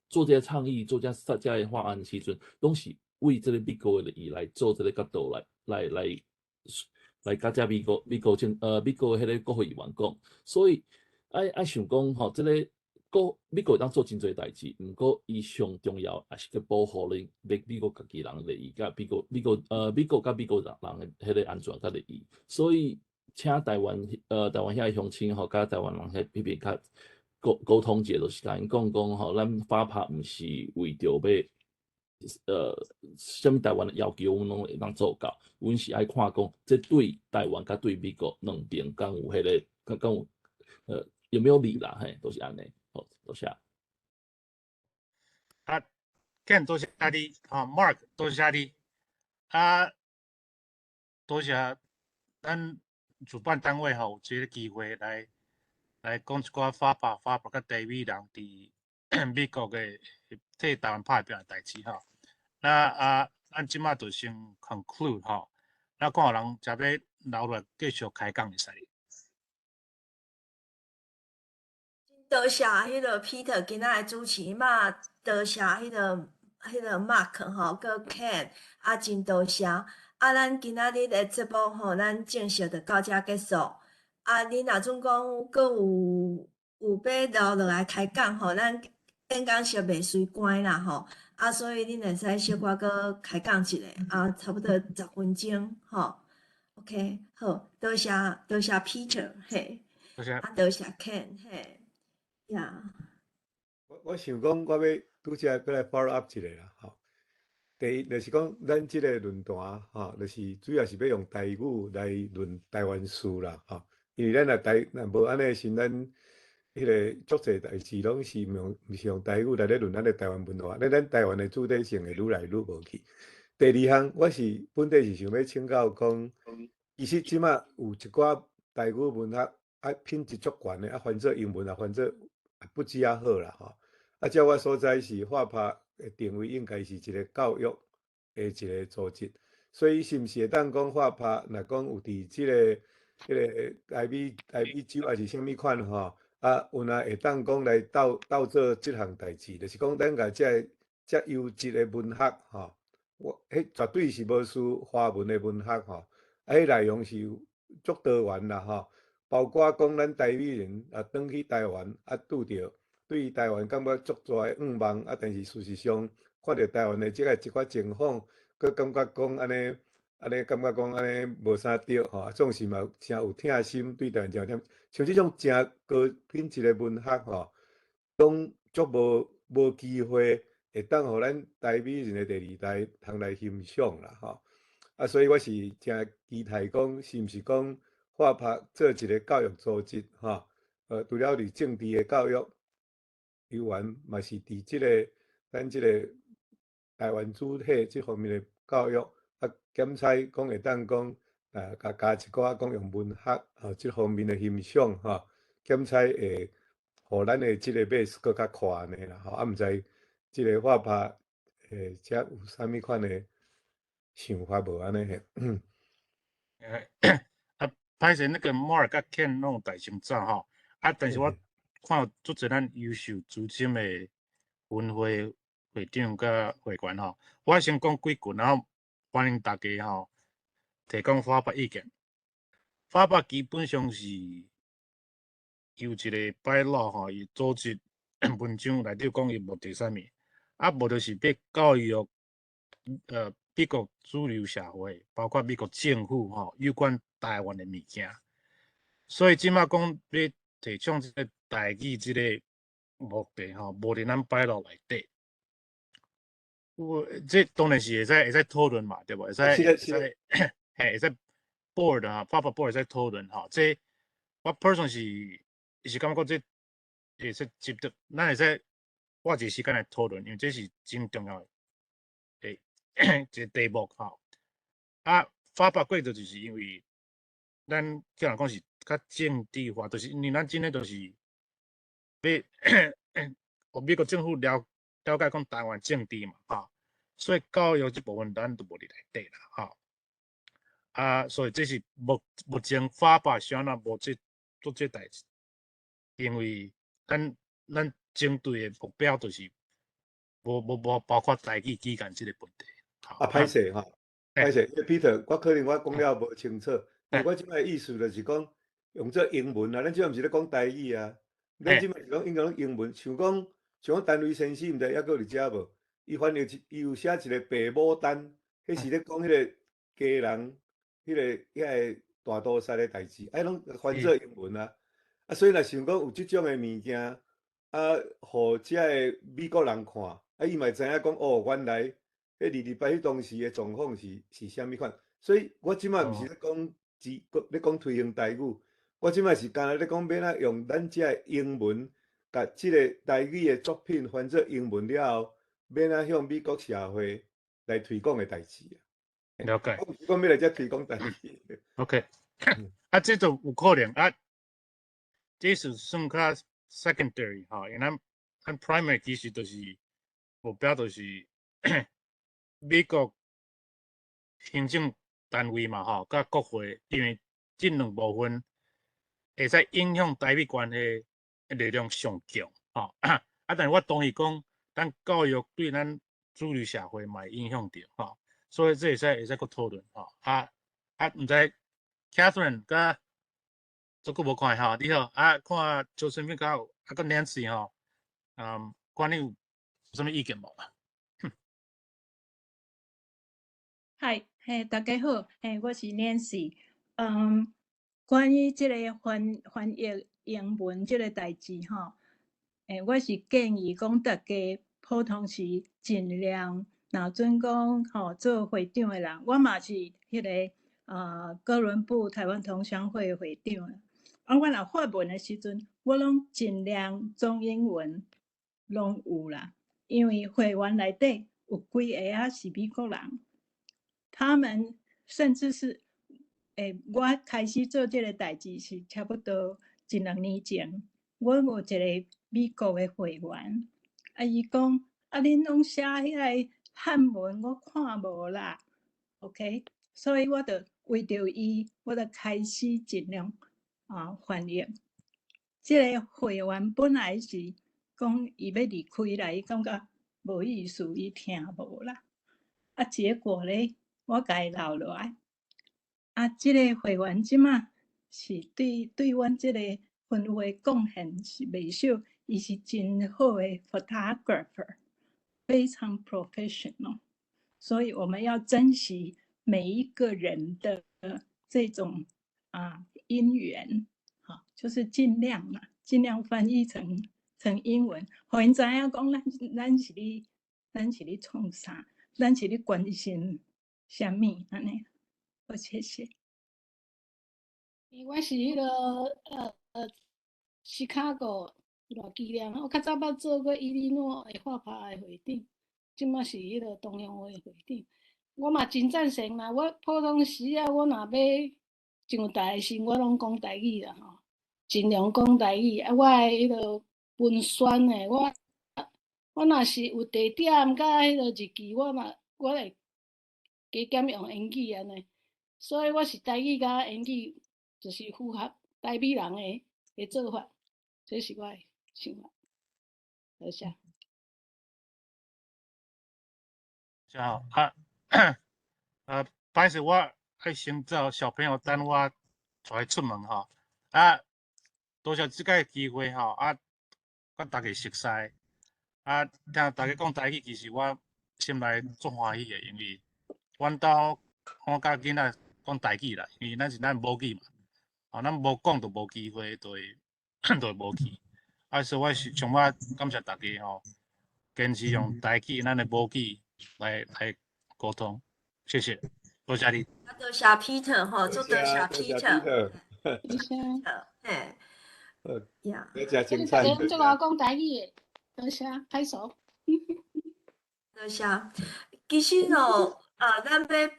做这个倡议、做这个法案时阵，拢是为这个美国的利益来做这个角度来甲遮美国迄个国会议员讲，所以爱想讲吼，这个美国会当做真侪代志，毋过伊上重要也是去保护恁美国家己人的利益，甲美国甲美国人的迄个安全甲利益，所以请台湾遐乡亲吼，甲台湾人迄边较沟通者，就是甲因讲吼，咱法拍毋是为着要什么台湾的要求，阮拢会当做到。阮是爱看讲，这对台湾甲对美国两边敢有迄个，敢有有没有利啦？嘿，都是安尼。好，多谢。Ken 多谢你，Mark 多谢你，多谢咱主办单位吼，有这个机会来讲一寡法拍甲台美人伫美国的替台湾拍拼的代志吼。那咱即马就先 conclude 吼，那看有人才要留落继续开讲会使。多谢迄个 Peter 今仔的主持嘛，多谢迄个 Mark 吼，搁 Ken，真多谢。咱今仔日的节目吼，咱正式就到遮结束。恁若准讲搁有要留落来开讲吼，咱演讲是袂随关啦吼。所以恁会使小可搁开讲一下，差不多10分钟吼。OK， 好，多谢 Peter 嘿，多谢 Ken 嘿。我想讲，我要拄则过来 follow up 一下啦，吼。第一就是讲，咱即个论坛，吼，就是主要是要用台语来论台湾事啦，吼。因为咱若无安尼，是咱迄个足侪代志拢是毋是用台语来咧论咱的台湾文化，咱台湾的主体性会愈来愈无去。第二项，我是本地是想要请教讲，其实即马有一寡台语文学品质足悬的，翻做英文翻做不只好啦，吼。照我所知是法拍的定位应该是一个教育的一个组织，所以是毋是会当讲法拍，若讲有伫即个台美州还是啥物款吼，有若会当讲来斗做即项代志，就是讲咱甲遮优质的文学吼，迄绝对是无输华文的文学吼，迄内容是足多元啦吼。包括讲咱台美人转去台湾拄着对台湾感觉足大的愿望但是事实上看到台湾的即个一寡情况，佮感觉讲安尼感觉讲安尼无啥对吼，总是嘛诚有疼心对台湾这点，像即种诚高品质的文学吼，拢足无机会会当互咱台美人的第二代通来欣赏啦吼，所以我是诚期待讲是毋是讲。法拍做一个教育组织，吼，除了伫政治的教育以外，嘛是伫咱即个台湾主体即方面的教育，检采讲会当讲，加一寡讲用文学即方面的欣赏，吼，检采会互咱的即个 base 更较宽的啦，吼，毋知即个法拍遮有啥物款的想法无安尼嘿？歹势那个 Mark 甲 Ken 拢有大成早吼，但是我看到足侪咱优秀资深的文会会长甲会员吼，我先讲几句，然后欢迎大家吼提供法拍意见。法拍基本上是由一个摆落吼，伊组织文章内底讲伊目的啥物，无就是要教育美国主流社会，包括美国政府吼，有关台湾的物件，所以即马讲要提倡即个台语即个目的吼，无伫咱摆落内底。这当然是会使讨论嘛，对无？会使嘿，会使 board 啊 ，proper board 会使讨论吼。这我 person 是感觉这会使值得，咱会使花一个时间来讨论，因为这是真重要的一个题目吼。啊，发白过就是因为咱叫人讲是较政治化，就是因为咱真诶就是要互美国政府了解讲台湾政治嘛，吼。所以教育这部分咱都无伫内底啦，吼。啊，所以这是目前法白上若无做这代志，因为咱针对的目标就是无包括台语之间这个问题。啊，歹势吼，歹势，因为 Peter， 我可能我讲了无清楚，因为我即摆意思就是讲用做英文啊，咱即摆毋是咧讲台语啊，咱即摆是讲应该讲英文，像讲单位先生毋知抑搁伫遮无？伊反正伊有写一个爸母单，迄是咧讲迄个家人，迄个大屠杀的代志，拢翻做英文啊。啊，所以若想讲有即种的物件，啊，互遮个美国人看，啊，伊嘛知影讲哦，原来迄2礼拜迄当时的状况是啥物款。所以我即摆毋是咧讲咧讲推行台语，我即摆是干那咧讲要哪用咱遮个英文，甲即个台语的作品翻做英文了后。要哪向美国社会来推广的代志啊？了解。我毋是讲要来遮推广代志。OK， 啊，这就有可能啊，这是算较 secondary 吼，因为咱 primary 其实就是目标就是美国行政单位嘛吼，甲国会，因为这两部分会使影响台美关系力量上强吼。啊，但是我同意讲。咱教育对咱主流社会嘛影响着吼，所以这会使搁讨论吼。毋知 Catherine 甲足久无看吼，你好啊，看周身边甲个 Nancy 吼，关于有啥物意见无？嗨，大家好，我是 Nancy。关于这个翻译英文这个代志吼。我是建议讲，大家普通时尽量，若准讲做会长的人，我嘛是迄个哥伦布台湾同乡会的会长。啊，我若发文的时阵，我拢尽量中英文拢有啦，因为会员内底有几个啊是美国人，他们甚至是我开始做这个代志是差不多1-2年前。我有一个美国的会员，伊讲恁拢写迄个汉文，我看无啦 ，OK， 所以我就为着伊，我就开始尽量翻译。这个会员本来是讲伊要离开啦，伊感觉无意思，伊听无啦。啊，结果咧，我甲伊留落来。啊，这个会员即马是对阮这个分会贡献是袂少，伊是真好的 photographer， 非常 professional， 所以我们要珍惜每一个人的这种因缘，就是尽量翻译成英文，互因知影讲咱是咧创啥，咱是咧关心啥物安尼。好，谢谢。我是迄个Chicago 偌纪念，我较早捌做过伊利诺的画派的会长，即马是迄个东洋会会长。我嘛真赞成啦，我普通时啊，我若要上台时，我拢讲台语啦吼，尽量讲台语。啊，我的迄个文宣的，我若是有地点甲迄个日期，我会加减用英语安尼。所以我是台语甲英语。就是符合台美人的做法，这是我的想法。多谢。好不好意思，我爱先找小朋友等我带出门吼。啊，多谢这个机会吼，甲大家熟悉。听大家讲台语，其实我心内足欢喜的，因为阮兜我甲囡仔讲台语啦，因为咱是咱母语嘛。咱无讲就无机会，就会就会无去。所以我上尾感谢大家坚持用台语咱的母语来沟通，谢谢，多谢你。多谢 Peter 吼，祝多谢 Peter，谢谢。嘿，呀，这真精大彩。家做我讲台语的，多谢，拍手。多谢。其实吼，咱要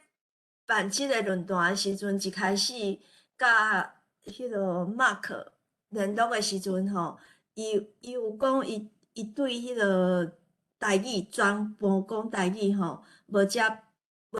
办即个论坛的时阵，一开始甲迄个 Mark 联络的时阵吼，伊有讲伊对迄个台语全部讲台语吼，无遮